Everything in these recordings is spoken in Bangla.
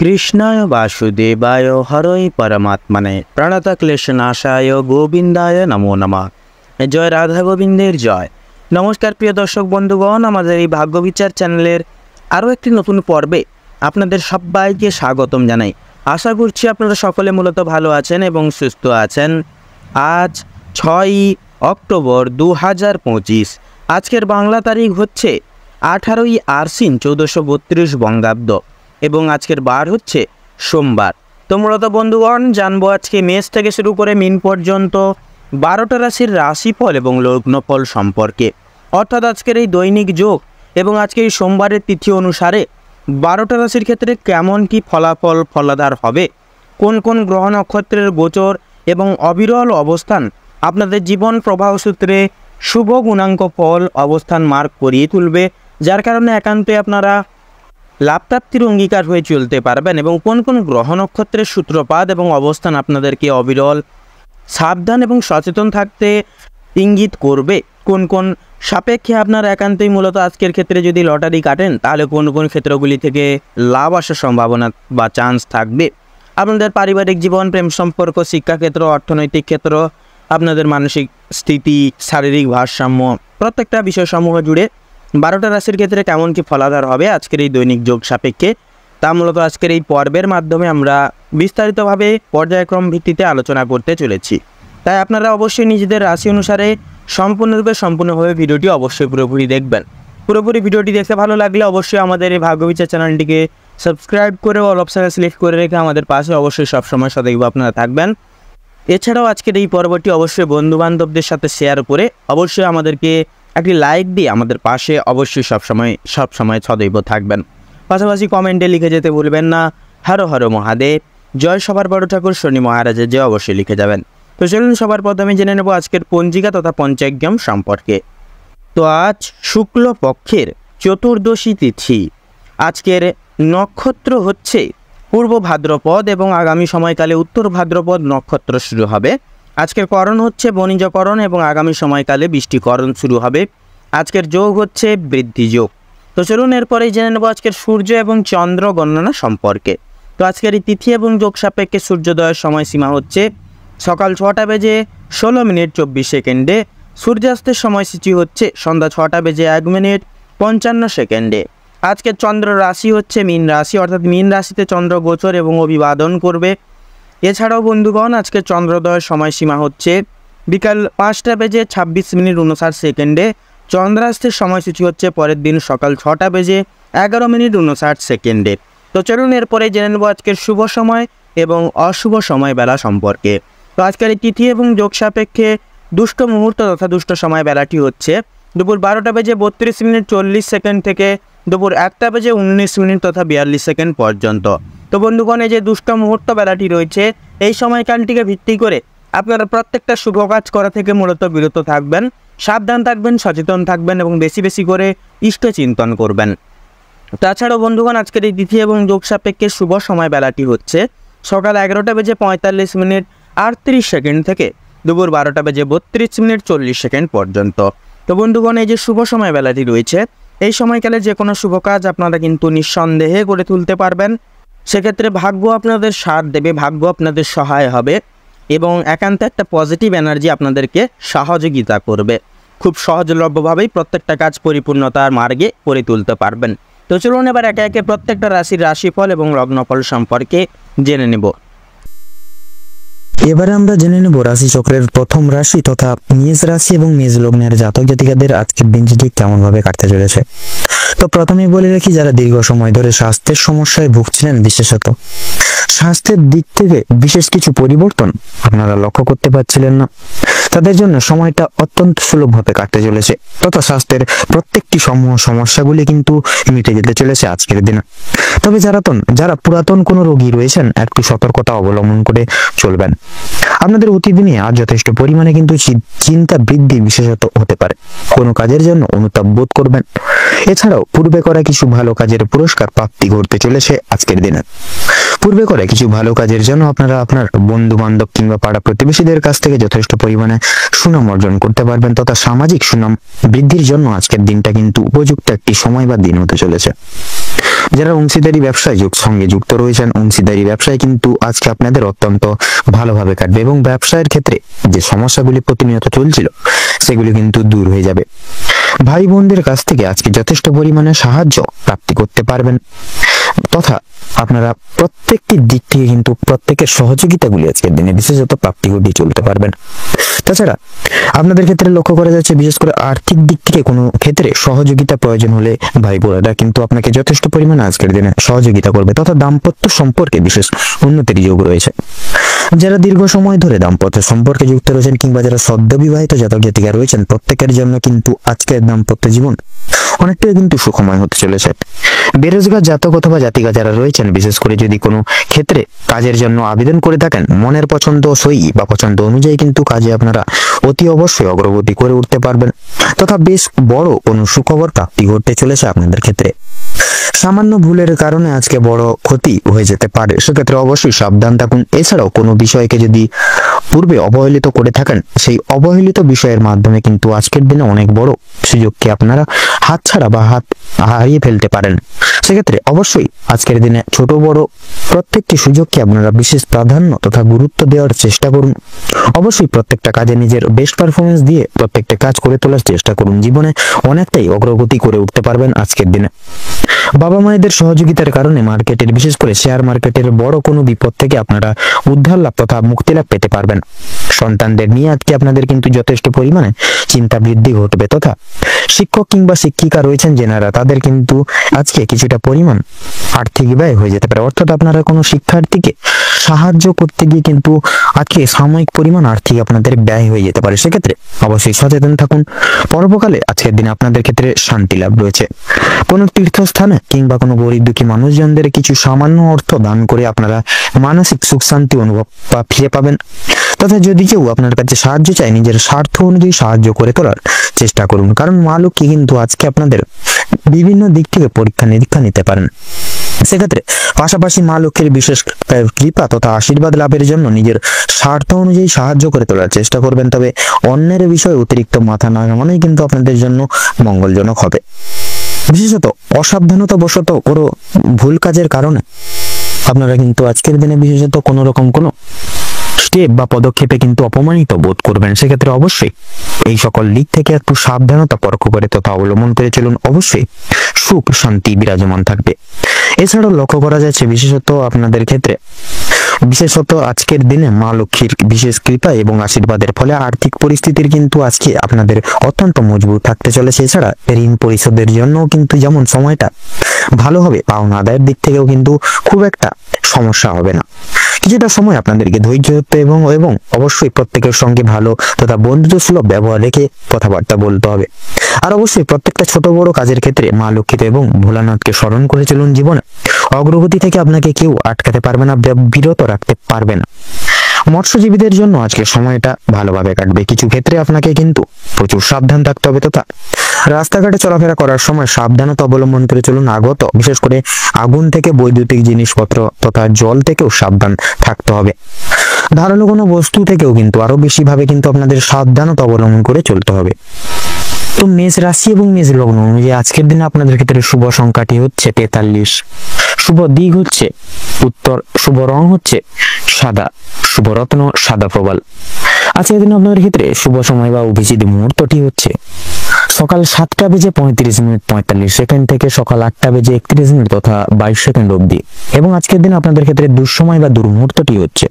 কৃষ্ণায় বাসুদেবায় হরৈ পরমাত্মনে প্রণতক্লেশনাশায় গোবিন্দায় নমো নমঃ। জয় রাধা গোবিন্দের জয়। নমস্কার প্রিয় দর্শক বন্ধুগণ, আমাদের এই ভাগ্যবিচার চ্যানেলের আরও একটি নতুন পর্বে আপনাদের সবাইকে স্বাগতম জানাই। আশা করছি আপনারা সকলে মূলত ভালো আছেন এবং সুস্থ আছেন। আজ 6ই অক্টোবর 2025। আজকের বাংলা তারিখ হচ্ছে 18ই আশ্বিন 1432 বঙ্গাব্দ এবং আজকের বার হচ্ছে সোমবার। তো মূলত বন্ধুগণ জানবো আজকে মেষ থেকে শুরু করে মিন পর্যন্ত 12টা রাশির রাশিফল এবং লগ্নফল সম্পর্কে, অর্থাৎ আজকের এই দৈনিক যোগ এবং আজকের এই সোমবারের তিথি অনুসারে 12টা রাশির ক্ষেত্রে কেমন কি ফলাফল ফলাধার হবে, কোন কোন গ্রহ নক্ষত্রের গোচর এবং অবিরল অবস্থান আপনাদের জীবন প্রবাহ সূত্রে শুভ গুণাঙ্ক ফল অবস্থান মার্ক করিয়ে তুলবে, যার কারণে একান্তে আপনারা লাভপ্রাপ্তির অঙ্গীকার হয়ে চলতে পারবেন এবং কোন কোন গ্রহ নক্ষত্রের সূত্রপাত এবং অবস্থান আপনাদেরকে অবিরল সাবধান এবং সচেতন থাকতে ইঙ্গিত করবে, কোন কোন সাপেক্ষে আপনার একান্তই মূলত আজকের ক্ষেত্রে যদি লটারি কাটেন তাহলে কোন কোন ক্ষেত্রগুলি থেকে লাভ আসার সম্ভাবনা বা চান্স থাকবে, আপনাদের পারিবারিক জীবন, প্রেম সম্পর্ক, শিক্ষাক্ষেত্র, অর্থনৈতিক ক্ষেত্র, আপনাদের মানসিক স্থিতি, শারীরিক ভারসাম্য, প্রত্যেকটা বিষয়সমূহ জুড়ে 12টা রাশির ক্ষেত্রে কেমন কি ফলাধার হবে আজকের এই দৈনিক যোগ সাপেক্ষে, তা মূলত আজকের এই পর্বের মাধ্যমে আমরা বিস্তারিতভাবে পর্যায়ক্রম ভিত্তিতে আলোচনা করতে চলেছি। তাই আপনারা অবশ্যই নিজেদের রাশি অনুসারে সম্পূর্ণভাবে ভিডিওটি অবশ্যই পুরোপুরি দেখবেন। পুরোপুরি ভিডিওটি দেখতে ভালো লাগলে অবশ্যই আমাদের এই ভাগ্যবিচার চ্যানেলটিকে সাবস্ক্রাইব করে অল অপশানে সিলেক্ট করে রেখে আমাদের পাশে অবশ্যই সবসময় সदैव আপনারা থাকবেন। এছাড়াও আজকের এই পর্বটি অবশ্যই বন্ধুবান্ধবদের সাথে শেয়ার করে অবশ্যই আমাদেরকে একটি লাইক দিয়ে আমাদের পাশে অবশ্যই সবসময় সदैव থাকবেন। পাশাপাশি কমেন্টে লিখে যেতে ভুলবেন না হর হর মহাদেব, জয় সবার বড় ঠাকুর শনি মহারাজের জয়, অবশ্যই লিখে যাবেন। তো চলুন সবার প্রথমে জেনে নেব আজকের পঞ্জিকা তথা পঞ্চাঙ্গম সম্পর্কে। তো আজ শুক্ল পক্ষের চতুর্দশী তিথি, আজকের নক্ষত্র হচ্ছে পূর্ব ভাদ্রপদ এবং আগামী সময়কালে উত্তর ভাদ্রপদ নক্ষত্র শুরু হবে। আজকের করণ হচ্ছে বণিজকরণ এবং আগামী সময়কালে বৃষ্টিকরণ শুরু হবে। আজকের যোগ হচ্ছে বৃদ্ধি যোগ। তো চলুন এরপরেই জেনে নেব আজকের সূর্য এবং চন্দ্র গণনা সম্পর্কে। তো আজকের এই তিথি এবং যোগ সাপেক্ষে সূর্যোদয়ের সময়সীমা হচ্ছে সকাল 6টা বেজে 16 মিনিট 24 সেকেন্ডে, সূর্যাস্তের সময়সূচি হচ্ছে সন্ধ্যা 6টা বেজে 1 মিনিট 55 সেকেন্ডে। আজকের চন্দ্র রাশি হচ্ছে মীন রাশি, অর্থাৎ মীন রাশিতে চন্দ্র গোচর এবং অভিবাদন করবে। এছাড়াও বন্ধুগণ আজকের চন্দ্রোদয়ের সময়সীমা হচ্ছে বিকাল 5টা বেজে 26 মিনিট 59 সেকেন্ডে, চন্দ্রাস্তের সময়সূচি হচ্ছে পরের দিন সকাল 6টা বেজে 11 মিনিট 59 সেকেন্ডে। তো চলুন এরপরে জেনে নেব আজকের শুভ সময় এবং অশুভ সময় বেলা সম্পর্কে। তো আজকের এই তিথি এবং যোগ সাপেক্ষে দুষ্ট মুহূর্ত তথা দুষ্ট সময় বেলাটি হচ্ছে দুপুর 12টা বেজে 32 মিনিট 40 সেকেন্ড থেকে দুপুর 1টা বেজে 19 মিনিট তথা 42 সেকেন্ড পর্যন্ত। তো বন্ধুগণ এই যে দুষ্ট মুহূর্ত বেলাটি রয়েছে, এই সময়কালটিকে ভিত্তি করে আপনারা প্রত্যেকটা শুভ কাজ করা থেকে মূলত বিরত থাকবেন, সাবধান থাকবেন, সচেতন থাকবেন এবং বেশি বেশি করে ইষ্ট চিন্তন করবেন। তাছাড়াও বন্ধুগণ আজকের এই তিথি এবং যোগ সাপেক্ষে শুভ সময় বেলাটি হচ্ছে সকাল 11টা বেজে 45 মিনিট 38 সেকেন্ড থেকে দুপুর 12টা বেজে 32 মিনিট 40 সেকেন্ড পর্যন্ত। তো বন্ধুগণ এই যে শুভ সময় বেলাটি রয়েছে, এই সময়কালে যে কোনো শুভ কাজ আপনারা কিন্তু নিঃসন্দেহে করে তুলতে পারবেন। সেক্ষেত্রে ভাগ্য আপনাদের সাথ দেবে, ভাগ্য আপনাদের সহায় হবে এবং একান্ত একটা পজিটিভ এনার্জি আপনাদেরকে সহযোগিতা করবে। খুব সহজলভ্যভাবেই প্রত্যেকটা কাজ পরিপূর্ণতার মার্গে করে তুলতে পারবেন। তো চলুন এবার একে একে প্রত্যেকটা রাশির রাশিফল এবং লগ্নফল সম্পর্কে জেনে নেব। এবারে আমরা জেনে নেব রাশি চক্রের প্রথম রাশি তথা মেষ রাশি এবং মেষ লগ্নের জাতক জাতিকাদের আজকের দিনটি ঠিক কেমন ভাবে কাটতে চলেছে। তো প্রথমেই বলে রাখি, যারা দীর্ঘ সময় ধরে স্বাস্থ্যের সমস্যায় ভুগছিলেন, বিশেষত স্বাস্থ্যের দিক থেকে বিশেষ কিছু পরিবর্তন আপনারা লক্ষ্য করতে পারছিলেন না, তাদের জন্য সময়টা অত্যন্ত সুলভভাবে কাটতে চলেছে তথা স্বাস্থ্যের প্রত্যেকটি সমস্যাগুলি কিন্তু মিটে যেতে চলেছে আজকের দিনে। তবে যারা পুরাতন কোনো রোগী রয়েছেন, একটু সতর্কতা অবলম্বন করে চলবেন। আপনাদের প্রতিদিনই আজ যথেষ্ট পরিমাণে কিন্তু চিন্তা বৃদ্ধি বিশেষত হতে পারে, কোনো কাজের জন্য অনুতাপ বোধ করবেন। এছাড়াও পূর্বে করা কিছু ভালো কাজের পুরস্কার প্রাপ্তি ঘটতে চলেছে আজকের দিনে। পূর্বে করে কিছু ভালো কাজের জন্য আপনারা আপনার বন্ধু বান্ধব কিংবা পাড়া প্রতিবেশীদের কাছ থেকে যথেষ্ট পরিমাণে সুনাম অর্জন করতে পারবেন তথা সামাজিক সুনাম বৃদ্ধির জন্য আজকের দিনটা কিন্তু উপযুক্ত একটি সময় বা দিন হতে চলেছে। যারা অংশীদারি ব্যবসায় সঙ্গে যুক্ত রয়েছেন, অংশীদারি ব্যবসায় কিন্তু আজকে আপনাদের অত্যন্ত ভালোভাবে কাটবে এবং ব্যবসায়ের ক্ষেত্রে যে সমস্যাগুলি প্রতিনিয়ত চলছিল সেগুলি কিন্তু দূর হয়ে যাবে। ভাই বোনদের কাছ থেকে আজকে যথেষ্ট পরিমাণে সাহায্য প্রাপ্তি করতে পারবেন তথা আপনারা প্রত্যেকটি দিক থেকে কিন্তু প্রত্যেকের সহযোগিতাগুলি আজকের দিনে বিশেষত প্রাপ্তি ঘটিয়ে চলতে পারবেন। তাছাড়া আপনাদের ক্ষেত্রে লক্ষ্য করা যাচ্ছে বিশেষ করে আর্থিক দিক থেকে কোনো ক্ষেত্রে সহযোগিতা প্রয়োজন হলে ভাই বোনেরা কিন্তু আপনাকে যথেষ্ট পরিমাণে আজকের দিনে সহযোগিতা করবে তথা দাম্পত্য সম্পর্কে বিশেষ উন্নতির যোগ রয়েছে। যারা দীর্ঘ সময় ধরে দাম্পত্য সম্পর্কে যুক্ত রয়েছেন কিংবা যারা সদ্য বিবাহিত জাতক জাতিকা রয়েছেন প্রত্যেকের জন্য কিন্তু আজকের দাম্পত্য জীবন অনেকটাই কিন্তু সুখময় হতে চলেছে। বেরোজগার জাতক অথবা জাতিকা যারা রয়েছেন বিশেষ করে যদি কোনো ক্ষেত্রে কাজের জন্য আবেদন করে থাকেন মনের পছন্দ সই বা পছন্দ অনুযায়ী কিন্তু কাজে আপনারা অতি অবশ্যই অগ্রগতি করে উঠতে পারবেন তথা বেশ বড় কোনো সুখবর প্রাপ্তি ঘটতে চলেছে আপনাদের ক্ষেত্রে। সামান্য ভুলের কারণে আজকে বড় ক্ষতি হয়ে যেতে পারে, সেক্ষেত্রে অবশ্যই সাবধান থাকুন। এছাড়াও কোনো বিষয়কে যদি পূর্বে অবহেলিত করে থাকেন সেই অবহেলিত বিষয়ের মাধ্যমে কিন্তু আজকের দিনে অনেক বড় সুযোগকে আপনারা হাতছাড়া বা হাত হারিয়ে ফেলতে পারেন। সেক্ষেত্রে অবশ্যই আজকের দিনে ছোট বড় প্রত্যেকটি সুযোগকে আপনারা বিশেষ প্রাধান্য তথা গুরুত্ব দেওয়ার চেষ্টা করুন। অবশ্যই প্রত্যেকটা কাজে নিজের বেস্ট পারফরমেন্স দিয়ে প্রত্যেকটা কাজ করে তোলার চেষ্টা করুন। জীবনে অনেকটাই অগ্রগতি করে উঠতে পারবেন আজকের দিনে। বাবা মায়েদের সহযোগিতার কারণে মার্কেটের বিশেষ করে শেয়ার মার্কেটের বড় কোনো বিপদ থেকে আপনারা উদ্ধার লাভ তথা মুক্তি লাভ পেতে পারবেন। সন্তানদের নিয়ে আজকে আপনাদের কিন্তু যথেষ্ট পরিমাণে চিন্তা বৃদ্ধি ঘটবে তথা শিক্ষক কিংবা শিক্ষিকা রয়েছেন যেনারা তাদের কিন্তু আজকে কিছুটা পরিমাণ আর্থিক ব্যয় হয়ে যেতে পারে, অর্থাৎ আপনারা কোনো শিক্ষার্থীকে সাহায্য করতে গিয়ে কিন্তু আজকে সাময়িক পরিমাণ আর্থিক আপনাদের ব্যয় হয়ে যেতে পারে। সেক্ষেত্রে অবশ্যই সচেতন থাকুন। পরবর্তীকালে আজকের দিনে আপনাদের ক্ষেত্রে শান্তি লাভ রয়েছে। কোনো তীর্থস্থানে কিংবা কোনো গরিব দুঃখী মানুষজনদের কিছু সামান্য অর্থ দান করে আপনারা মানসিক সুখ শান্তি অনুভব ফিরে পাবেন তথা যদি কেউ আপনার কাছে সাহায্য চায় নিজের স্বার্থ অনুযায়ী সাহায্য করে তোলার চেষ্টা করুন, কারণ মা লক্ষ্মী কিন্তু আজকে আপনাদের বিভিন্ন দিক থেকে পরীক্ষা নিরীক্ষা নিতে পারেন। সেক্ষেত্রে পাশাপাশি মা লক্ষ্মীর বিশেষ কৃপা তথা আশীর্বাদ লাভের জন্য নিজের স্বার্থ অনুযায়ী সাহায্য করে তোলার চেষ্টা করবেন, তবে অন্যের বিষয়ে অতিরিক্ত মাথা না ঘামানোই কিন্তু আপনাদের জন্য মঙ্গলজনক হবে। বিশেষত অসাবধানতা বশত কোনো ভুল কাজের কারণে আপনারা কিন্তু আজকের দিনে বিশেষত কোনো রকম কোনো স্টেপ বা পদক্ষেপে কিন্তু অপমানিত বোধ করবেন। সেক্ষেত্রে অবশ্যই এই সকল দিক থেকে একটু সাবধানতা পরখ করে তথা অবলম্বন করে চলুন, অবশ্যই সুখ শান্তি বিরাজমান থাকবে। এছাড়াও লক্ষ্য করা যাচ্ছে বিশেষত আপনাদের ক্ষেত্রে বিশেষত আজকের দিনে মা লক্ষ্মীর বিশেষ কৃপা এবং আশীর্বাদের ফলে আর্থিক পরিস্থিতির কিন্তু আজকে আপনাদের অত্যন্ত মজবুত থাকতে চলেছে। এছাড়া ঋণ পরিশোধের জন্য কিন্তু যেমন সময়টা ভালো হবে, পাওনা আদায়ের দিক থেকেও কিন্তু খুব একটা সমস্যা হবে না। কিছুটা সময় আপনাদেরকে ধৈর্য ধরতে এবং অবশ্যই প্রত্যেকের সঙ্গে ভালো তথা বন্ধুত্ব সুলভ ব্যবহার রেখে কথাবার্তা বলতে হবে। আর অবশ্যই প্রত্যেকটা ছোট বড় কাজের ক্ষেত্রে মা লক্ষ্মীতে এবং ভোলানাথকে স্মরণ করে চলুন। জীবনে অগ্রগতি থেকে আপনাকে কেউ আটকাতে পারবে না, বিরত রাখতে পারবে না। মৎস্যজীবীদের জন্য আজকে সময়টা ভালোভাবে কাটবে। কিছু ক্ষেত্রে আপনাকে কিন্তু প্রচুর সাবধান থাকতে হবে তথা রাস্তাঘাটে চলাফেরা করার সময় সাবধানতা অবলম্বন করে চলুন। বিশেষ করে আগুন থেকে বৈদ্যুতিক জিনিসপত্র তথা জল থেকেও সাবধান থাকতে হবে। ধারালো কোনো বস্তু থেকেও কিন্তু আরো বেশি ভাবে কিন্তু আপনাদের সাবধানতা অবলম্বন করে চলতে হবে। তো মেষ রাশি এবং মেষ লগ্ন অনুযায়ী আজকের দিনে আপনাদের ক্ষেত্রে শুভ সংখ্যাটি হচ্ছে 43, শুভ দিক হচ্ছে উত্তর, শুভ রং হচ্ছে সাদা, শুভ রত্ন সাদা প্রবাল। আজকের দিনে আপনাদের ক্ষেত্রে শুভ সময় বা অভিজিৎ মুহূর্তটি হচ্ছে সকাল 7:35 থেকে সকাল 8:31 তথা 22 অবধি, এবং আজকের দিনে আপনাদের ক্ষেত্রে দুঃসময় বা দুর্মুহূর্তটি হচ্ছে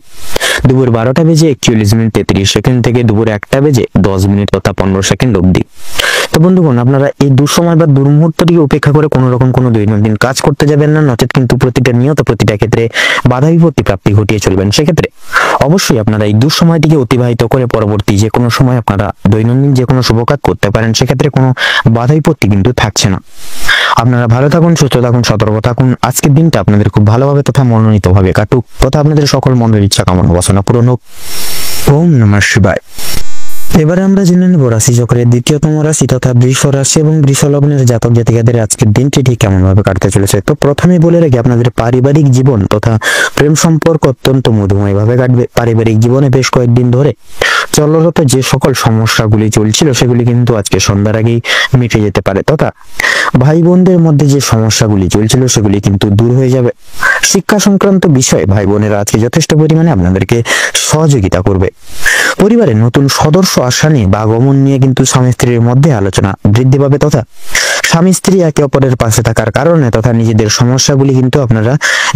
দুপুর 12:41 থেকে দুপুর 1:10 তথা 15 অবধি। তো বন্ধুগণ, আপনারা এই দুঃসময় বা দুর্মুহূর্তটিকে উপেক্ষা করে কোনো রকম কোনো দৈনন্দিন কাজ করতে যাবেন না, নচেত কিন্তু প্রতিটা ক্ষেত্রে বাধা বিপত্তি প্রাপ্তি ঘটিয়ে চলবেন। সেক্ষেত্রে অবশ্যই আপনারা এই দুঃসময়টিকে অতিবাহিত করে পরবর্তী যে কোনো সময় আপনারা দৈনন্দিন যে কোনো শুভ কাজ করতে পারেন, সেক্ষেত্রে কোনো বাধা বিপত্তি কিন্তু থাকছে না। আপনারা ভালো থাকুন, সুস্থ থাকুন, সতর্ক থাকুন। আজকের দিনটা আপনাদের খুব ভালোভাবে তথা মনোনীতভাবে কাটুক তথা আপনাদের সকল মনের ইচ্ছা কামনা বাসনা পূরণ হোক। ওম নমঃ শিবায়। এবারে আমরা জেনে নেব রাশি চক্রের দ্বিতীয়তম রাশি তথা বৃষ রাশি এবং বৃষ লগ্নের জাতক জাতিকাদের আজকের দিনটি ঠিক কেমন ভাবে কাটতে চলেছে। তো প্রথমে বলে রাখি, আপনাদের পারিবারিক জীবন তথা প্রেম সম্পর্ক অত্যন্ত মধুময় ভাবে কাটবে। পারিবারিক জীবনে বেশ কয়েকদিন ধরে চলরত যে সকল সমস্যাগুলি চলছিল সেগুলি কিন্তু আজকে সন্ধ্যার আগেই মিটে যেতে পারে, তথা ভাই বোনদের মধ্যে যে সমস্যাগুলি চলছিল সেগুলি কিন্তু দূর হয়ে যাবে। শিক্ষা সংক্রান্ত বিষয়ে ভাই বোনেরা আজকে যথেষ্ট পরিমাণে আপনাদেরকে সহযোগিতা করবে। পরিবারে নতুন সদস্য আসা নিয়ে বা আগমন নিয়ে কিন্তু স্বামী স্ত্রীর মধ্যে আলোচনা বৃদ্ধি পাবে, তথা স্বামী স্ত্রী একে অপরের পাশে থাকার কারণে তথা নিজেদের সমস্যাগুলি কিন্তু আপনারা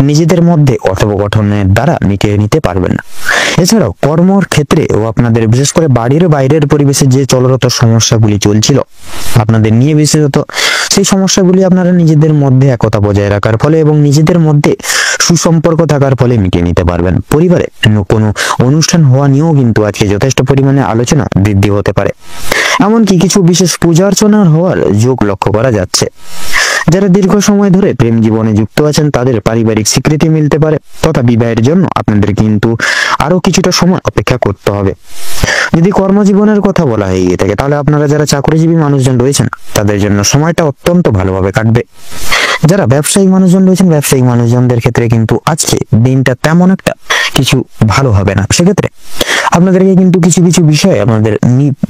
নিজেদের মধ্যে কথোপকথনের দ্বারা মিটিয়ে নিতে পারবেন। এছাড়াও কর্মর ক্ষেত্রে ও আপনাদের বিশেষ করে বাড়ির বাইরের পরিবেশে যে চলরত সমস্যাগুলি চলছিল আপনাদের নিয়ে, বিশেষত সেই সমস্যাগুলি আপনারা নিজেদের মধ্যে একতা বজায় রাখার ফলে এবং নিজেদের মধ্যে সুসম্পর্ক থাকার ফলে মিটিয়ে নিতে পারবেন। পরিবারে কোনো অনুষ্ঠান হওয়া নিয়েও কিন্তু আজকে যথেষ্ট পরিমাণে আলোচনা বৃদ্ধি হতে পারে। এমনকি কিছু বিশেষ পূজা অর্চনার হওয়ার যোগ লক্ষ্য করা যাচ্ছে। যারা দীর্ঘ সময় ধরে প্রেম জীবনে যুক্ত আছেন তাদের পারিবারিক স্বীকৃতি মিলতে পারে, তথা বিবাহের জন্য আপনাদের কিন্তু আরো কিছুটা সময় অপেক্ষা করতে হবে। যদি কর্মজীবনের কথা বলা হয়ে গিয়ে থাকে তাহলে আপনারা যারা চাকরিজীবী মানুষজন রয়েছেন তাদের জন্য সময়টা অত্যন্ত ভালোভাবে কাটবে। যারা ব্যবসায়িক মানুষজন রয়েছেন ব্যবসায়িক মানুষজনদের ক্ষেত্রে কিন্তু আজকে দিনটা তেমন একটা কিছু ভালো হবে না। সেক্ষেত্রে আপনাদেরকে কিন্তু কিছু কিছু বিষয়ে আপনাদের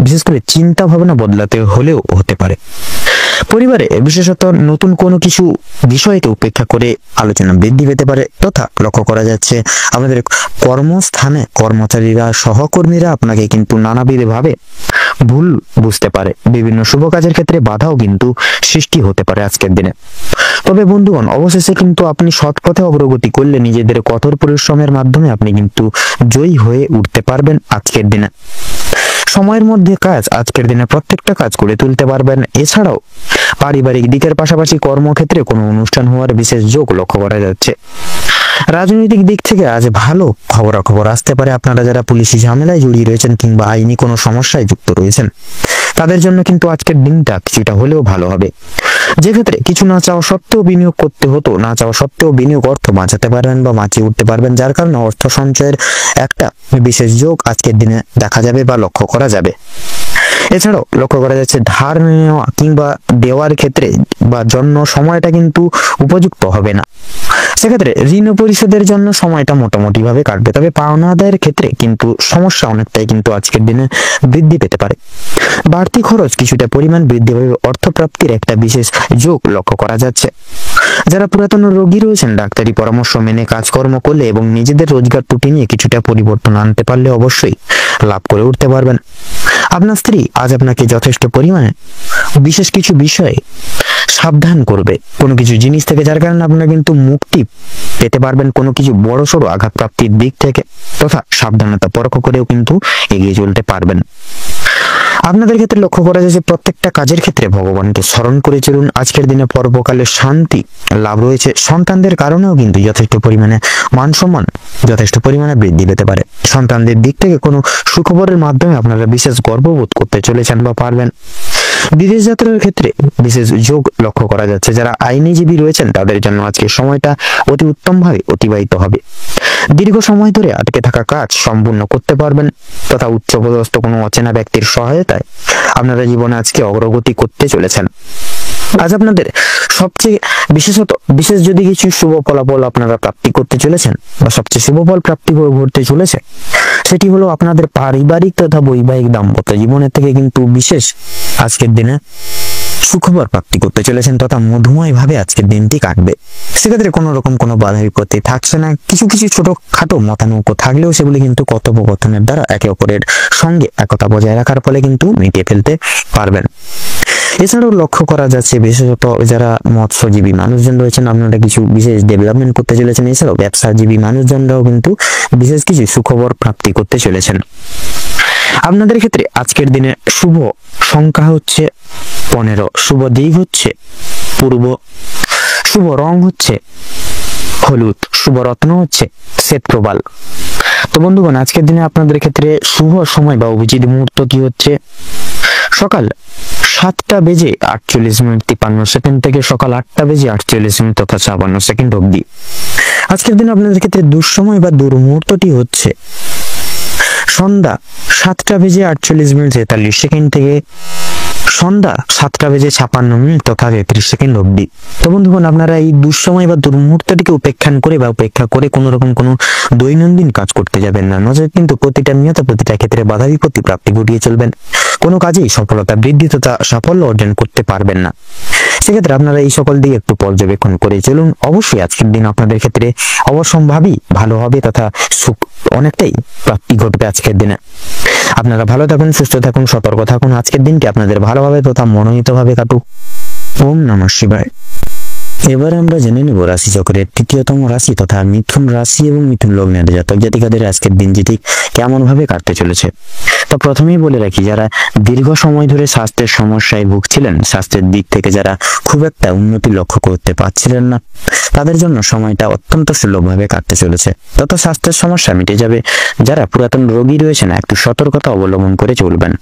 বিশেষ করে চিন্তা ভাবনা বদলাতে হলেও হতে পারে। পরিবারে বিশেষত নতুন কোনো কিছু বিষয়কে উপেক্ষা করে আলোচনা বৃদ্ধি পেতে পারে, তথা লক্ষ্য করা যাচ্ছে আমাদের কর্মস্থানে কর্মচারীরা সহকর্মীরা আপনাকে কিন্তু নানাবিধ ভাবে ভুল বুঝতে পারে। বিভিন্ন শুভ কাজের ক্ষেত্রে বাধাও কিন্তু সৃষ্টি হতে পারে আজকের দিনে। তবে বন্ধুগণ, অবশেষে কিন্তু আপনি সৎ পথে অগ্রগতি করলে নিজেদের কঠোর পরিশ্রমের মাধ্যমে আপনি কিন্তু জয়ী হয়ে উঠতে পারবেন আজকের দিনে। সময়ের মধ্যে কাজ আজকের দিনে প্রত্যেকটা কাজ করে তুলতে পারবেন। এছাড়াও পারিবারিক দিকের পাশাপাশি কর্মক্ষেত্রে কোনো অনুষ্ঠান হওয়ার বিশেষ যোগ লক্ষ্য করা যাচ্ছে। রাজনৈতিক দিক থেকে আজ ভালো খবরাখবর আসতে পারে। আপনারা যারা পুলিশি ঝামেলায় জড়িয়ে রয়েছেন কিংবা আইনি কোনো সমস্যায় যুক্ত রয়েছেন তাদের জন্য কিন্তু আজকের দিনটা কিছুটা হলেও ভালো হবে। যে ক্ষেত্রে কিছু না চাওয়া সত্ত্বেও বিনিয়োগ করতে হতো, না চাওয়া সত্ত্বেও বিনিয়োগ অর্থ বাঁচাতে পারবেন বা বাঁচিয়ে উঠতে পারবেন, যার কারণে অর্থ সঞ্চয়ের একটা বিশেষ যোগ আজকের দিনে দেখা যাবে বা লক্ষ্য করা যাবে। এছাড়াও লক্ষ্য করা যাচ্ছে ধার নেওয়া কিংবা দেওয়ার ক্ষেত্রে বা জন্য সময়টা কিন্তু উপযুক্ত হবে না। সেক্ষেত্রে ঋণ পরিশোধের জন্য সময়টা মোটামুটি ভাবে কাটবে, তবে পাওনা আদায়ের ক্ষেত্রে কিন্তু সমস্যা অনেকটাই কিন্তু আজকের দিনে বৃদ্ধি পেতে পারে। বাড়তি খরচ কিছুটা পরিমাণ বৃদ্ধি পাবে, অর্থপ্রাপ্তির একটা বিশেষ যোগ লক্ষ্য করা যাচ্ছে। যারা পুরাতন রোগী রয়েছেন ডাক্তারি পরামর্শ মেনে কাজকর্ম করলে এবং নিজেদের রোজগার ত্রুটি নিয়ে কিছুটা পরিবর্তন আনতে পারলে অবশ্যই লাভ করে উঠতে পারবেন। আপনার স্ত্রী আজ আপনাকে যথেষ্ট পরিমাণে বিশেষ কিছু বিষয়ে সাবধান করবে কোনো কিছু জিনিস থেকে, যার কারণে আপনারা কিন্তু মুক্তি পেতে পারবেন কোনো কিছু বড়সড় আঘাত প্রাপ্তির দিক থেকে, তথা সাবধানতা পরখ করেও কিন্তু এগিয়ে চলতে পারবেন। আপনাদের ক্ষেত্রে লক্ষ্য করা যায় যে প্রত্যেকটা কাজের ক্ষেত্রে ভগবানকে স্মরণ করে চলুন। আজকের দিনে পর্বকালে শান্তি লাভ রয়েছে। সন্তানদের কারণেও কিন্তু যথেষ্ট পরিমাণে মান সম্মান যথেষ্ট পরিমাণে বৃদ্ধি পেতে পারে। সন্তানদের দিক থেকে কোনো সুখবরের মাধ্যমে আপনারা বিশেষ গর্ববোধ করতে চলেছেন বা পারবেন। বিদেশ যাত্রার ক্ষেত্রে বিশেষ যোগ লক্ষ্য করা যাচ্ছে। যারা আইনজীবী রয়েছেন তাদের জন্য আজকে সময়টা অতি উত্তমভাবে অতিবাহিত হবে। দীর্ঘ সময় ধরে আটকে থাকা কাজ সম্পূর্ণ করতে পারবেন, তথা উচ্চপদস্থ কোনো অচেনা ব্যক্তির সহায়তায় আপনারা জীবনে আজকে অগ্রগতি করতে চলেছেন। আজ আপনাদের সবচেয়ে বিশেষ যদি কিছু শুভ ফলাফল আপনারা প্রাপ্তি করতে চলেছেন বা সবচেয়ে শুভ ফল প্রাপ্তি ঘটতে চলেছে সেটি হলো আপনাদের পারিবারিক তথা বৈবাহিক দাম্পত্য জীবনের থেকে কিন্তু বিশেষ আজকের দিনে সুখবর প্রাপ্তি করতে চলেছেন, তথা মধুময় ভাবে আজকের দিনটি কাটবে। সেক্ষেত্রে কোনো রকম কোনো বাধা বিপত্তি থাকছে না। কিছু কিছু ছোটখাটো মতানৈক্য থাকলেও সেগুলি কিন্তু কথোপকথনের দ্বারা একে অপরের সঙ্গে একতা বজায় রাখার ফলে কিন্তু মিটিয়ে ফেলতে পারবেন। এছাড়াও লক্ষ্য করা যাচ্ছে বিশেষত যারা মৎস্যজীবী মানুষজন রয়েছেন আপনারা কিছু বিশেষ ডেভেলপমেন্ট করতে চলেছেন। এছাড়াও ব্যবসাজীবী মানুষজনরাও কিন্তু বিশেষ কিছু সুখবর প্রাপ্তি করতে চলেছেন। আপনাদের ক্ষেত্রে আজকের দিনে শুভ সংখ্যা হচ্ছে 15, শুভ দিক হচ্ছে পূর্ব, শুভ রং হচ্ছে হলুদ, শুভ রত্ন হচ্ছে শ্বেতপ্রবাল। তো বন্ধুগণ, আজকের দিনে আপনাদের ক্ষেত্রে শুভ সময় বা অভিজিৎ মুহূর্ত কি হচ্ছে সকাল 7:48:53 থেকে সকাল 8:48 তথা 56 অবধি। আজকের দিনে আপনাদের ক্ষেত্রে দুঃসময় বা দুর্মুহূর্তটি হচ্ছে সন্ধ্যা 7:48 থেকে সন্ধ্যা 7:56 তথা 33 অবধি। তো বন্ধুগণ, আপনারা এই দুঃসময় বা দুর্মুহূর্তটিকে উপেক্ষা করে কোনো রকম কোনো দৈনন্দিন কাজ করতে যাবেন না, নজর কিন্তু প্রতিটা নিয়ত প্রতিটা ক্ষেত্রে বাধা বিপত্তি প্রাপ্তি ঘটিয়ে চলবেন। কোনো কাজেই সফলতা বৃদ্ধি তথা সাফল্য অর্জন করতে পারবেন না। সেক্ষেত্রে আপনারা এই সকল দিকে একটু পর্যবেক্ষণ করে চলুন। অবশ্যই আজকের দিন আপনাদের ক্ষেত্রে অবশ্যম্ভাবী ভালো হবে তথা সুখ অনেকটাই প্রাপ্তি ঘটবে আজকের দিনে। আপনারা ভালো থাকুন, সুস্থ থাকুন, সতর্ক থাকুন। আজকের দিনটি আপনাদের ভালোভাবে তথা মনোনীতভাবে কাটুক। ওম নমঃ শিবায়। এবারে আমরা জেনে নেব রাশি চক্রের তৃতীয়তম রাশি তথা মিথুন রাশি এবং মিথুন লগ্নের জাতক জাতিকাদের আজকের দিনটি ঠিক কেমন ভাবে কাটতে চলেছে। তো প্রথমেই বলে রাখি, যারা দীর্ঘ সময় ধরে স্বাস্থ্যের সমস্যায় ভুগছিলেন, স্বাস্থ্যের দিক থেকে যারা খুব একটা উন্নতি লক্ষ্য করতে পারছিলেন না, তাদের জন্য সময়টা অত্যন্ত সুলভভাবে কাটতে চলেছে তথা স্বাস্থ্যের সমস্যা মিটে যাবে। যারা পুরাতন রোগী রয়েছেন, একটু সতর্কতা অবলম্বন করে চলবেন।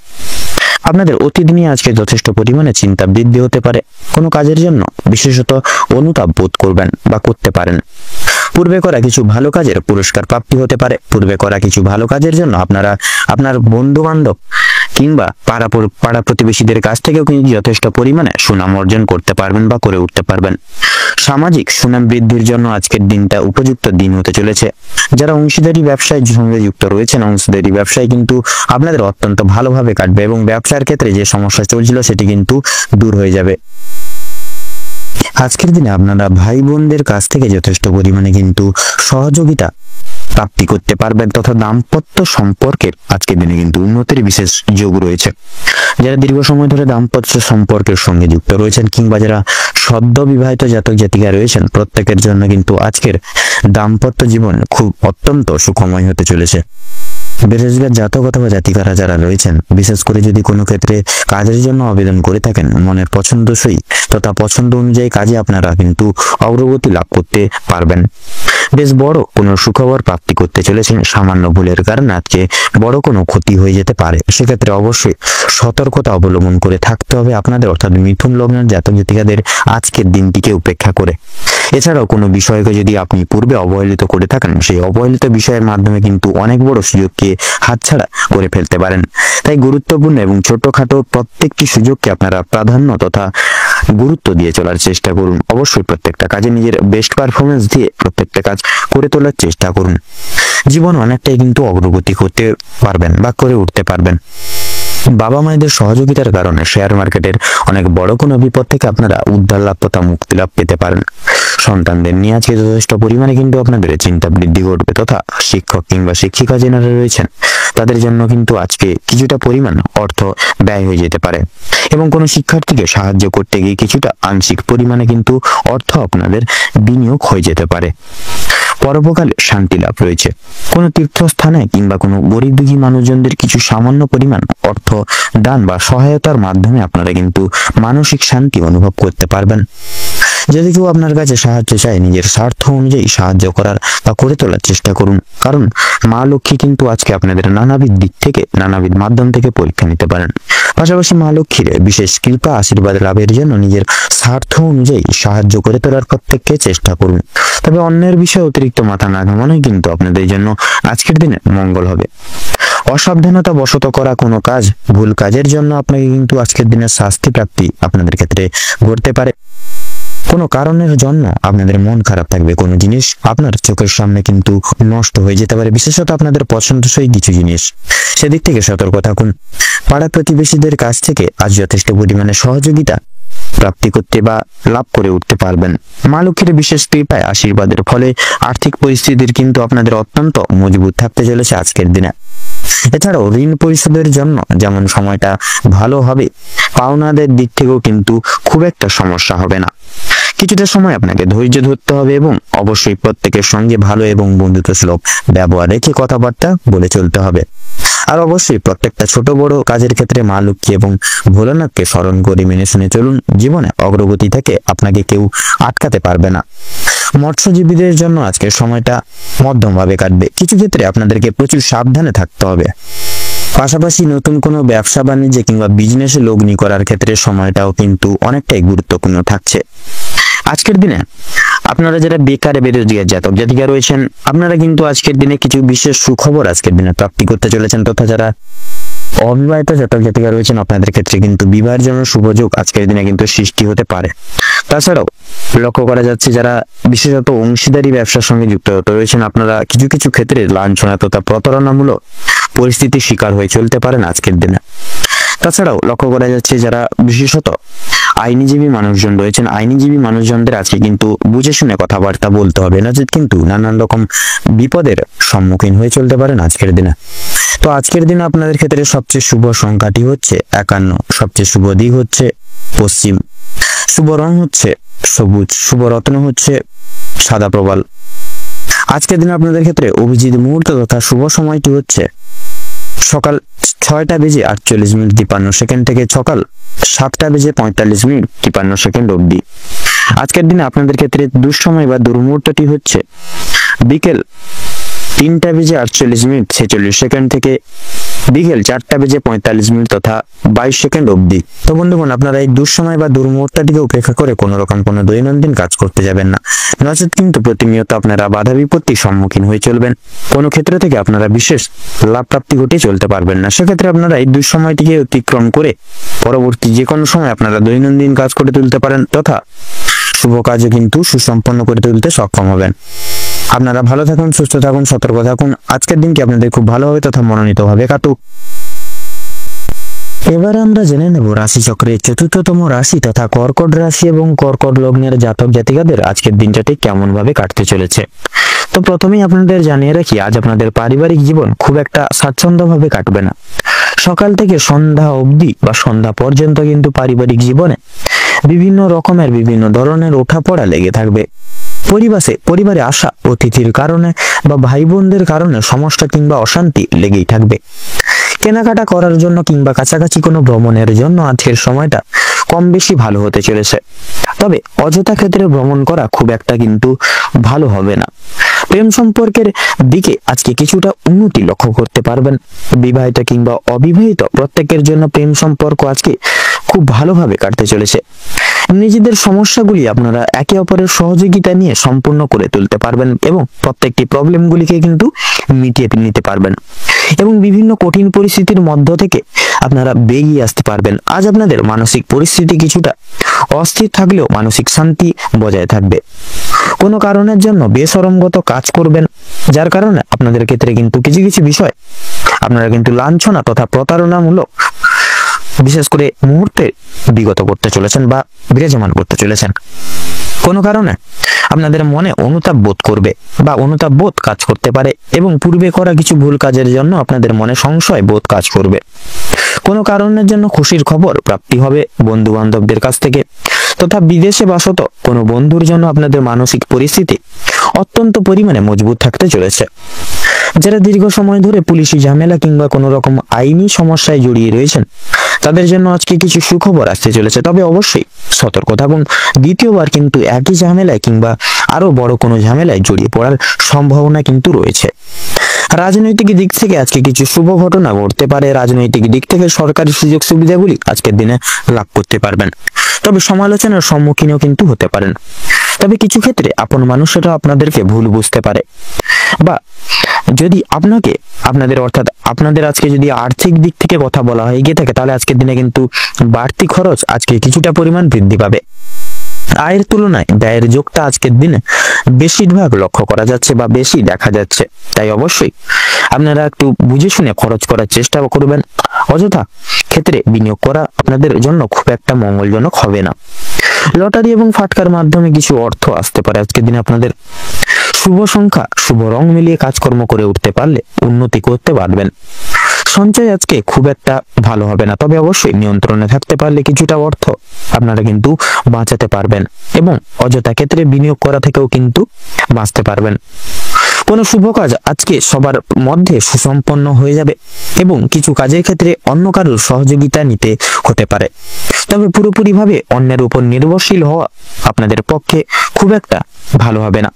আপনাদের অতিদিনই আজকে যথেষ্ট পরিমাণে চিন্তা বৃদ্ধি হতে পারে। কোনো কাজের জন্য বিশেষত অনুতাপ বোধ করবেন বা করতে পারেন। পূর্বে করা কিছু ভালো কাজের পুরস্কার প্রাপ্তি হতে পারে। পূর্বে করা কিছু ভালো কাজের জন্য আপনারা আপনার বন্ধু বান্ধব কিংবা পাড়া প্রতিবেশীদের কাছ থেকেও কিন্তু যথেষ্ট পরিমাণে সুনাম অর্জন করতে পারবেন বা করে উঠতে পারবেন। সামাজিক সুনাম বৃদ্ধির জন্য আজকের দিনটা উপযুক্ত দিন হতে চলেছে। যারা অংশীদারি ব্যবসায় সঙ্গে যুক্ত রয়েছেন, অংশীদারি ব্যবসায় কিন্তু আপনাদের অত্যন্ত ভালোভাবে কাটবে এবং ব্যবসার ক্ষেত্রে যে সমস্যা চলছিল সেটি কিন্তু দূর হয়ে যাবে। আজকের দিনে আপনারা ভাই বোনদের কাছ থেকে যথেষ্ট পরিমাণে কিন্তু সহযোগিতা প্রাপ্তি করতে পারবেন তথা দাম্পত্য সম্পর্কের আজকের দিনে কিন্তু উন্নতির বিশেষ যোগ রয়েছে। যারা দীর্ঘ সময় ধরে দাম্পত্য সম্পর্কের সঙ্গে যুক্ত রয়েছেন কিংবা যারা সদ্য বিবাহিত জাতক জাতিকা রয়েছেন, প্রত্যেকের জন্য কিন্তু আজকের দাম্পত্য জীবন খুব অত্যন্ত সুখময় হতে চলেছে। বেরোজগার জাতক অথবা জাতিকারা যারা রয়েছেন, বিশেষ করে যদি কোনো ক্ষেত্রে কাজের জন্য আবেদন করে থাকেন, মনের পছন্দসই তথা পছন্দ অনুযায়ী কাজে আপনারা কিন্তু অগ্রগতি লাভ করতে পারবেন। বেশ বড় কোনো সুখবর প্রাপ্তি করতে চলেছেন। সামান্য ভুলের কারণে আজকে বড় কোনো ক্ষতি হয়ে যেতে পারে। সেক্ষেত্রে অবশ্যই সতর্কতা অবলম্বন করে থাকতে হবে আপনাদের, অর্থাৎ মিথুন লগ্নের জাতক জাতিকাদের আজকের দিনটিকে উপেক্ষা করে। এছাড়াও কোনো বিষয়কে যদি আপনি পূর্বে অবহেলিত করে থাকেন, সেই অবহেলিত বিষয়ের মাধ্যমে কিন্তু অনেক বড় সুযোগকে হাতছাড়া করে ফেলতে পারেন। তাই গুরুত্বপূর্ণ এবং ছোটখাটো প্রত্যেকটি সুযোগকে আপনারা প্রাধান্য তথা গুরুত্ব দিয়ে চলার চেষ্টা করুন। অবশ্যই প্রত্যেকটা কাজে নিজের বেস্ট পারফরমেন্স দিয়ে প্রত্যেকটা কাজ করে তোলার চেষ্টা করুন। জীবন অনেকটাই কিন্তু অগ্রগতি করতে পারবেন বা করে উঠতে পারবেন। বাবা মায়েদের সহযোগিতার কারণে শেয়ার মার্কেটের অনেক বড় কোনো বিপদ থেকে আপনারা উদ্ধার লাভ তথা মুক্তি লাভ পেতে পারেন। সন্তানদের নিয়ে আজকে যথেষ্ট পরিমাণে কিন্তু আপনাদের চিন্তা বৃদ্ধি ঘটবে তথা শিক্ষক কিংবা শিক্ষিকা যারা রয়েছেন, তাদের জন্য কিন্তু আজকে কিছুটা পরিমাণ অর্থ ব্যয় হয়ে যেতে পারে এবং কোনো শিক্ষার্থীকে সাহায্য করতে গিয়ে কিছুটা আংশিক পরিমাণে কিন্তু অর্থ আপনাদের বিনিয়োগ হয়ে যেতে পারে। পরোপকালে শান্তি লাভ রয়েছে। কোনো তীর্থস্থানে কিংবা কোনো গরিব দুঃখী মানুষজনদের কিছু সামান্য পরিমাণ অর্থ দান বা সহায়তার মাধ্যমে আপনারা কিন্তু মানসিক শান্তি অনুভব করতে পারবেন। যদি কেউ আপনার কাছে সাহায্য চায়, নিজের স্বার্থ অনুযায়ী সাহায্য করার বা করে তোলার চেষ্টা করুন, কারণ মা লক্ষ্মী কিন্তু আজকে আপনাদের নানাবিধ দিক থেকে নানাবিধ মাধ্যম থেকে পরীক্ষা নিতে পারেন। পাশাপাশি মা লক্ষ্মীর বিশেষ কৃপা আশীর্বাদ লাভের জন্য নিজের স্বার্থ অনুযায়ী সাহায্য করে তোলার প্রত্যেককে চেষ্টা করুন। তবে অন্যের বিষয়ে অতিরিক্ত মাথা না ঘামানোই কিন্তু আপনাদের জন্য আজকের দিনে মঙ্গল হবে। অসাবধানতা বশত করা কোনো কাজ, ভুল কাজের জন্য আপনাকে কিন্তু আজকের দিনে শাস্তি প্রাপ্তি আপনাদের ক্ষেত্রে ঘটতে পারে। কোনো কারণের জন্য আপনাদের মন খারাপ থাকবে, কোনো জিনিস আপনার চোখের সামনে কিন্তু নষ্ট হয়ে যেতে পারে, বিশেষত আপনাদের পছন্দসই কিছু জিনিস। সেদিক থেকে সতর্ক থাকুন। পাড়া প্রতিবেশীদের কাছ থেকে আজ যথেষ্ট পরিমাণে সহযোগিতা প্রাপ্তি করতে বা লাভ করে উঠতে পারবেন। মা লক্ষ্মীর বিশেষ কৃপায় আশীর্বাদের ফলে আর্থিক পরিস্থিতির কিন্তু আপনাদের অত্যন্ত মজবুত থাকতে চলেছে আজকের দিনে। এছাড়াও ঋণ পরিশোধের জন্য যেমন সময়টা ভালো হবে, পাওনাদের দিক থেকেও কিন্তু খুব একটা সমস্যা হবে না। কিছুটা সময় আপনাকে ধৈর্য ধরতে হবে এবং অবশ্যই প্রত্যেকের সঙ্গে ভালো এবং বন্ধুত্বসুলভ ব্যবহার রেখে কথাবার্তা বলে চলতে হবে। আর অবশ্যই প্রত্যেকটা ছোট বড় কাজের ক্ষেত্রে মা লক্ষ্মী এবং ভোলানাথকে স্মরণ করে মেনে শুনে চলুন। জীবনে অগ্রগতি থেকে আপনাকে কেউ আটকাতে পারবে না। মৎস্যজীবীদের জন্য আজকের সময়টা মধ্যমভাবে কাটবে। কিছু ক্ষেত্রে আপনাদেরকে প্রচুর সাবধানে থাকতে হবে। পাশাপাশি নতুন কোনো ব্যবসা বাণিজ্যে কিংবা বিজনেসে লগ্নি করার ক্ষেত্রে সময়টাও কিন্তু অনেকটাই গুরুত্বপূর্ণ থাকছে। আজকের দিনে আপনারা যারা বেকার বেরোজগার জাতক জাতিকা রয়েছেন, আপনারা কিন্তু আজকের দিনে কিছু বিশেষ সুখবর আজকের দিনে প্রাপ্তি করতে চলেছেন, তথা যারা অবিবাহিত জাতক জাতিকা রয়েছেন আপনাদের ক্ষেত্রে কিন্তু বিবাহের জন্য শুভযোগ আজকের দিনে কিন্তু সৃষ্টি হতে পারে। তাছাড়াও লক্ষ্য করা যাচ্ছে যারা বিশেষত অংশীদারি ব্যবসার সঙ্গে যুক্ত রয়েছেন, আপনারা কিছু কিছু ক্ষেত্রে লাঞ্ছনা তথা প্রতারণামূলক পরিস্থিতির শিকার হয়ে চলতে পারেন আজকের দিনে। তাছাড়াও লক্ষ্য করা যাচ্ছে যারা বিশেষত আইনজীবী মানুষজন রয়েছেন, আইনজীবী মানুষজনদের আজকে কিন্তু বুঝে শুনে কথাবার্তা বলতে হবে, নচেত কিন্তু নানান রকম বিপদের সম্মুখীন হয়ে চলতে পারেন আজকের দিনে। তো আজকের দিনে আপনাদের ক্ষেত্রে সবচেয়ে শুভ সংখ্যাটি হচ্ছে 51, সবচেয়ে শুভ দিক হচ্ছে পশ্চিম, শুভ রং হচ্ছে সবুজ, শুভ রত্ন হচ্ছে সাদা প্রবাল। আজকের দিনে আপনাদের ক্ষেত্রে অভিজিৎ মুহূর্ত তথা শুভ সময়টি হচ্ছে সকাল 6:48:53 থেকে সকাল 7:45:53 অবধি। আজকের দিনে আপনাদের ক্ষেত্রে দুঃসময় বা দুর্মুহূর্তটি হচ্ছে বিকেল 3:48:46 থেকে বিকেল 4:45 তথা 22 অবধি। তো বন্ধুগণ, আপনারা এই দুঃসময় বা দুর্মুহূর্তটিকে উপেক্ষা করে কোনো রকম কোনো দৈনন্দিন কাজ করতে যাবেন না, নচেত কিন্তু প্রতিনিয়ত আপনারা বাধা বিপত্তির সম্মুখীন হয়ে চলবেন। কোনো ক্ষেত্র থেকে আপনারা বিশেষ লাভ প্রাপ্তি ঘটিয়ে চলতে পারবেন না। সেক্ষেত্রে আপনারা এই দুঃসময়টিকে অতিক্রম করে পরবর্তী যে কোনো সময় আপনারা দৈনন্দিন কাজ করে তুলতে পারেন, তথা শুভ কাজও কিন্তু সুসম্পন্ন করে তুলতে সক্ষম হবেন। আপনারা ভালো থাকুন, সুস্থ থাকুন, সতর্ক থাকুন। আজকের দিনটি আপনাদের খুব ভালোভাবে তথা মনোনীতভাবে কাটুক। এবার আমরা জেনে নেব রাশিচক্রের চতুর্থতম রাশি তথা কর্কট রাশি এবং কর্কট লগ্নের জাতক জাতিকাদের আজকের দিনটাটি কেমন ভাবে কাটতে চলেছে। তো প্রথমেই আপনাদের জানিয়ে রাখি, আজ আপনাদের পারিবারিক জীবন খুব একটা স্বাচ্ছন্দ্যভাবে কাটবে না। সকাল থেকে সন্ধ্যা অবধি বা সন্ধ্যা পর্যন্ত কিন্তু পারিবারিক জীবনে বিভিন্ন রকমের বিভিন্ন ধরনের ওঠাপড়া লেগে থাকবে। পরিবারে আসা অতিথির কারণে বা ভাই বোনদের কারণে সমস্যা কিংবা অশান্তি লেগেই থাকবে। কেনাকাটা করার জন্য কিংবা কাছাকাছি কোনো ভ্রমণের জন্য আজকের সময়টা কম বেশি ভালো হতে চলেছে, তবে অযথা ক্ষেত্রে ভ্রমণ করা খুব একটা কিন্তু ভালো হবে না। প্রেম সম্পর্কের দিকে আজকে কিছুটা উন্নতি লক্ষ্য করতে পারবেন। বিবাহিত কিংবা অবিবাহিত প্রত্যেকের জন্য প্রেম সম্পর্ক আজকে খুব ভালোভাবে কাটতে চলেছে। নিজেদের সমস্যাগুলি আপনারা একে অপরের সহযোগিতা নিয়ে সম্পূর্ণ করে তুলতে পারবেন এবং প্রত্যেকটি প্রবলেমগুলিকে কিন্তু মিটিয়ে নিতে পারবেন এবং বিভিন্ন কঠিন পরিস্থিতির মধ্য থেকে আপনারা বেরিয়ে আসতে পারবেন। আজ আপনাদের মানসিক পরিস্থিতি কিছুটা অস্থির থাকলেও মানসিক শান্তি বজায় থাকবে। কোনো কারণের জন্য বেসরমগত কাজ করবেন, যার কারণে আপনাদের ক্ষেত্রে কিন্তু কিছু কিছু বিষয় আপনারা কিন্তু লাঞ্ছনা তথা প্রতারণামূলক বিশেষ করে মুহূর্তে বিগত করতে চলেছেন বা বিরাজমান করতে চলেছেন। কোনো কারণে আপনাদের মনে অনুতাপ বোধ করবে বা অনুতাপ বোধ কাজ করতে পারে এবং পূর্বে করা কিছু ভুল কাজের জন্য আপনাদের মনে সংশয় বোধ কাজ করবে। কোনো কারণের জন্য খুশির খবর প্রাপ্তি হবে বন্ধু বান্ধবদের কাছ থেকে, তথা বিদেশে বাসত কোনো বন্ধুর জন্য আপনাদের মানসিক পরিস্থিতি অত্যন্ত পরিমাণে মজবুত থাকতে চলেছে। যারা দীর্ঘ সময় ধরে পুলিশি ঝামেলা কিংবা কোনো রকম আইনি সমস্যায় জড়িয়ে রয়েছেন, তাদের জন্য আজকে কিছু সুখবর আসতে চলেছে, তবে অবশ্যই সতর্ক থাকুন। দ্বিতীয়বার কিন্তু একই ঝামেলায় কিংবা আরো বড় কোনো ঝামেলায় জড়িয়ে পড়ার সম্ভাবনা কিন্তু রয়েছে। রাজনৈতিক দিক থেকে আজকে কিছু শুভ ঘটনা ঘটতে পারে। রাজনৈতিক দিক থেকে সরকারি সুযোগ সুবিধাগুলি আজকের দিনে লাভ করতে পারবেন, তবে সমালোচনার সম্মুখীনও কিন্তু হতে পারেন। তবে কিছু ক্ষেত্রে আপন মানুষেরা আপনাদেরকে ভুল বুঝতে পারে বা যদি আপনাদের আজকে যদি আর্থিক দিক থেকে কথা বলা হয়ে গিয়ে থাকে, তাহলে আজকের দিনে কিন্তু বাড়তি খরচ আজকে কিছুটা পরিমাণ বৃদ্ধি পাবে। আয়ের তুলনায় ব্যয়ের যোগটা আজকের দিনে বেশিরভাগ লক্ষ্য করা যাচ্ছে বা বেশি দেখা যাচ্ছে, তাই অবশ্যই আপনারা একটু বুঝে শুনে খরচ করার চেষ্টা করবেন। অযথা ক্ষেত্রে বিনিয়োগ করা আপনাদের জন্য খুব একটা মঙ্গলজনক হবে না। লটারি এবং ফাটকার মাধ্যমে কিছু অর্থ আসতে পারে আজকের দিনে আপনাদের। শুভ সংখ্যা শুভ রং মিলিয়ে কাজকর্ম করে উঠতে পারলে উন্নতি করতে পারবেন। সঞ্চয় আজকে খুব একটা ভালো হবে না, তবে অবশ্যই নিয়ন্ত্রণে থাকতে পারলে কিছুটা অর্থ আপনারা কিন্তু বাঁচাতে পারবেন এবং অযথা ক্ষেত্রে বিনিয়োগ করা থেকেও কিন্তু বাঁচতে পারবেন। কোনো শুভ কাজ আজকে সবার মধ্যে সুসম্পন্ন হয়ে যাবে এবং কিছু কাজের ক্ষেত্রে অন্য কারোর সহযোগিতা নিতে হতে পারে, তবে পুরোপুরিভাবে অন্যের উপর নির্ভরশীল হওয়া আপনাদের পক্ষে খুব একটা ভালো হবে না।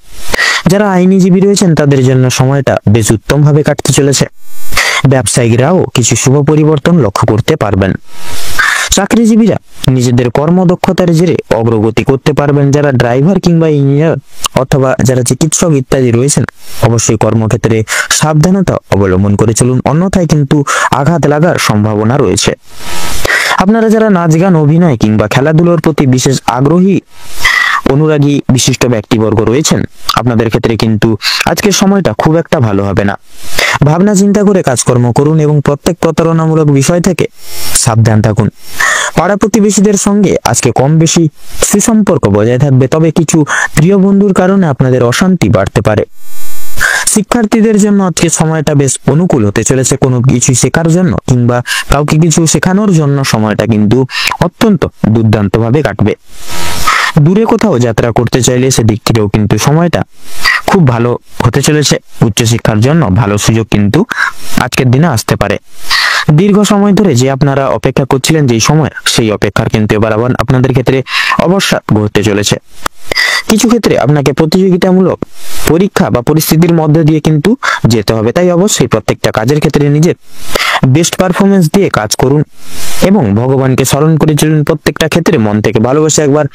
যারা আইনজীবী রয়েছেন তাদের জন্য সময়টা বেশ উত্তম ভাবে কাটতে চলেছে। ব্যবসায়ীরাও কিছু শুভ পরিবর্তন লক্ষ্য করতে পারবেন। চাকরিজীবীরা নিজেদের কর্মদক্ষতার জেরে অগ্রগতি করতে পারবেন। যারা ড্রাইভার কিংবা ইঞ্জিনিয়ার অথবা যারা চিকিৎসক ইত্যাদি রয়েছেন, অবশ্যই কর্মক্ষেত্রে সাবধানতা অবলম্বন করে চলুন, অন্যথায় কিন্তু আঘাত লাগার সম্ভাবনা রয়েছে। আপনারা যারা নাচ গান, অভিনয় কিংবা খেলাধুলার প্রতি বিশেষ আগ্রহী অনুরাগী বিশিষ্ট ব্যক্তিবর্গ রয়েছেন, আপনাদের ক্ষেত্রে কিন্তু আজকের সময়টা খুব একটা ভালো হবে না। ভাবনা চিন্তা করে কাজকর্ম করুন এবং প্রত্যেক প্রতারণামূলক বিষয় থেকে সাবধান থাকুন। পাড়া প্রতিবেশীদের সঙ্গে আজকে কম বেশি সুসম্পর্ক বজায় থাকবে, তবে কিছু প্রিয় বন্ধুর কারণে আপনাদের অশান্তি বাড়তে পারে। শিক্ষার্থীদের জন্য আজকে সময়টা বেশ অনুকূল হতে চলেছে। কোনো কিছু শেখার জন্য কিংবা কাউকে কিছু শেখানোর জন্য সময়টা কিন্তু অত্যন্ত দুর্দান্তভাবে কাটবে। দূরে কোথাও যাত্রা করতে চাইলে সেদিক থেকেও কিন্তু সময়টা খুব ভালো হতে চলেছে। উচ্চশিক্ষার জন্য ভালো সুযোগ কিন্তু আজকের দিনে আসতে পারে। দীর্ঘ সময় ধরে যে আপনারা অপেক্ষা করছিলেন যেই সময়, সেই অপেক্ষার কিন্তু এবার আবার আপনাদের ক্ষেত্রে অবসাদ ঘটতে চলেছে। কিছু ক্ষেত্রে আপনাকে প্রতিযোগিতামূলক পরীক্ষা বা পরিস্থিতির মধ্যে দিয়ে কিন্তু যেতে হবে, তাই অবশ্যই প্রত্যেকটা কাজের ক্ষেত্রে নিজের বেস্ট পারফরমেন্স দিয়ে কাজ করুন এবং ভগবানকে স্মরণ করে চলুন। প্রত্যেকটা ক্ষেত্রে মন থেকে ভালোবাসে একবার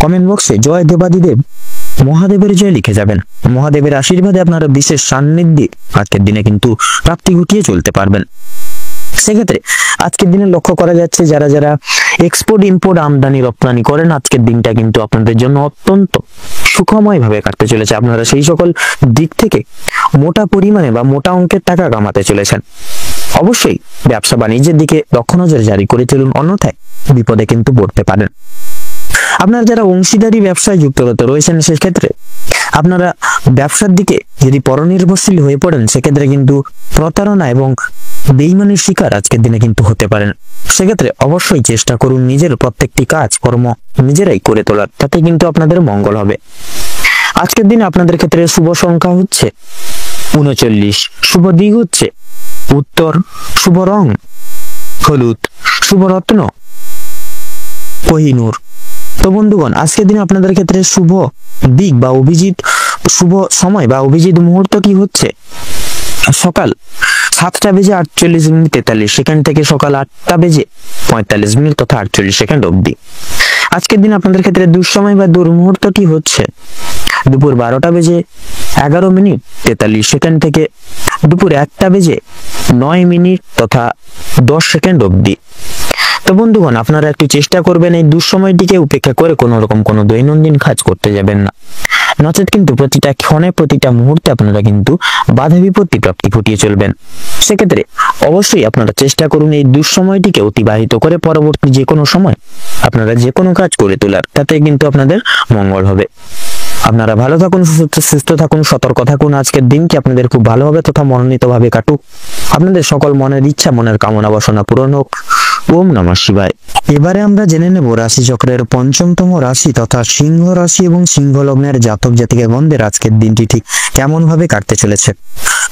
কমেন্ট বক্সে জয় দেবাদিদেব মহাদেবের জয় লিখে যাবেন। মহাদেবের আশীর্বাদে আপনারা বিশেষ সান্নিধ্যে আজকের দিনে কিন্তু প্রাপ্তি ঘটিয়ে চলতে পারবেন। সেক্ষেত্রে আজকের দিনে লক্ষ্য করা যাচ্ছে যারা যারা এক্সপোর্ট ইম্পোর্ট আমদানি রপ্তানি করেন, আজকের দিনটা কিন্তু আপনাদের জন্য অত্যন্ত সুখময় ভাবে কাটতে চলেছে। আপনারা সেই সকল দিক থেকে মোটা পরিমাণে বা মোটা অঙ্কের টাকা কামাতে চলেছেন। অবশ্যই ব্যবসা বাণিজ্যের দিকে লক্ষ্য নজর জারি করে চলুন, অন্যথায় বিপদে কিন্তু পড়তে পারেন। আপনারা যারা অংশীদারি ব্যবসায় যুক্ত রয়েছেন, সেক্ষেত্রে আপনারা ব্যবসার দিকে যদি পরনির্ভরশীল হয়ে পড়েন, সেক্ষেত্রে কিন্তু প্রতারণা এবং বেইমানির শিকার আজকের দিনে কিন্তু হতে পারেন। সেক্ষেত্রে অবশ্যই চেষ্টা করুন নিজের প্রত্যেকটি কাজ কর্ম নিজেরাই করে তোলার, তাতে কিন্তু আপনাদের মঙ্গল হবে। আজকের দিনে আপনাদের ক্ষেত্রে শুভ সংখ্যা হচ্ছে 39, শুভ দিক হচ্ছে উত্তর, শুভ রং হলুদ, শুভ রত্ন কোহিনূর। তো বন্ধুগণ, আজকের দিনে আপনাদের ক্ষেত্রে শুভ দিক বা অভিজিৎ শুভ সময় বা অভিজিৎ মুহূর্ত কি হচ্ছে? সকাল 7:48 থেকে সকাল 8:45 তথা 48 অবধি। আজকের দিন আপনাদের ক্ষেত্রে দুঃসময় বা দুর্মুহূর্তটি হচ্ছে দুপুর 12:11 থেকে দুপুর 1:09 তথা 10 অবধি। তো বন্ধুগণ, আপনারা একটু চেষ্টা করবেন এই দুঃসময়টিকে উপেক্ষা করে কোনো রকম কোনো দৈনন্দিন কাজ করতে যাবেন না, নচেত কিন্তু প্রতিটা ক্ষণে প্রতিটা মুহূর্তে আপনারা কিন্তু বাধা বিপত্তি প্রাপ্তি ঘটিয়ে চলবেন। সেক্ষেত্রে অবশ্যই আপনারা চেষ্টা করুন এই দুঃসময়টিকে অতিবাহিত করে পরবর্তী যে কোনো সময় আপনারা যে কোনো কাজ করে তোলার, তাতে কিন্তু আপনাদের মঙ্গল হবে। আপনারা ভালো থাকুন, সুস্থ থাকুন, সতর্ক থাকুন। আজকের দিনটি আপনাদের খুব ভালো হবে তথা মনোনীত ভাবে কাটুক। আপনাদের সকল মনের ইচ্ছা মনের কামনা বাসনা পূরণ হোক। ওম নমঃ শিবায়। এবারে আমরা জেনে নেব রাশি চক্রের পঞ্চমতম রাশি তথা সিংহ রাশি এবং সিংহ লগ্নের জাতক জাতিকাগণদের আজকের দিনটি ঠিক কেমন ভাবে কাটতে চলেছে।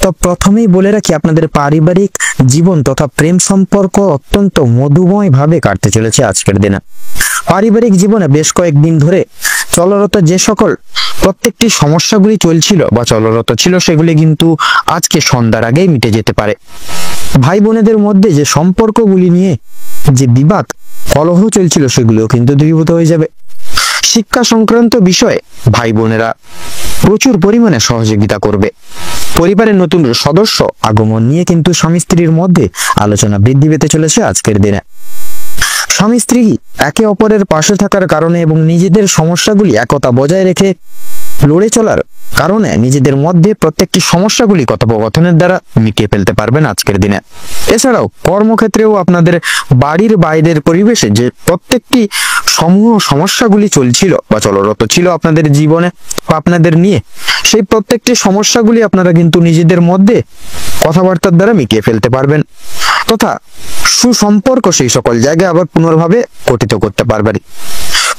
তো প্রথমেই বলে রাখি, আপনাদের পারিবারিক জীবন তথা প্রেম সম্পর্ক অত্যন্ত মধুময় ভাবে কাটতে চলেছে আজকের দিনে। পারিবারিক জীবনে বেশ কয়েকদিন ধরে চলরত যে সকল প্রত্যেকটি সমস্যাগুলি চলছিল বা চলরত ছিল, সেগুলি কিন্তু আজকে সন্ধ্যার আগেই মিটে যেতে পারে। ভাই বোনেদের মধ্যে যে সম্পর্কগুলি নিয়ে যে বিবাদ কলহ চলছিল, সেগুলিও কিন্তু দূরীভূত হয়ে যাবে। শিক্ষা সংক্রান্ত বিষয়ে ভাই বোনেরা প্রচুর পরিমাণে সহযোগিতা করবে। পরিবারের নতুন সদস্য আগমন নিয়ে কিন্তু স্বামী স্ত্রীর মধ্যে আলোচনা বৃদ্ধি পেতে চলেছে আজকের দিনে। স্বামী স্ত্রী একে অপরের পাশে থাকার কারণে এবং নিজেদের সমস্যাগুলি একতা বজায় রেখে লড়ে চলার কারণে নিজেদের মধ্যে প্রত্যেকটি সমস্যাগুলি কথোপকথনের দ্বারা মিটিয়ে ফেলতে পারবেন আজকের দিনে। এছাড়াও কর্মক্ষেত্রেও আপনাদের বাড়ির বাইরের পরিবেশে যে প্রত্যেকটি সমূহ সমস্যাগুলি চলছিল বা চলরত ছিল আপনাদের জীবনে বা আপনাদের নিয়ে, সেই প্রত্যেকটি সমস্যাগুলি আপনারা কিন্তু নিজেদের মধ্যে কথাবার্তার দ্বারা মিটিয়ে ফেলতে পারবেন তথা সুসম্পর্ক সেই সকল জায়গায় আবার পুনর্ভাবে গঠিত করতে পারবেন।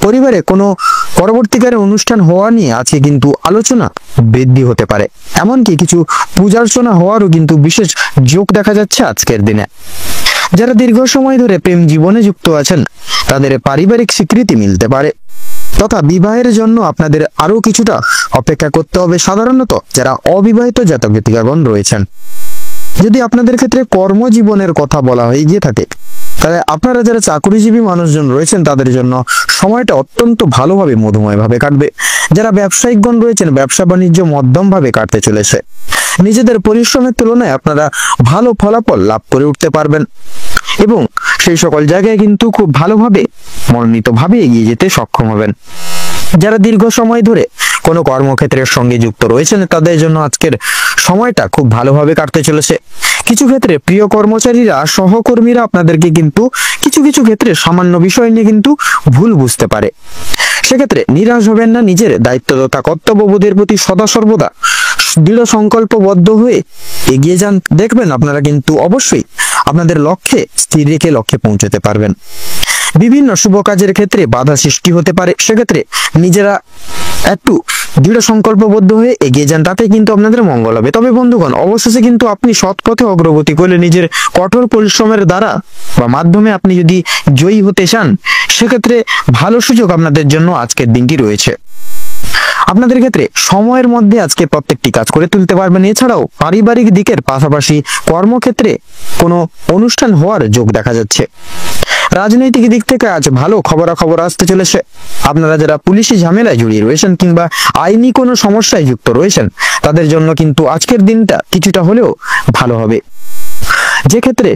পরিবারে কোনো পরবর্তীকালে অনুষ্ঠান হওয়া নিয়ে আজকে কিন্তু আলোচনা বৃদ্ধি হতে পারে, এমনকি কিছু পূজার্চনা হওয়ারও কিন্তু বিশেষ যোগ দেখা যাচ্ছে আজকের দিনে। যারা দীর্ঘ সময় ধরে প্রেম জীবনে যুক্ত আছেন, তাদের পারিবারিক স্বীকৃতি মিলতে পারে তথা বিবাহের জন্য আপনাদের আরো কিছুটা অপেক্ষা করতে হবে। সাধারণত যারা অবিবাহিত জাতক জাতিকাগণ রয়েছেন, যদি আপনাদের ক্ষেত্রে কর্মজীবনের কথা বলা হয়ে গিয়ে থাকে, তাহলে আপনারা যারা চাকরিজীবী মানুষজন রয়েছেন তাদের জন্য সময়টা অত্যন্ত ভালোভাবে মধুময়ভাবে কাটবে। যারা ব্যবসায়িকগণ রয়েছেন ব্যবসা বাণিজ্য মধ্যমভাবে কাটতে চলেছে। নিজেদের পরিশ্রমের তুলনায় আপনারা ভালো ফলাফল লাভ করে উঠতে পারবেন এবং সেই সকল জায়গায় কিন্তু খুব ভালোভাবে মনোনীতভাবে এগিয়ে যেতে সক্ষম হবেন। যারা দীর্ঘ সময় ধরে কোনো কর্মক্ষেত্রের সঙ্গে যুক্ত রয়েছেন তাদের জন্য আজকের সময়টা খুব ভালোভাবে কাটতে চলেছে। কিছু ক্ষেত্রে প্রিয় কর্মচারীরা সহকর্মীরা আপনাদেরকে কিন্তু কিছু কিছু ক্ষেত্রে সামান্য বিষয় নিয়ে কিন্তু ভুল বুঝতে পারে। সেক্ষেত্রে নিরাশ হবেন না, নিজের দায়িত্ব তথা কর্তব্যবোধের প্রতি সদা সর্বদা দৃঢ় সংকল্পবদ্ধ হয়ে এগিয়ে যান। দেখবেন আপনারা কিন্তু অবশ্যই আপনাদের লক্ষ্যে স্থির রেখে লক্ষ্যে পৌঁছতে পারবেন। বিভিন্ন শুভ কাজের ক্ষেত্রে বাধা সৃষ্টি হতে পারে, সেক্ষেত্রে নিজেরা একটু দৃঢ় সংকল্পবদ্ধ হয়ে এগিয়ে যান, তাতে কিন্তু আপনাদের মঙ্গল হবে। তবে বন্ধুগণ, অবশেষে কিন্তু আপনি সৎ পথে অগ্রগতি করলে নিজের কঠোর পরিশ্রমের দ্বারা বা মাধ্যমে আপনি যদি জয়ী হতে চান, সেক্ষেত্রে ভালো সুযোগ আপনাদের জন্য আজকের দিনটি রয়েছে। আপনাদের ক্ষেত্রে সময়ের মধ্যে আজকে প্রত্যেকটি কাজ করে তুলতে পারবেন। এছাড়াও পারিবারিক দিকের পাশাপাশি কর্মক্ষেত্রে কোনো অনুষ্ঠান হওয়ার যোগ দেখা যাচ্ছে। রাজনৈতিক দিক থেকে আজ ভালো খবরাখবর আসতে চলেছে। আপনারা যারা পুলিশি ঝামেলায় জড়িয়ে রয়েছেন কিংবা আইনি কোনো সমস্যায় যুক্ত রয়েছেন তাদের জন্য কিন্তু আজকের দিনটা কিছুটা হলেও ভালো হবে। যে ক্ষেত্রে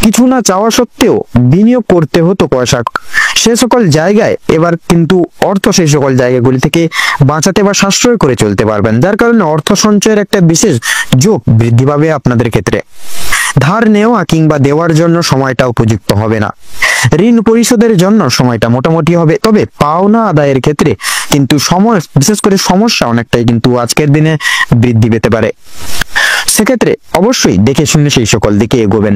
কিছু না চাওয়া সত্ত্বেও বিনিয়োগ করতে হতো পয়সা, সে সকল জায়গায় এবার কিন্তু অর্থ সেই সকল জায়গাগুলি থেকে বাঁচাতে বা সাশ্রয় করে চলতে পারবেন, যার কারণে অর্থ সঞ্চয়ের একটা বিশেষ যোগ বৃদ্ধি পাবে আপনাদের ক্ষেত্রে। ধার নেওয়া কিংবা দেওয়ার জন্য সময়টা উপযুক্ত হবে না। ঋণ পরিশোধের জন্য সময়টা মোটামুটি হবে, তবে পাওনা আদায়ের ক্ষেত্রে কিন্তু সময় বিশেষ করে সমস্যা অনেকটাই কিন্তু আজকের দিনে বৃদ্ধি পেতে পারে। সেক্ষেত্রে অবশ্যই দেখে শুনে সেই সকল দিকে এগোবেন।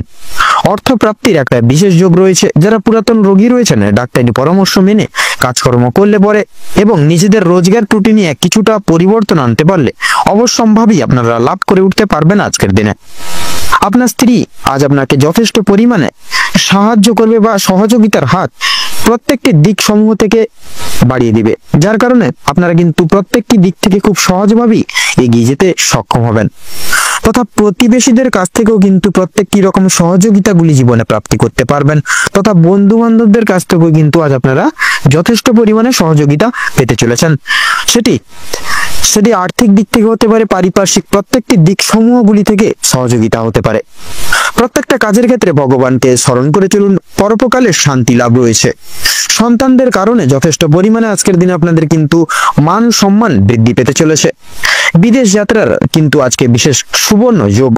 অর্থ প্রাপ্তির একটা বিশেষ যোগ রয়েছে। যারা পুরাতন রোগী রয়েছেন ডাক্তারি পরামর্শ মেনে কাজকর্ম করলে পরে এবং নিজেদের রোজগার ত্রুটি নিয়ে কিছুটা পরিবর্তন আনতে পারলে অবশ্যম্ভাবী আপনারা লাভ করে উঠতে পারবেন আজকের দিনে। আপনার স্ত্রী আজ আপনাকে যথেষ্ট পরিমাণে সাহায্য করবে বা সহযোগিতার হাত প্রত্যেকটি দিক সমূহ থেকে বাড়িয়ে দিবে, যার কারণে আপনারা কিন্তু প্রত্যেকটি দিক থেকে খুব সহজভাবেই এগিয়ে যেতে সক্ষম হবেন। তথা প্রতিবেশীদের কাছ থেকেও কিন্তু প্রত্যেকটি রকম সহযোগিতাগুলি জীবনে প্রাপ্তি করতে পারবেন, তথা বন্ধু বান্ধবদের কাছ থেকেও কিন্তু আজ আপনারা যথেষ্ট পরিমাণে সহযোগিতা পেতে চলেছেন। সেটি আর্থিক দিক থেকে হতে পারে, পারিপার্শ্বিক প্রত্যেকটি দিক সমূহগুলি থেকে সহযোগিতা হতে পারে। প্রত্যেকটা কাজের ক্ষেত্রে ভগবানকে স্মরণ করে চলুন, পরোপকালে শান্তি লাভ রয়েছে। সন্তানদের কারণে যথেষ্ট পরিমাণে আজকের দিনে আপনাদের কিন্তু মান সম্মান বৃদ্ধি পেতে চলেছে। বিদেশ যাত্রার কিন্তু আজকে বিশেষ সুবর্ণ যোগ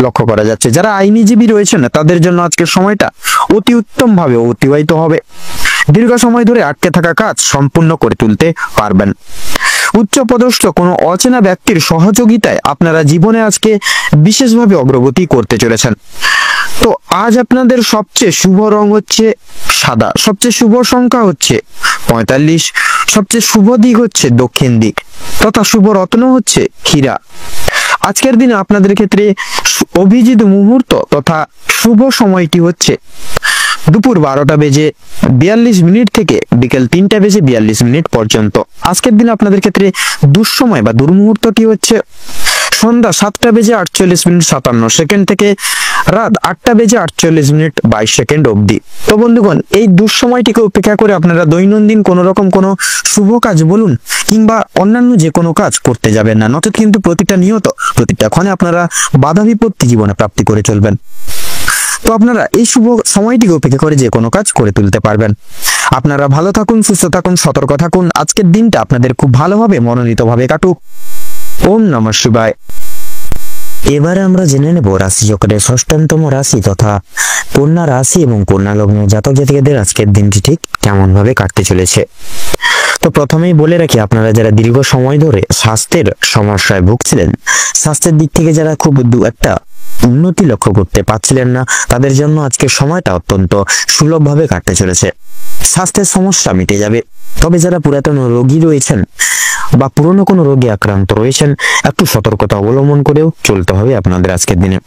লক্ষ্য করা যাচ্ছে। যারা আইনজীবী রয়েছেন তাদের জন্য আজকের সময়টা অতি উত্তম ভাবে অতিবাহিত হবে। দীর্ঘ সময় ধরে আটকে থাকা কাজ সম্পূর্ণ করে তুলতে পারবেন। উচ্চপদস্থ কোনো অচেনা ব্যক্তির সহযোগিতায় আপনারা জীবনে আজকে বিশেষভাবে অগ্রগতি করতে চলেছেন। তো আজ আপনাদের সবচেয়ে শুভ রং হচ্ছে সাদা, সবচেয়ে শুভ সংখ্যা হচ্ছে 45, সবচেয়ে শুভ দিক হচ্ছে দক্ষিণ দিক, তথা শুভ রত্ন হচ্ছে হীরা। আজকের দিনে আপনাদের ক্ষেত্রে অভিজিৎ মুহূর্ত তথা শুভ সময়টি হচ্ছে দুপুর 12:42 থেকে বিকেল 3:42 পর্যন্ত। আজকের দিনে আপনাদের ক্ষেত্রে দুঃসময় বা দুর্মুহূর্তটি হচ্ছে সন্ধ্যা 7:48 থেকে রাত 8:48 অবধি। তো বন্ধুগণ, এই দুঃসময়টিকে উপেক্ষা করে আপনারা দৈনন্দিন কোনো রকম কোনো শুভ কাজ বলুন কিংবা অন্যান্য যে কোনো কাজ করতে যাবেন না, নচেত কিন্তু প্রতিটা ক্ষণে আপনারা বাধা বিপত্তি জীবনে প্রাপ্তি করে চলবেন। তো আপনারা এই শুভ সময়টিকে উপেক্ষা করে যে কোনো কাজ করে তুলতে পারবেন। আপনারা ভালো থাকুন, সুস্থ থাকুন, সতর্ক থাকুন। আজকের দিনটা আপনাদের খুব ভালোভাবে মনোনীতভাবে কাটুক। ওম নমঃ শিবায়। এবারে আমরা জেনে নেব রাশি চক্রের ষষ্ঠতম রাশি তথা কন্যা রাশি এবং কন্যা লগ্ন জাতক জাতিকাদের আজকের দিনটি ঠিক কেমন ভাবে কাটতে চলেছে। তো প্রথমেই বলে রাখি, আপনারা যারা দীর্ঘ সময় ধরে স্বাস্থ্যের সমস্যায় ভুগছিলেন, স্বাস্থ্যের দিক থেকে যারা খুব একটা উন্নতি লক্ষ্য করতে পারছিলেন না, তাদের জন্য আজকের সময়টা অত্যন্ত সুলভভাবে কাটতে চলেছে। স্বাস্থ্যের সমস্যা মিটে যাবে। তবে যারা পুরাতন রোগী রয়েছেন বা পুরনো কোনো রোগে আক্রান্ত রয়েছেন, একটু সতর্কতা অবলম্বন করেও চলতে হবে আপনাদের আজকের দিনে।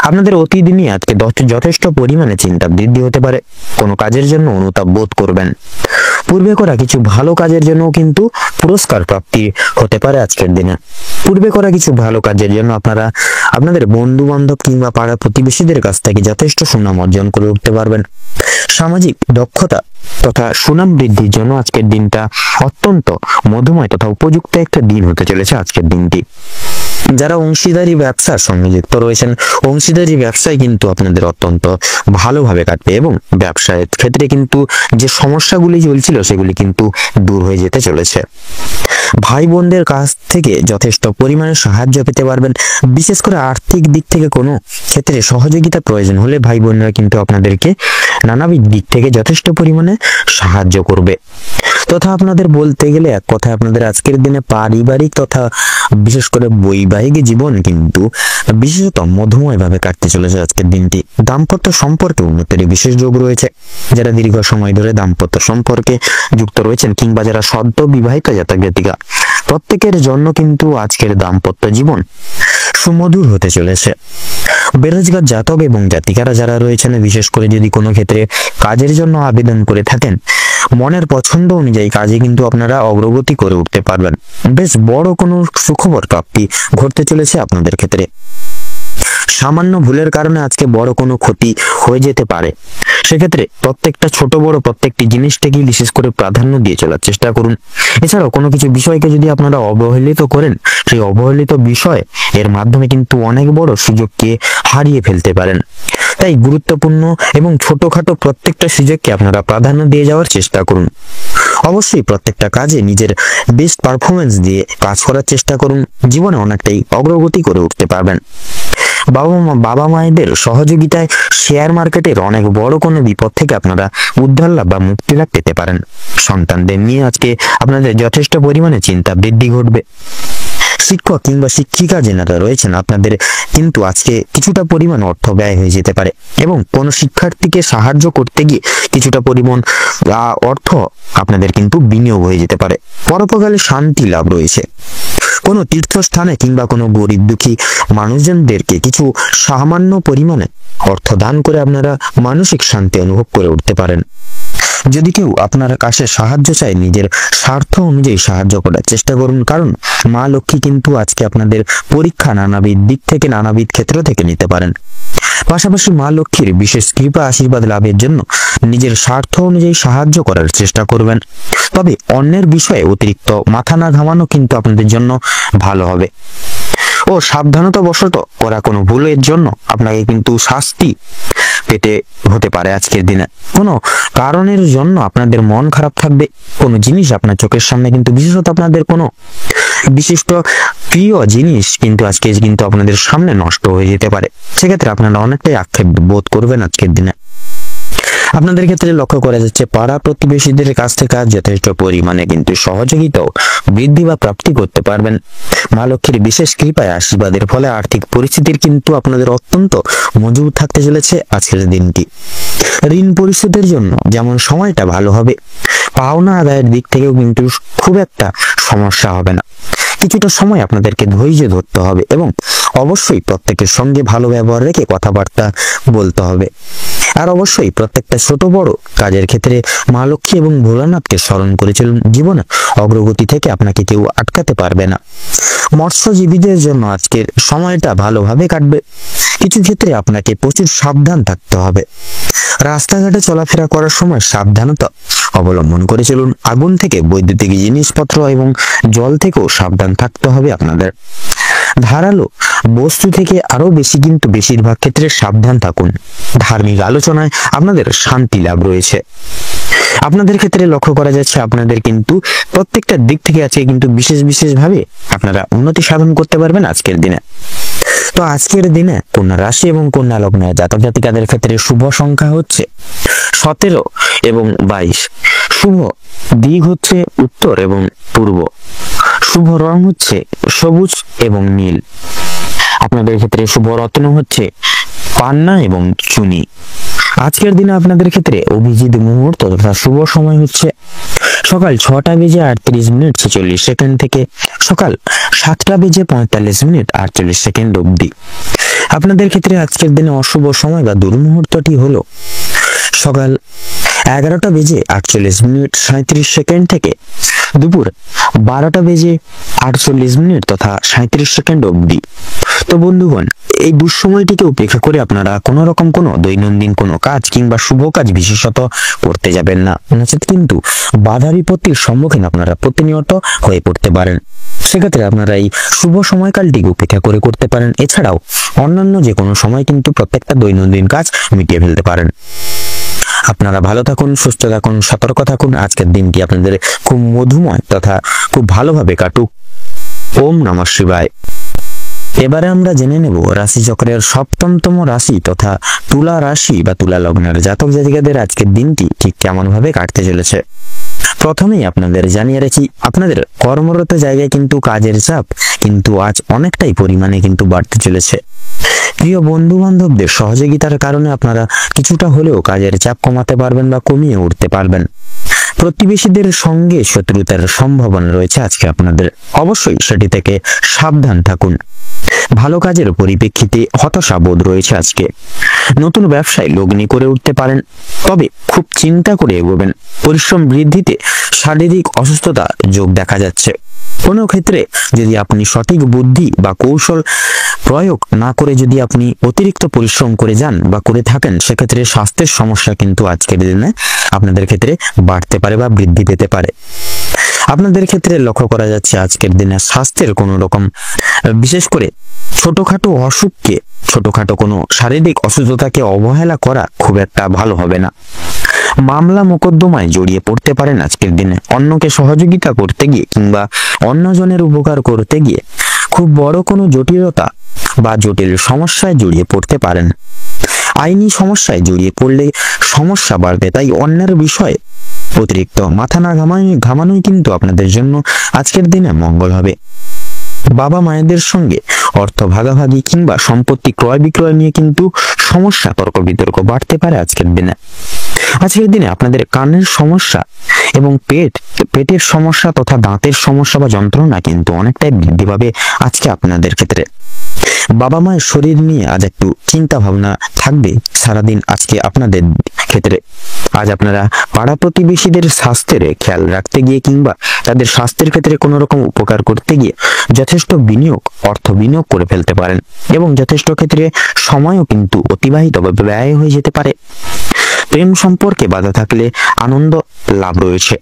আপনাদের প্রতিদিনই আজকে যথেষ্ট পরিমাণে চিন্তা বৃদ্ধি হতে পারে। কোনো কাজের জন্য অনুতাপ বোধ করবেন। পূর্বে করা কিছু ভালো কাজের জন্য কিন্তু পুরস্কার প্রাপ্তি হতে পারে আজকের দিনে। পূর্বে করা কিছু ভালো কাজের জন্য আপনারা আপনাদের বন্ধু বান্ধব কিংবা পাড়া প্রতিবেশীদের কাছ থেকে যথেষ্ট সুনাম অর্জন করে উঠতে পারবেন। সামাজিক দক্ষতা তথা সুনাম বৃদ্ধির জন্য আজকের দিনটা অত্যন্ত মধুময় তথা উপযুক্ত একটা দিন হতে চলেছে আজকের দিনটি। যারা অংশীদারি ব্যবসার সঙ্গে যুক্ত রয়েছেন, অংশীদারি ব্যবসায় কিন্তু আপনাদের অত্যন্ত ভালোভাবে কাটবে এবং ব্যবসায়ের ক্ষেত্রে কিন্তু যে সমস্যাগুলি চলছিল সেগুলি কিন্তু দূর হয়ে যেতে চলেছে। ভাই বোনদের কাছ থেকে যথেষ্ট পরিমাণে সাহায্য পেতে পারবেন। বিশেষ করে আর্থিক দিক থেকে কোনো ক্ষেত্রে সহযোগিতা প্রয়োজন হলে ভাই বোনরা কিন্তু আপনাদেরকে নানাবিধ দিক থেকে যথেষ্ট পরিমাণে সাহায্য করবে। তথা আপনাদের বলতে গেলে এক কথায় আপনাদের আজকের দিনে পারিবারিক তথা বিশেষ করে বৈবাহিক জীবন কিন্তু বিশেষত মধুময় ভাবে কাটতে চলেছে আজকের দিনটি। দাম্পত্য সম্পর্কে উন্নতির বিশেষ যোগ রয়েছে। যারা দীর্ঘ সময় ধরে দাম্পত্য সম্পর্কে যুক্ত রয়েছেন কিংবা যারা সদ্য বিবাহিত জাতক জাতিকা, প্রত্যেকের জন্য কিন্তু আজকের দাম্পত্য জীবন সুমধুর হতে চলেছে। বেরোজগার জাতক এবং জাতিকারা যারা রয়েছেন, বিশেষ করে যদি কোনো ক্ষেত্রে কাজের জন্য আবেদন করে থাকেন, মনের পছন্দ অনুযায়ী কাজে কিন্তু আপনারা অগ্রগতি করে উঠতে পারবেন। বেশ বড় কোনো সুখবর প্রাপ্তি ঘটতে চলেছে আপনাদের ক্ষেত্রে। সামান্য ভুলের কারণে আজকে বড় কোনো ক্ষতি হয়ে যেতে পারে। সেক্ষেত্রে প্রত্যেকটা ছোট বড় প্রত্যেকটি জিনিসটাকে বিশেষ করে প্রাধান্য দিয়ে চলার চেষ্টা করুন। এছাড়াও কোনো কিছু বিষয়কে যদি আপনারা অবহেলিত করেন, সেই অবহেলিত বিষয় এর মাধ্যমে কিন্তু অনেক বড় সুযোগকে হারিয়ে ফেলতে পারেন। তাই গুরুত্বপূর্ণ এবং ছোটখাটো প্রত্যেকটা সুযোগকে আপনারা প্রাধান্য দিয়ে যাওয়ার চেষ্টা করুন। অবশ্যই প্রত্যেকটা কাজে নিজের বেস্ট পারফরমেন্স দিয়ে কাজ করার চেষ্টা করুন। জীবনে অনেকটাই অগ্রগতি করে উঠতে পারবেন। বাবা মায়েদের সহযোগিতায় শেয়ার মার্কেটের অনেক বড় কোনো বিপদ থেকে আপনারা উদ্ধার লাভ বা মুক্তি লাভ পেতে পারেন। সন্তানদের নিয়ে আজকে আপনাদের যথেষ্ট পরিমাণে চিন্তা বৃদ্ধি ঘটবে। শিক্ষক কিংবা শিক্ষিকা যারা রয়েছেন, আপনাদের কিন্তু আজকে কিছুটা পরিমাণ অর্থ ব্যয় হয়ে যেতে পারে এবং কোনো শিক্ষার্থীকে সাহায্য করতে গিয়ে কিছুটা পরিমাণ অর্থ আপনাদের কিন্তু বিনিয়োগ হয়ে যেতে পারে। পরোপকালে শান্তি লাভ রয়েছে। কোনো তীর্থস্থানে কিংবা কোনো গরিব দুঃখী মানুষজনদেরকে কিছু সামান্য পরিমাণে অর্থ দান করে আপনারা মানসিক শান্তি অনুভব করে উঠতে পারেন। যদি কেউ আপনার কাছে সাহায্য চায়, নিজের স্বার্থ অনুযায়ী সাহায্য করার চেষ্টা করুন, কারণ মা লক্ষ্মী কিন্তু আজকে আপনাদের পরীক্ষা নানাবিধ দিক থেকে নানাবিধ ক্ষেত্র থেকে নিতে পারেন। পাশাপাশি মা লক্ষ্মীর বিশেষ কৃপা আশীর্বাদ লাভের জন্য নিজের স্বার্থ অনুযায়ী সাহায্য করার চেষ্টা করবেন। তবে অন্যের বিষয়ে অতিরিক্ত মাথা না ঘামানো কিন্তু আপনাদের জন্য ভালো হবে। ও সাবধানতা বশত করা কোনো ভুলের জন্য আপনাকে কিন্তু শাস্তি পেতে হতে পারে আজকের দিনে। কোনো কারণের জন্য আপনাদের মন খারাপ থাকবে। কোনো জিনিস আপনার চোখের সামনে কিন্তু বিশেষত আপনাদের কোনো বিশিষ্ট প্রিয় জিনিস কিন্তু আজকে কিন্তু আপনাদের সামনে নষ্ট হয়ে যেতে পারে। সেক্ষেত্রে আপনারা অনেকটাই আক্ষেপ বোধ করবেন আজকের দিনে। আপনাদের ক্ষেত্রে লক্ষ্য করা যাচ্ছে পাড়া প্রতিবেশীদের কাছ থেকে যথেষ্ট পরিমাণে কিন্তু সহযোগিতাও বৃদ্ধি বা প্রাপ্তি করতে পারবেন। মা লক্ষ্মীর বিশেষ কৃপায় আশীর্বাদের ফলে আর্থিক পরিস্থিতির কিন্তু আপনাদের অত্যন্ত মজবুত থাকতে চলেছে আজকের দিনটি। ঋণ পরিশোধের জন্য যেমন সময়টা ভালো হবে, পাওনা আদায়ের দিক থেকেও কিন্তু খুব একটা সমস্যা হবে না। কিছুটা সময় আপনাদেরকে ধৈর্য ধরতে হবে এবং অবশ্যই প্রত্যেকের সঙ্গে ভালো ব্যবহার রেখে কথাবার্তা বলতে হবে। আর অবশ্যই প্রত্যেকটা ছোট বড় কাজের ক্ষেত্রে মা লক্ষ্মী এবং ভোলানাথকে স্মরণ করে চলুন। জীবনে অগ্রগতি থেকে আপনাকে কেউ আটকাতে পারবে না। মৎস্যজীবীদের জন্য আজকের সময়টা ভালোভাবে কাটবে। কিছু ক্ষেত্রে আপনাকে প্রচুর সাবধান থাকতে হবে। রাস্তাঘাটে চলাফেরা করার সময় সাবধানতা অবলম্বন করে চলুন। আগুন থেকে, বৈদ্যুতিক জিনিসপত্র এবং জল থেকেও সাবধান থাকতে হবে আপনাদের। ধারালো বস্তু থেকে আরো বেশি কিন্তু বেশিরভাগ ক্ষেত্রে সাবধান থাকুন। ধার্মিক আলোচনায় আপনাদের শান্তি লাভ রয়েছে। আপনাদের ক্ষেত্রে লক্ষ্য করা যাচ্ছে আপনাদের কিন্তু প্রত্যেকটা দিক থেকে আজকে কিন্তু বিশেষ ভাবে আপনারা উন্নতি সাধন করতে পারবেন আজকের দিনে। তো আজকের দিনে কন্যা রাশি এবং কন্যা লগ্নের জাতক জাতিকাদের ক্ষেত্রে শুভ সংখ্যা হচ্ছে 17 এবং 22। শুভ দিক হচ্ছে উত্তর এবং পূর্ব। শুভ রং হচ্ছে সবুজ এবং নীল। আপনাদের ক্ষেত্রে শুভ রত্ন হচ্ছে পান্না এবং চুনি। আজকের দিনে আপনাদের ক্ষেত্রে অভিজিৎ মুহূর্ত তথা শুভ সময় হচ্ছে সকাল 6টা বেজে 38 মিনিট 46 সেকেন্ড থেকে সকাল 7টা বেজে 45 মিনিট 48 সেকেন্ড অবধি। আপনাদের ক্ষেত্রে আজকের দিনে অশুভ সময় বা দুর্মুহূর্তটি হলো সকাল 11টা বেজে 48 মিনিট 37 সেকেন্ড থেকে দুপুর 12টা বেজে 48 মিনিট তথা 37 সেকেন্ড অবধি। তো বন্ধুগণ, এই দুঃসময়টিকে উপেক্ষা করে আপনারা কোনো রকম কোনো দৈনন্দিন কোনো কাজ কিংবা শুভ কাজ বিশেষত করতে যাবেন না, নচেত কিন্তু বাধা বিপত্তির সম্মুখীন আপনারা প্রতিনিয়ত হয়ে পড়তে পারেন। সেক্ষেত্রে আপনারা এই শুভ সময়কালটিকে উপেক্ষা করে করতে পারেন। এছাড়াও অন্যান্য যে কোনো সময় কিন্তু প্রত্যেকটা দৈনন্দিন কাজ মিটিয়ে ফেলতে পারেন। আপনারা ভালো থাকুন, সুস্থ থাকুন, সতর্ক থাকুন। আজকের দিনটি আপনাদের খুব মধুময় তথা খুব ভালোভাবে কাটুক। ওম নমঃ শিবায়। এবারে আমরা জেনে নেব রাশিচক্রের সপ্তমতম রাশি তথা তুলা রাশি বা তুলা লগ্নের জাতক জাতিকাদের আজকের দিনটি ঠিক কেমন ভাবে কাটতে চলেছে। প্রথমেই আপনাদের জানিয়ে রাখি, আপনাদের কর্মরত জায়গায় কিন্তু কাজের চাপ কিন্তু আজ অনেকটাই পরিমাণে কিন্তু বাড়তে চলেছে। প্রিয় বন্ধু বান্ধবদের সহযোগিতার কারণে আপনারা কিছুটা হলেও কাজের চাপ কমাতে পারবেন বা কমিয়ে উঠতে পারবেন। প্রতিবেশীদের সঙ্গে শত্রুতার সম্ভাবনা রয়েছে আজকে আপনাদের, অবশ্যই সেটি থেকে সাবধান থাকুন। ভালো কাজের পরিপ্রেক্ষিতে হতাশা বোধ রয়েছে আজকে। নতুন ব্যবসায় লগ্নি করে উঠতে পারেন, তবে খুব চিন্তা করে এগোবেন। পরিশ্রম বৃদ্ধিতে শারীরিক অসুস্থতা যোগ দেখা যাচ্ছে। কোনো ক্ষেত্রে যদি আপনি সঠিক বুদ্ধি বা কৌশল প্রয়োগ না করে যদি আপনি অতিরিক্ত পরিশ্রম করে যান বা করে থাকেন, সেক্ষেত্রে স্বাস্থ্যের সমস্যা কিন্তু আজকের দিনে আপনাদের ক্ষেত্রে বাড়তে পারে বা বৃদ্ধি পেতে পারে। আপনাদের ক্ষেত্রে লক্ষ্য করা যাচ্ছে আজকের দিনে স্বাস্থ্যের কোনো রকম বিশেষ করে ছোটখাটো অসুখকে, ছোটখাটো কোনো শারীরিক অসুস্থতাকে অবহেলা করা খুব একটা ভালো হবে না। মামলা মোকদ্দমায় জড়িয়ে পড়তে পারেন আজকের দিনে। অন্যকে সহযোগিতা করতে গিয়ে কিংবা অন্যজনের উপকার করতে গিয়ে খুব বড় কোনো জটিলতা বা জটিল সমস্যায় জড়িয়ে পড়তে পারেন। আইনি সমস্যায় জড়িয়ে পড়লে সমস্যা বাড়বে, তাই অন্যের বিষয়ে অতিরিক্ত মাথা না ঘামানোই কিন্তু আপনাদের জন্য আজকের দিনে মঙ্গল হবে। বাবা মায়েদের সঙ্গে অর্থ ভাগাভাগি কিংবা সম্পত্তি ক্রয় বিক্রয় নিয়ে কিন্তু সমস্যা, তর্ক বিতর্ক বাড়তে পারে আজকের দিনে। আজকের দিনে আপনাদের কানের সমস্যা এবং পেটের সমস্যা তথা দাঁতের সমস্যা বা যন্ত্রণা কিন্তু অনেকটাই বৃদ্ধি পাবে আজকে আপনাদের ক্ষেত্রে। বাবা মায়ের শরীর নিয়ে আজ একটু চিন্তা ভাবনা থাকবে সারাদিন আজকে আপনাদের ক্ষেত্রে। আজ আপনারা পাড়া প্রতিবেশীদের স্বাস্থ্যের খেয়াল রাখতে গিয়ে কিংবা তাদের স্বাস্থ্যের ক্ষেত্রে কোনো রকম উপকার করতে গিয়ে যথেষ্ট অর্থ বিনিয়োগ করে ফেলতে পারেন এবং যথেষ্ট ক্ষেত্রে সময়ও কিন্তু অতিবাহিত বা ব্যয় হয়ে যেতে পারে। প্রেম সম্পর্কে বাধা থাকলে আনন্দ লাভ রয়েছে।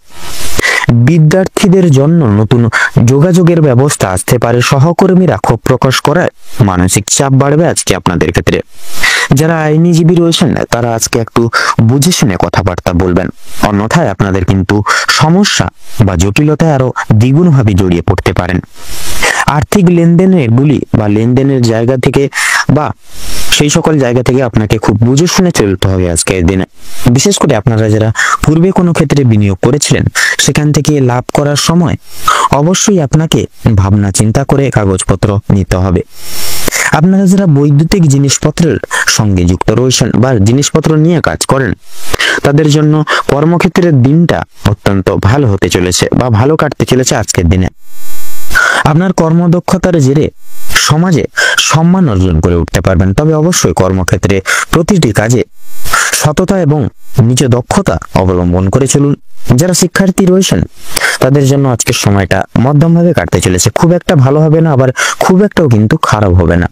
বিদ্যার্থীদের জন্য নতুন যোগাযোগের ব্যবস্থা আসতে পারে। সহকর্মীরা ক্ষোভ প্রকাশ করায় মানসিক চাপ বাড়বে আজকে আপনাদের ক্ষেত্রে। যারা আইনজীবী রয়েছেন তারা আজকে একটু বুঝে শুনে কথাবার্তা বলবেন, অন্যথায় আপনাদের কিন্তু সমস্যা বা জটিলতায় আরো দ্বিগুণভাবে জড়িয়ে পড়তে পারেন। আর্থিক লেনদেনের জায়গা থেকে বা সেই সকল জায়গা থেকে আপনাকে খুব বুঝে শুনে চলতে হবে আজকের দিনে। বিশেষ করে আপনারা যারা পূর্বে কোনো ক্ষেত্রে বিনিয়োগ করেছিলেন, সেখান থেকে লাভ করার সময় অবশ্যই আপনাকে ভাবনা চিন্তা করে কাগজপত্র নিতে হবে। আপনারা যারা বৈদ্যুতিক জিনিসপত্রের সঙ্গে যুক্ত রয়েছেন বা জিনিসপত্র নিয়ে কাজ করেন, তাদের জন্য কর্মক্ষেত্রের দিনটা অত্যন্ত ভালো হতে চলেছে বা ভালো কাটতে চলেছে আজকের দিনে। আপনার কর্মদক্ষতার জেরে সমাজে সম্মান অর্জন করে উঠতে পারবেন, তবে অবশ্যই কর্মক্ষেত্রে প্রতিটি কাজে সততা এবং নিজ দক্ষতা অবলম্বন করে চলুন। যারা শিক্ষার্থী রয়েছেন তাদের জন্য আজকের সময়টা মধ্যমভাবে কাটতে চলেছে, খুব একটা ভালো হবে না, আবার খুব একটাও কিন্তু খারাপ হবে না।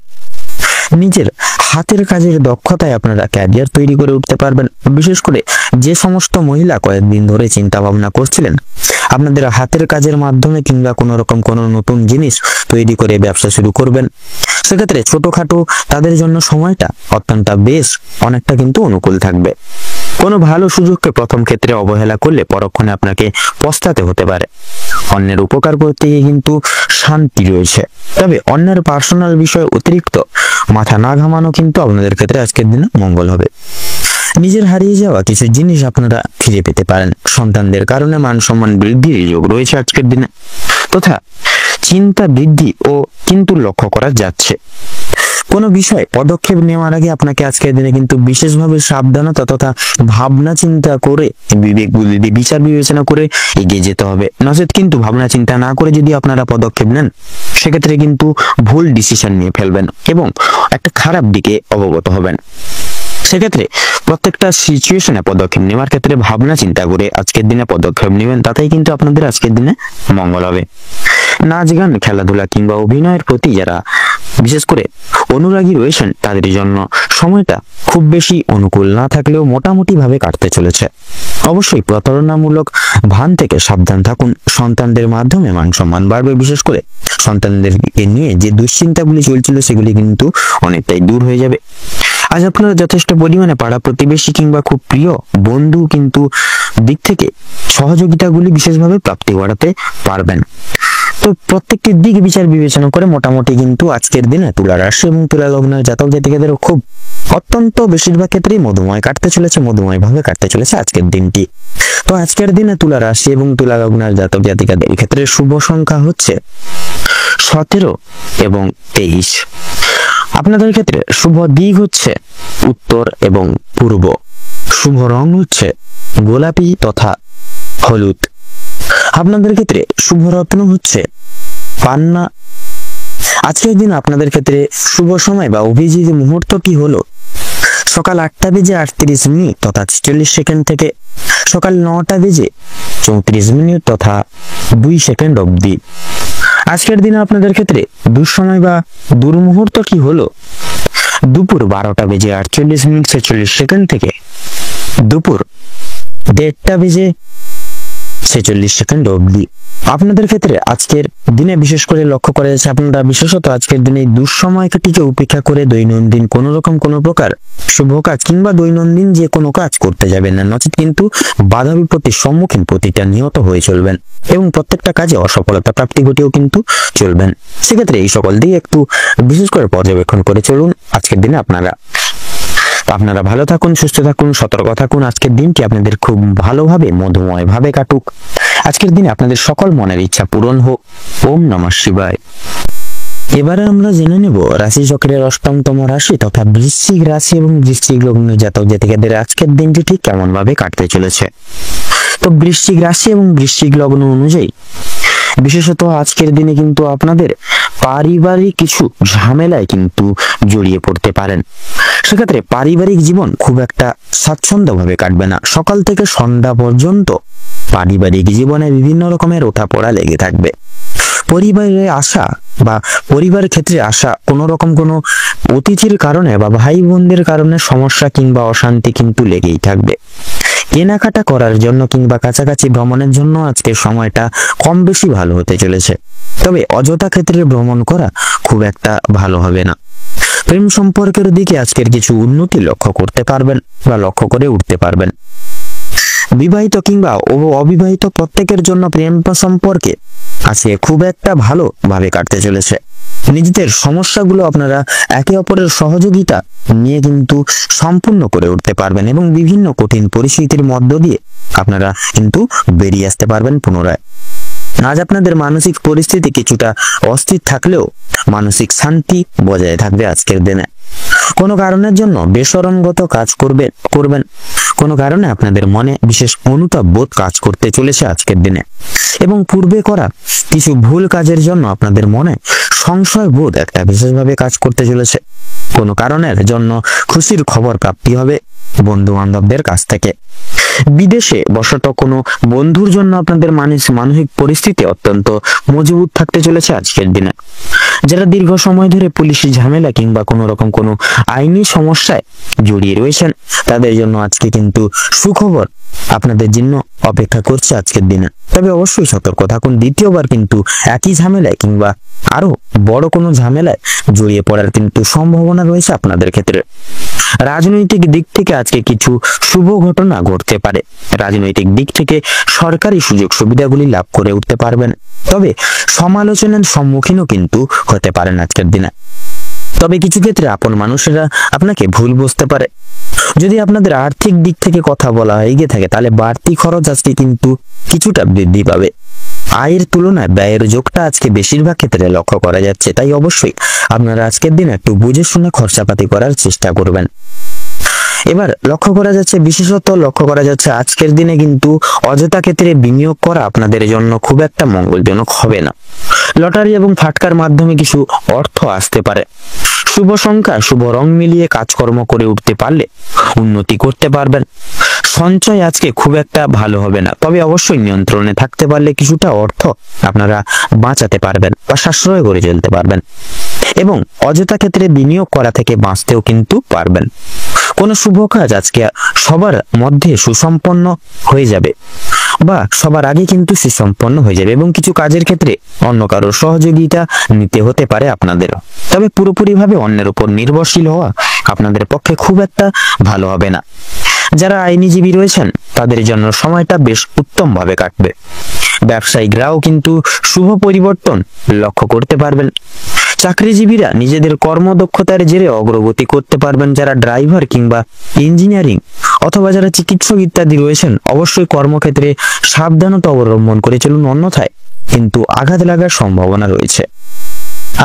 নিজের হাতের কাজের দক্ষতায় আপনারা ক্যারিয়ার তৈরি করে উঠতে পারবেন। বিশেষ করে যে সমস্ত মহিলা কয়েকদিন ধরে চিন্তা ভাবনা করছিলেন আপনাদের হাতের কাজের মাধ্যমে কিংবা কোনো রকম কোনো নতুন জিনিস তৈরি করে ব্যবসা শুরু করবেন, সেক্ষেত্রে ছোটখাটো তাদের জন্য সময়টা অত্যন্ত বেশ অনেকটা কিন্তু অনুকূল থাকবে। কোনো ভালো সুযোগকে প্রথম ক্ষেত্রে অবহেলা করলে পরক্ষণে আপনাকে পস্তাতে হতে পারে। অন্যের উপকার করতে গিয়ে কিন্তু শান্তি রয়েছে, তবে অন্যের পার্সোনাল বিষয়ে অতিরিক্ত মাথা না ঘামানো কিন্তু আপনাদের ক্ষেত্রে আজকের দিনে মঙ্গল হবে। নিজের হারিয়ে যাওয়া কিছু জিনিস আপনারা ফিরে পেতে পারেন। সন্তানদের কারণে মান সম্মান বৃদ্ধির যোগ রয়েছে আজকের দিনে, তথা চিন্তা বৃদ্ধি ও কিন্তু লক্ষ্য করা যাচ্ছে। কোনো বিষয়ে পদক্ষেপ নেওয়ার আগে আপনাকে আজকের দিনে কিন্তু বিশেষভাবে সাবধানতা তথা ভাবনা চিন্তা করে বিবেক বুদ্ধি বিচার বিবেচনা করে এগিয়ে যেতে হবে। নচেত কিন্তু ভাবনা চিন্তা না করে যদি আপনারা পদক্ষেপ নেন, সেক্ষেত্রে কিন্তু ভুল ডিসিশন নিয়ে ফেলবেন এবং একটা খারাপ দিকে অবগত হবেন। সেক্ষেত্রে প্রত্যেকটা সিচুয়েশনে পদক্ষেপ নেওয়ার ক্ষেত্রে ভাবনা চিন্তা করে আজকের দিনে পদক্ষেপ নেবেন, তাতেই কিন্তু আপনাদের আজকের দিনে মঙ্গল হবে। নাচ গান, খেলাধুলা কিংবা অভিনয়ের প্রতি যারা বিশেষ করে অনুরাগী রয়েছেন তাদের জন্য সময়টা খুব বেশি অনুকূল না থাকলেও মোটামুটি ভাবে কাটতে চলেছে। অবশ্যই প্রতারণামূলক ভান থেকে সাবধান থাকুন। সন্তানদের মাধ্যমে মান সম্মান বাড়বে, বিশেষ করে সন্তানদেরকে নিয়ে যে দুশ্চিন্তাগুলি চলছিল সেগুলি কিন্তু অনেকটাই দূর হয়ে যাবে। আজ আপনারা যথেষ্ট পরিমাণে পাড়া প্রতিবেশী কিংবা খুব প্রিয় বন্ধু কিন্তু দিক থেকে সহযোগিতাগুলি বিশেষভাবে প্রাপ্তি ঘটাতে পারবেন। তো প্রত্যেকটি দিক বিচার বিবেচনা করে মোটামুটি কিন্তু আজকের দিনে তুলা রাশি এবং তুলা লগ্নের জাতক জাতিকাদের খুব অত্যন্ত বেশিরভাগ ক্ষেত্রেই মধুময় কাটতে চলেছে, মধুময় ভাবে কাটতে চলেছে আজকের দিনটি। তো আজকের দিনে তুলা রাশি এবং তুলা লগ্নের জাতক জাতিকাদের ক্ষেত্রে শুভ সংখ্যা হচ্ছে 17 এবং 23। আপনাদের ক্ষেত্রে শুভ দিক হচ্ছে উত্তর এবং পূর্ব। শুভ রং হচ্ছে গোলাপি তথা হলুদ। আপনাদের ক্ষেত্রে শুভ রত্ন হচ্ছে পান্না। আজকের দিন আপনাদের ক্ষেত্রে শুভ সময় বা অভিজিৎ মুহূর্তটি হলো সকাল 8টা বেজে 38 মিনিট তথা 46 সেকেন্ড থেকে সকাল 9টা বেজে 34 মিনিট তথা 2 সেকেন্ড অবধি। আজকের দিনে আপনাদের ক্ষেত্রে দুঃসময় বা দুর্মুহূর্তটি হলো দুপুর 12টা বেজে 48 মিনিট 46 সেকেন্ড থেকে দুপুর 1:30টা বেজে 46 সেকেন্ড অবধি। আপনাদের ক্ষেত্রে আজকের দিনে বিশেষ করে লক্ষ্য করা যাচ্ছে আপনারা বিশেষত আজকের দিনে দুঃসময়টিকে উপেক্ষা করে দৈনন্দিন কোনো রকম কোনো প্রকার শুভ কাজ কিংবা দৈনন্দিন যে কোনো কাজ করতে যাবেন না, নচেত কিন্তু বাধা বিপত্তির সম্মুখীন প্রতিটা নিহত হয়ে চলবেন এবং প্রত্যেকটা কাজে অসফলতা প্রাপ্তি ঘটিয়েও কিন্তু চলবেন। সেক্ষেত্রে এই সকল দিয়ে একটু বিশেষ করে পর্যবেক্ষণ করে চলুন আজকের দিনে আপনারা ভালো থাকুন, সুস্থ থাকুন, সতর্ক থাকুন। আজকের দিনটি আপনাদের খুব ভালোভাবে মধুময় ভাবে কাটুক। আজকের দিনে আপনাদের সকল মনের ইচ্ছা পূরণ হোক। ওম নমঃ শিবায়। এবারে আমরা জেনে নেব রাশি চক্রের অষ্টমতম রাশি তথা বৃশ্চিক রাশি এবং বৃশ্চিক লগ্নের জাতক জাতিকাদের আজকের দিনটি ঠিক কেমন ভাবে কাটতে চলেছে। তো বৃশ্চিক রাশি এবং বৃশ্চিক লগ্ন অনুযায়ী বিশেষত আজকের দিনে কিন্তু আপনাদের পারিবারিক কিছু ঝামেলায় কিন্তু জড়িয়ে পড়তে পারেন। সেক্ষেত্রে পারিবারিক জীবন খুব একটা স্বাচ্ছন্দ্যভাবে কাটবে না। সকাল থেকে সন্ধ্যা পর্যন্ত পারিবারিক জীবনে বিভিন্ন রকমের ওঠাপড়া লেগে থাকবে। পরিবারে আসা বা পরিবারের ক্ষেত্রে আসা কোনো রকম কোনো অতিথির কারণে বা ভাই বোনদের কারণে সমস্যা কিংবা অশান্তি কিন্তু লেগেই থাকবে। কেনাকাটা করার জন্য কিংবা কাছাকাছি ভ্রমণের জন্য আজকের সময়টা কম বেশি ভালো হতে চলেছে, তবে অযথা ক্ষেত্রে ভ্রমণ করা খুব একটা ভালো হবে না। প্রেম সম্পর্কের দিকে আজকের কিছু উন্নতি লক্ষ্য করতে পারবেন বা লক্ষ্য করে উঠতে পারবেন। বিবাহিত কিংবা অবিবাহিত প্রত্যেকের জন্য প্রেম সম্পর্কে আজকে খুব একটা ভালো ভাবে কাটতে চলেছে। নিজেদের সমস্যাগুলো আপনারা একে অপরের সহযোগিতা নিয়ে কিন্তু সম্পূর্ণ করে উঠতে পারবেন এবং বিভিন্ন কঠিন পরিস্থিতির মধ্য দিয়ে আপনারা কিন্তু বেরিয়ে আসতে পারবেন পুনরায়। আজ আপনাদের মানসিক পরিস্থিতি কিছুটা অস্থির থাকলেও মানসিক শান্তি বজায় থাকবে আজকের দিনে। কোনো কারণের জন্য বেসরমগত কাজ করবেন। কোনো কারণে আপনাদের মনে বিশেষ অনুতাপ বোধ কাজ করতে চলেছে আজকের দিনে এবং পূর্বে করা কিছু ভুল কাজের জন্য আপনাদের মনে সংশয় বোধ একটা বিশেষভাবে কাজ করতে চলেছে। কোনো কারণের জন্য খুশির খবর প্রাপ্তি হবে বন্ধু বান্ধবদের কাছ থেকে। বিদেশে বসত কোনো বন্ধুর জন্য আপনাদের মানসিক পরিস্থিতি অত্যন্ত মজবুত থাকতে চলেছে আজকের দিনে। যারা দীর্ঘ সময় ধরে পুলিশি ঝামেলা কিংবা কোনো রকম কোনো আইনি সমস্যায় জড়িয়ে রয়েছেন তাদের জন্য আজকে কিন্তু সুখবর আপনাদের জন্য অপেক্ষা করছে আজকের দিনে। তবে অবশ্যই সতর্ক থাকুন, দ্বিতীয়বার কিন্তু একই ঝামেলায় কিংবা আরো বড় কোনো ঝামেলায় জড়িয়ে পড়ার কিন্তু সম্ভাবনা রয়েছে আপনাদের ক্ষেত্রে। রাজনৈতিক দিক থেকে আজকে কিছু শুভ ঘটনা ঘটতে পারে। রাজনৈতিক দিক থেকে সরকারি সুযোগ সুবিধাগুলি লাভ করে উঠতে পারবেন, তবে সমালোচনার সম্মুখীনও কিন্তু হতে পারেন আজকের দিনে। তবে কিছু ক্ষেত্রে আপন মানুষেরা আপনাকে ভুল বুঝতে পারে। যদি আপনাদের আর্থিক দিক থেকে কথা বলা হয়ে থাকে তাহলে বাড়তি খরচ আজকে কিন্তু কিছুটা বৃদ্ধি পাবে। আয়ের তুলনায় ব্যয়ের যোগটা আজকে বেশিরভাগ ক্ষেত্রে লক্ষ্য করা যাচ্ছে, তাই অবশ্যই আপনারা আজকের দিনে একটু বুঝে শুনে খরচাপাতি করার চেষ্টা করবেন। এবার বিশেষত লক্ষ্য করা যাচ্ছে আজকের দিনে কিন্তু অযথা ক্ষেত্রে বিনিয়োগ করা আপনাদের জন্য খুব একটা মঙ্গলজনক হবে না। লটারি এবং ফাটকার মাধ্যমে কিছু অর্থ আসতে পারে। শুভ সংখ্যা শুভ রং মিলিয়ে কাজকর্ম করে উঠতে পারলে উন্নতি করতে পারবেন। সঞ্চয় আজকে খুব একটা ভালো হবে না, তবে অবশ্যই নিয়ন্ত্রণে থাকতে পারলে কিছুটা অর্থ আপনারা বাঁচাতে পারবেন বা সাশ্রয় করে চলতে পারবেন এবং অযথা ক্ষেত্রে বিনিয়োগ করা থেকে বাঁচতেও কিন্তু পারবেন। কোনো শুভ কাজ আজকে সবার মধ্যে সুসম্পন্ন হয়ে যাবে বা সবার আগে কিন্তু সুসম্পন্ন হয়ে যাবে এবং কিছু কাজের ক্ষেত্রে অন্য কারোর সহযোগিতা নিতে হতে পারে আপনাদের। তবে পুরোপুরিভাবে অন্যের উপর নির্ভরশীল হওয়া আপনাদের পক্ষে খুব একটা ভালো হবে না। যারা আইনজীবী রয়েছেন তাদের জন্য সময়টা বেশ উত্তমভাবে কাটবে। ব্যবসায়িকরাও কিন্তু শুভ পরিবর্তন লক্ষ্য করতে পারবেন। চাকরিজীবীরা নিজেদের কর্মদক্ষতার জেরে অগ্রগতি করতে পারবেন। যারা ড্রাইভার কিংবা ইঞ্জিনিয়ারিং অথবা যারা চিকিৎসক ইত্যাদি রয়েছেন অবশ্যই কর্মক্ষেত্রে সাবধানতা অবলম্বন করে চলুন, অন্যথায় কিন্তু আঘাত লাগার সম্ভাবনা রয়েছে।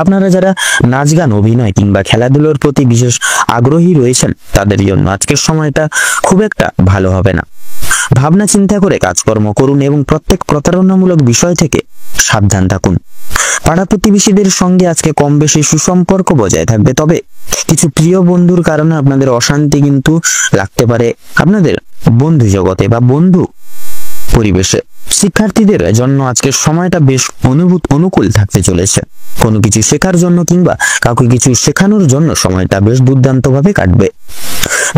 আপনারা যারা নাচ গান অভিনয় কিংবা খেলাধুলার প্রতি বিশেষ আগ্রহী রয়েছেন তাদের জন্য আজকের সময়টা খুব একটা ভালো হবে না। ভাবনা চিন্তা করে কাজকর্ম করুন এবং প্রত্যেক প্রতারণামূলক বিষয় থেকে সাবধান থাকুন। পাড়া প্রতিবেশীদের সঙ্গে আজকে কম বেশি সুসম্পর্ক বজায় থাকবে, তবে কিছু প্রিয় বন্ধুর কারণে আপনাদের অশান্তি কিন্তু লাগতে পারে আপনাদের বন্ধু জগতে বা বন্ধু পরিবেশে। শিক্ষার্থীদের জন্য আজকের সময়টা বেশ অনুকূল থাকতে চলেছে। কোনো কিছু শেখার জন্য কিংবা কাউকে কিছু শেখানোর জন্য সময়টা বেশ দুর্দান্তভাবে কাটবে।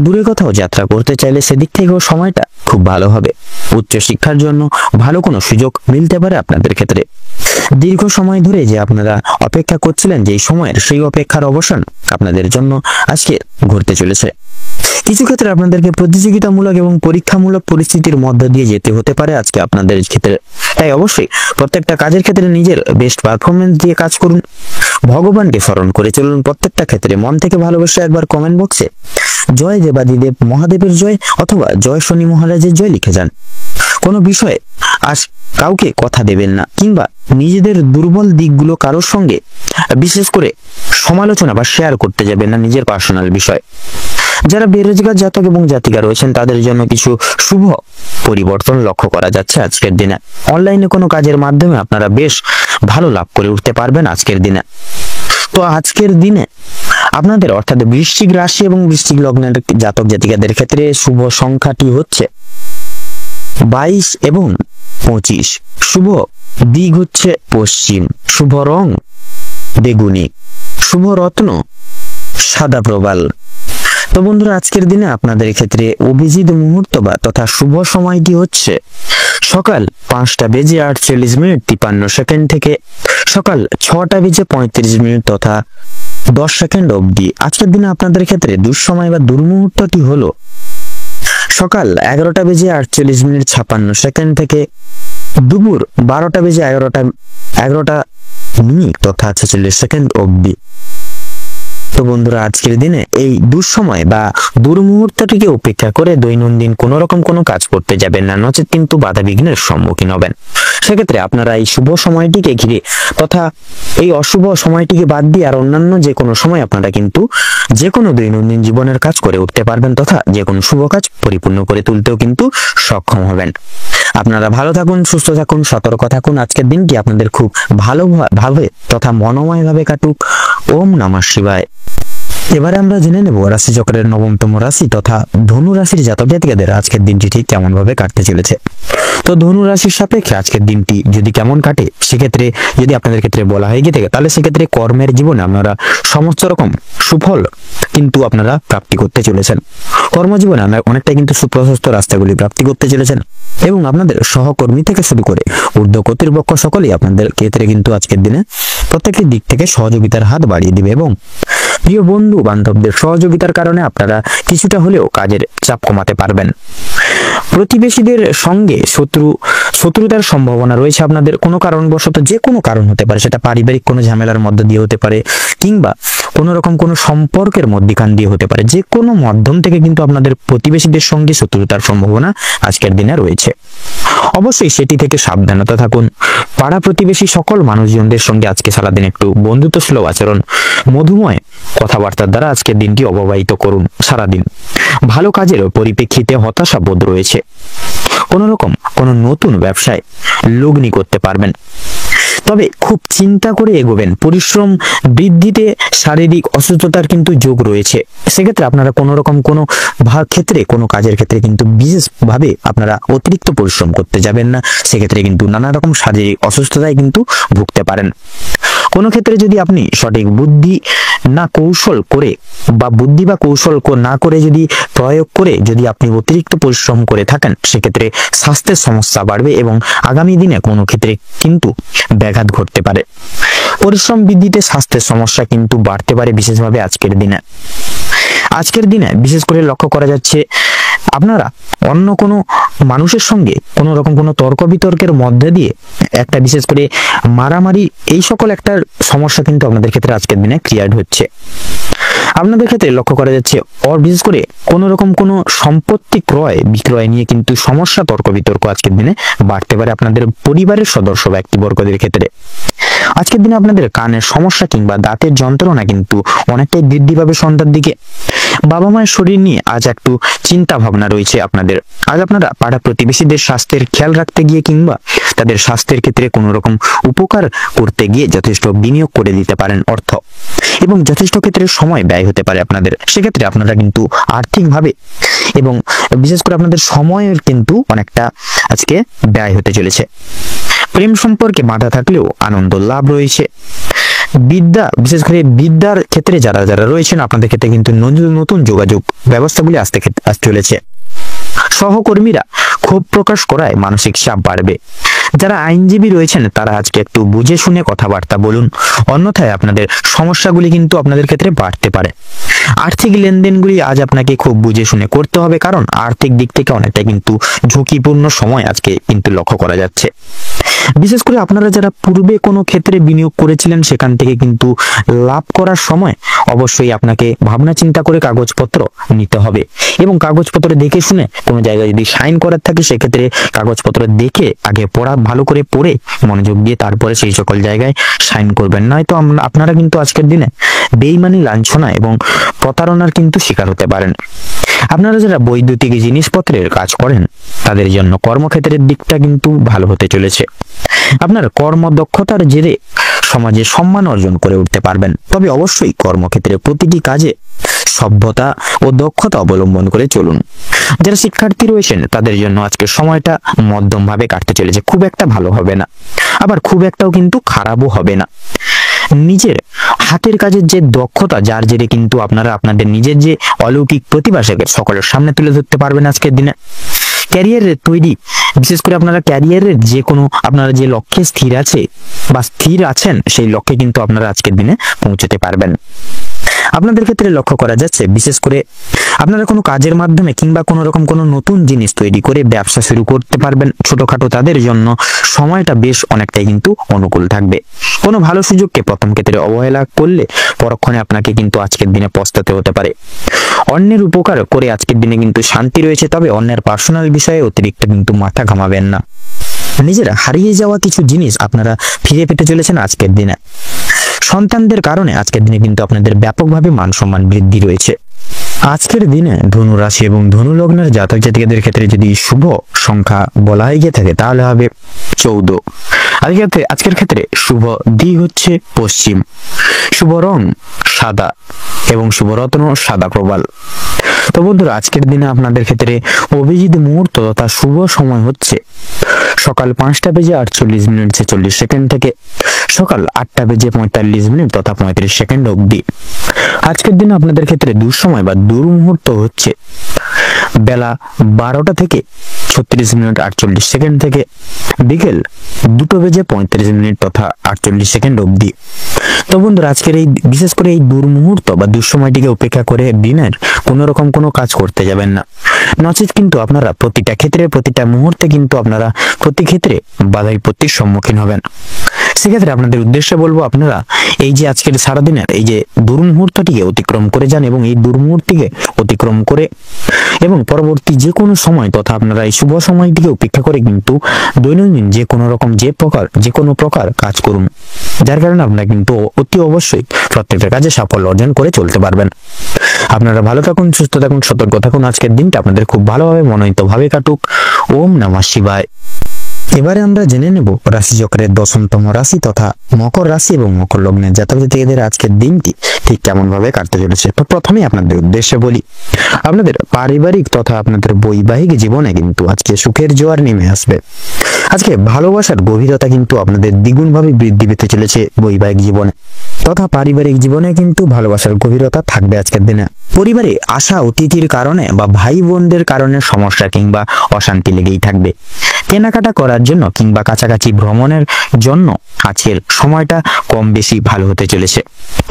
দূরে কোথাও যাত্রা করতে চাইলে সেদিক থেকেও সময়টা খুব ভালো হবে। উচ্চ শিক্ষার জন্য ভালো কোনো সুযোগ মিলতে পারে আপনাদের ক্ষেত্রে। দীর্ঘ সময় ধরে যে আপনারা অপেক্ষা করছিলেন যে সময়ের, সেই অপেক্ষার অবসান আপনাদের জন্য আজকে ঘটতে চলেছে। কিছু ক্ষেত্রে আপনাদেরকে প্রতিযোগিতামূলক এবং পরীক্ষামূলক পরিস্থিতির মধ্য দিয়ে যেতে হতে পারে আজকে আপনাদের ক্ষেত্রে। তাই অবশ্যই প্রত্যেকটা কাজের ক্ষেত্রে নিজের বেস্ট পারফরমেন্স দিয়ে কাজ করুন। ভগবানকে স্মরণ করে চলুন প্রত্যেকটা ক্ষেত্রে। মন থেকে ভালোবাসা একবার কমেন্ট বক্সে জয় দেবাদিদেব মহাদেবের জয় অথবা জয় শনি মহারাজের জয় লিখে যান। কোনো বিষয়ে আজ কাউকে কথা দেবেন না কিংবা নিজেদের দুর্বল দিকগুলো কারোর সঙ্গে বিশেষ করে সমালোচনা বা শেয়ার করতে যাবেন না নিজের পার্সোনাল বিষয়। যারা বেরোজগার জাতক এবং জাতিকা রয়েছেন তাদের জন্য কিছু শুভ পরিবর্তন লক্ষ্য করা যাচ্ছে আজকের দিনে। অনলাইনে কোনো কাজের মাধ্যমে আপনারা বেশ ভালো লাভ করে উঠতে পারবেন আজকের দিনে। তো আজকের দিনে আপনাদের অর্থাৎ বৃশ্চিক রাশি এবং বৃশ্চিক লগ্নের জাতক জাতিকাদের ক্ষেত্রে শুভ সংখ্যাটি হচ্ছে 22 এবং 25। শুভ দিক হচ্ছে পশ্চিম। শুভ রং বেগুনি। শুভ রত্ন সাদা প্রবাল। তো বন্ধুরা আজকের দিনে আপনাদের ক্ষেত্রে অভিজিৎ মুহূর্ত বা তথা শুভ সময়টি হচ্ছে সকাল 5:48 থেকে সকাল 6:35 তথা 10 সেকেন্ড অবধি। আজকের দিনে আপনাদের ক্ষেত্রে দুঃসময় বা দুর্মুহূর্তটি হলো সকাল 11:48 থেকে দুপুর 12:11 তথা 46 সেকেন্ড অবধি। তো বন্ধুরা আজকের দিনে এই দুঃসময় বা দুর্মুহূর্তটিকে উপেক্ষা করে দৈনন্দিন কোনো রকম কোনো কাজ করতে যাবেন না, নচেত কিন্তু বাধা বিঘ্নের সম্মুখীন হবেন। সেক্ষেত্রে আপনারা এই শুভ সময়টিকে ঘিরে তথা এই অশুভ সময়টিকে বাদ দিয়ে আর অন্যান্য যে কোনো সময় আপনারা কিন্তু যে কোনো দৈনন্দিন জীবনের কাজ করে উঠতে পারবেন তথা যে কোনো শুভ কাজ পরিপূর্ণ করে তুলতেও কিন্তু সক্ষম হবেন। আপনারা ভালো থাকুন, সুস্থ থাকুন, সতর্ক থাকুন। আজকের দিনটি আপনাদের খুব ভালোভাবে তথা মনোময়ভাবে কাটুক। ওম নমঃ শিবায়। এবারে আমরা জেনে নেব রাশিচক্রের 9তম রাশি তথা ধনু রাশির জাতক জাতিকাদের আজকের দিনটি ঠিক কেমন ভাবে কাটতে চলেছে। তো ধনু রাশির সাপেক্ষে আজকের দিনটি যদি কেমন কাটে, সেক্ষেত্রে যদি আপনাদের ক্ষেত্রে বলা হয়ে গিয়ে থাকে তাহলে সেক্ষেত্রে কর্মের জীবনে আপনারা সমস্ত রকম সুফল কিন্তু আপনারা প্রাপ্তি করতে চলেছেন। কর্মজীবনে আপনারা অনেকটাই কিন্তু সুপ্রশস্ত রাস্তাগুলি প্রাপ্তি করতে চলেছেন এবং আপনাদের সহকর্মী থেকে শুরু করে ঊর্ধ্ব কর্তৃপক্ষ সকলেই আপনাদের ক্ষেত্রে কিন্তু আজকের দিনে প্রত্যেকটি দিক থেকে সহযোগিতার হাত বাড়িয়ে দিবে এবং প্রিয় বন্ধু বান্ধবদের সহযোগিতার কারণে আপনারা কিছুটা হলেও কাজের চাপ কমাতে পারবেন। প্রতিবেশীদের সঙ্গে শত্রুতার সম্ভাবনা রয়েছে আপনাদের কোনো কারণবশত, যে কোনো কারণ হতে পারে, সেটা পারিবারিক কোনো ঝামেলার মধ্য দিয়ে হতে পারে কিংবা কোনো রকম কোনো সম্পর্কের মধ্যখান দিয়ে হতে পারে। যে কোনো মাধ্যম থেকে কিন্তু আপনাদের প্রতিবেশীদের সঙ্গে শত্রুতার সম্ভাবনা আজকের দিনে রয়েছে। অবশ্যই সেটি থেকে সাবধানতা থাকুন। পাড়া প্রতিবেশী সকল মানুষজনদের সঙ্গে আজকে সারাদিন একটু বন্ধুত্ব সুলভ আচরণ, মধুময় কথাবার্তার দ্বারা আজকের দিনটি অববাহিত করুন। সারাদিন ভালো কাজের পরিপ্রেক্ষিতে হতাশা বোধ রয়েছে। কোনো রকম কোনো নতুন ব্যবসায় লগ্নি করতে পারবেন। তবে খুব চিন্তা করে এগোবেন। পরিশ্রম বৃদ্ধিতে শারীরিক অসুস্থতার কিন্তু যোগ রয়েছে। সেক্ষেত্রে আপনারা কোনো রকম কোনো ক্ষেত্রে কোনো কাজের ক্ষেত্রে কিন্তু বিশেষভাবে আপনারা অতিরিক্ত পরিশ্রম করতে যাবেন না। সেক্ষেত্রে কিন্তু নানা রকম শারীরিক অসুস্থতায় কিন্তু ভুগতে পারেন। কোনো ক্ষেত্রে যদি আপনি সঠিক বুদ্ধি না কৌশল করে বা বুদ্ধি বা কৌশল না করে যদি প্রয়োগ করে যদি আপনি অতিরিক্ত পরিশ্রম করে থাকেন, সেক্ষেত্রে স্বাস্থ্যের সমস্যা বাড়বে এবং আগামী দিনে কোনো ক্ষেত্রে কিন্তু ব্যাঘাত ঘটতে পারে। পরিশ্রম বৃদ্ধিতে স্বাস্থ্যের সমস্যা কিন্তু বাড়তে পারে বিশেষভাবে আজকের দিনে বিশেষ করে লক্ষ্য করা যাচ্ছে আপনারা অন্য কোনো মানুষের সঙ্গে কোনো রকম কোনো তর্ক বিতর্কের মধ্যে দিয়ে একটা বিশেষ করে মারামারি এই সকল একটা সমস্যা কিন্তু আপনাদের ক্ষেত্রে আজকের দিনে ক্রিয়েট হচ্ছে। আপনাদের ক্ষেত্রে লক্ষ্য করা যাচ্ছে বিশেষ করে কোনো রকম কোনো সম্পত্তি ক্রয় বিক্রয় নিয়ে কিন্তু সমস্যা তর্ক বিতর্ক আজকের দিনে বাড়তে পারে আপনাদের পরিবারের সদস্য ব্যক্তিবর্গদের ক্ষেত্রে। আজকের দিনে আপনাদের কানের সমস্যা কিংবা দাঁতের যন্ত্রণা কিন্তু অনেকটাই বৃদ্ধি পাবে সন্ধ্যার দিকে। বাবা মায়ের শরীর নিয়ে আজ একটু চিন্তা ভাবনা রয়েছে আপনাদের। আজ আপনারা পাড়া প্রতিবেশীদের স্বাস্থ্যের খেয়াল রাখতে গিয়ে কিংবা তাদের স্বাস্থ্যের ক্ষেত্রে কোনো রকম উপকার করতে গিয়ে যথেষ্ট বিনিয়োগ করে দিতে পারেন অর্থ, এবং যথেষ্ট ক্ষেত্রে সময় ব্যয় হতে পারে আপনাদের। সেক্ষেত্রে আপনারা কিন্তু আর্থিকভাবে এবং বিশেষ করে আপনাদের সময়ের কিন্তু অনেকটা আজকে ব্যয় হতে চলেছে। প্রেম সম্পর্কে বাধা থাকলেও আনন্দ লাভ রয়েছে। বিশেষ করে বিদ্যার ক্ষেত্রে যারা রয়েছেন আপনাদের ক্ষেত্রে কিন্তু নতুন যোগাযোগ ব্যবস্থাগুলি আসতে চলেছে। সহকর্মীরা ক্ষোভ প্রকাশ করায় মানসিক চাপ বাড়বে। যারা আইনজীবী রয়েছেন তারা আজকে একটু বুঝে শুনে কথাবার্তা বলুন, অন্যথায় আপনাদের সমস্যাগুলি কিন্তু আপনাদের ক্ষেত্রে বাড়তে পারে। আর্থিক লেনদেনগুলি আজ আপনাকে খুব বুঝে শুনে করতে হবে, কারণ আর্থিক দিক থেকে অনেকটা কিন্তু ঝুঁকিপূর্ণ সময় আজকে কিন্তু লক্ষ্য করা যাচ্ছে। বিশেষ করে আপনারা যারা পূর্বে কোনো ক্ষেত্রে বিনিয়োগ করেছিলেন সেখান থেকে কিন্তু লাভ করার সময় অবশ্যই আপনাকে ভাবনা চিন্তা করে কাগজপত্র নিতে হবে, এবং কাগজপত্র দেখে শুনে কোনো জায়গায় যদি সাইন করার থাকে সেক্ষেত্রে কাগজপত্র দেখে আগে ভালো করে পড়ে মনোযোগ দিয়ে তারপরে সেই সকল জায়গায় সাইন করবেন। নয়তো আপনারা কিন্তু আজকের দিনে বেইমানি, লাঞ্ছনা এবং প্রতারণার কিন্তু শিকার হতে পারেন। আপনারা যারা বৈদ্যুতিক জিনিসপত্রের কাজ করেন তাদের জন্য কর্মক্ষেত্রের দিকটা কিন্তু ভালো হতে চলেছে। আপনার কর্মদক্ষতার জেরে সমাজে সম্মান অর্জন করে উঠতে পারবেন। তবে অবশ্যই কর্মক্ষেত্রে প্রতিটি কাজে সভ্যতা ও দক্ষতা অবলম্বন করে চলুন। যারা শিক্ষার্থী রয়েছেন তাদের জন্য আজকের সময়টা মধ্যম ভাবে কাটতে চলেছে। খুব একটা ভালো হবে না, আবার খুব একটাও কিন্তু খারাপও হবে না। নিজের হাতের কাজের যে দক্ষতা, যার জেরে কিন্তু আপনারা আপনাদের নিজের যে অলৌকিক প্রতিভা সকলের সামনে তুলে ধরতে পারবেন আজকের দিনে। ক্যারিয়ারের তৈরি, বিশেষ করে আপনারা ক্যারিয়ারের যে কোনো আপনারা যে লক্ষ্যে স্থির আছেন সেই লক্ষ্যে কিন্তু আপনারা আজকের দিনে পৌঁছতে পারবেন। আপনাদের ক্ষেত্রে লক্ষ্য করা যাচ্ছে বিশেষ করে আপনারা কোনো কাজের মাধ্যমে কিংবা কোনো রকম কোনো নতুন জিনিস তৈরি করে ব্যবসা শুরু করতে পারবেন। ছোটখাটো তাদের জন্য সময়টা বেশ অনেকটাই কিন্তু অনুকূল থাকবে। কোনো ভালো সুযোগকে প্রথম ক্ষেত্রে অবহেলা করলে পরক্ষণে আপনাকে কিন্তু আজকের দিনে পস্তাতে হতে পারে। অন্যের উপকার করে আজকের দিনে কিন্তু শান্তি রয়েছে, তবে অন্যের পার্সোনাল বিষয়ে অতিরিক্ত কিন্তু মাথা ঘামাবেন না। নিজের হারিয়ে যাওয়া কিছু জিনিস আপনারা ফিরে পেতে চলেছেন আজকের দিনে। সন্তানদের কারণে আজকের দিনে কিন্তু আপনাদের ব্যাপকভাবে মান সম্মান বৃদ্ধি রয়েছে। আজকের দিনে ধনু রাশি এবং ধনু লগ্নের জাতক জাতিকাদের ক্ষেত্রে যদি শুভ সংখ্যা বলা হয়ে গিয়ে থাকে তাহলে হবে 14। আজকের ক্ষেত্রে শুভ দিক হচ্ছে পশ্চিম, শুভ রং সাদা এবং শুভ রত্ন সাদা প্রবাল। তো বন্ধুরা, আজকের দিনে আপনাদের ক্ষেত্রে অভিজিৎ মুহূর্ত তথা শুভ সময় হচ্ছে সকাল 5টা বেজে 48 মিনিট 46 সেকেন্ড থেকে সকাল 8টা বেজে 45 মিনিট তথা 35 সেকেন্ড অবধি। আজকের দিনে আপনাদের ক্ষেত্রে দুঃসময় বা দুর্মুহূর্ত হচ্ছে বেলা 12টা থেকে 36 মিনিট 48 সেকেন্ড থেকে বিকেল 2টো বেজে 35 মিনিট তথা 48 সেকেন্ড অবধি। তো বন্ধুরা, আজকের এই বিশেষ করে এই দুর্মুহূর্ত বা দুঃসময়টিকে উপেক্ষা করে দিনের কোনো রকম কোনো কাজ করতে যাবেন না, নচেত কিন্তু আপনারা প্রতিটা ক্ষেত্রে প্রতিটা মুহূর্তে কিন্তু আপনারা প্রতি ক্ষেত্রে বাধা বিপত্তির সম্মুখীন হবেন। সেক্ষেত্রে আপনাদের উদ্দেশ্যে বলবো আপনারা এই যে আজকের সারাদিনের এই যে দুর্মুহূর্তটিকে অতিক্রম করে যান, এবং এই দুর্মুহূর্তটিকে অতিক্রম করে এবং পরবর্তী যে কোনো সময় তথা আপনারা এই শুভ সময়টিকে উপেক্ষা করে কিন্তু দৈনন্দিন যে কোনো প্রকার কাজ করুন, যার কারণে আপনারা কিন্তু অতি অবশ্যই প্রত্যেকটা কাজে সাফল্য অর্জন করে চলতে পারবেন। আপনারা ভালো থাকুন, সুস্থ থাকুন, সতর্ক থাকুন। আজকের দিনটা আপনাদের খুব ভালোভাবে মনোনীত ভাবে কাটুক। ওম নমঃ শিবায়। এবারে আমরা জেনে নেব রাশিচক্রের 10তম রাশি তথা মকর রাশি এবং মকর লগ্নের জাতক জাতিকাদের আজকের দিনটি ঠিক কেমন ভাবে কাটতে চলেছে। তো প্রথমেই আপনাদের উদ্দেশ্যে বলি, আপনাদের পারিবারিক তথা আপনাদের বৈবাহিক জীবনে কিন্তু আজকে সুখের জোয়ার নেমে আসবে। আজকে ভালোবাসার গভীরতা কিন্তু আপনাদের দ্বিগুণভাবে বৃদ্ধি পেতে চলেছে বৈবাহিক জীবনে তথা পারিবারিক জীবনে কিন্তু ভালোবাসার গভীরতা থাকবে আজকের দিনে। পরিবারে আসা অতিথির কারণে বা ভাই বোনদের কারণে সমস্যা কিংবা অশান্তি লেগেই থাকবে। কেনাকাটা করার জন্য কিংবা কাছাকাছি ভ্রমণের জন্য আজকের সময়টা কম বেশি ভালো হতে চলেছে,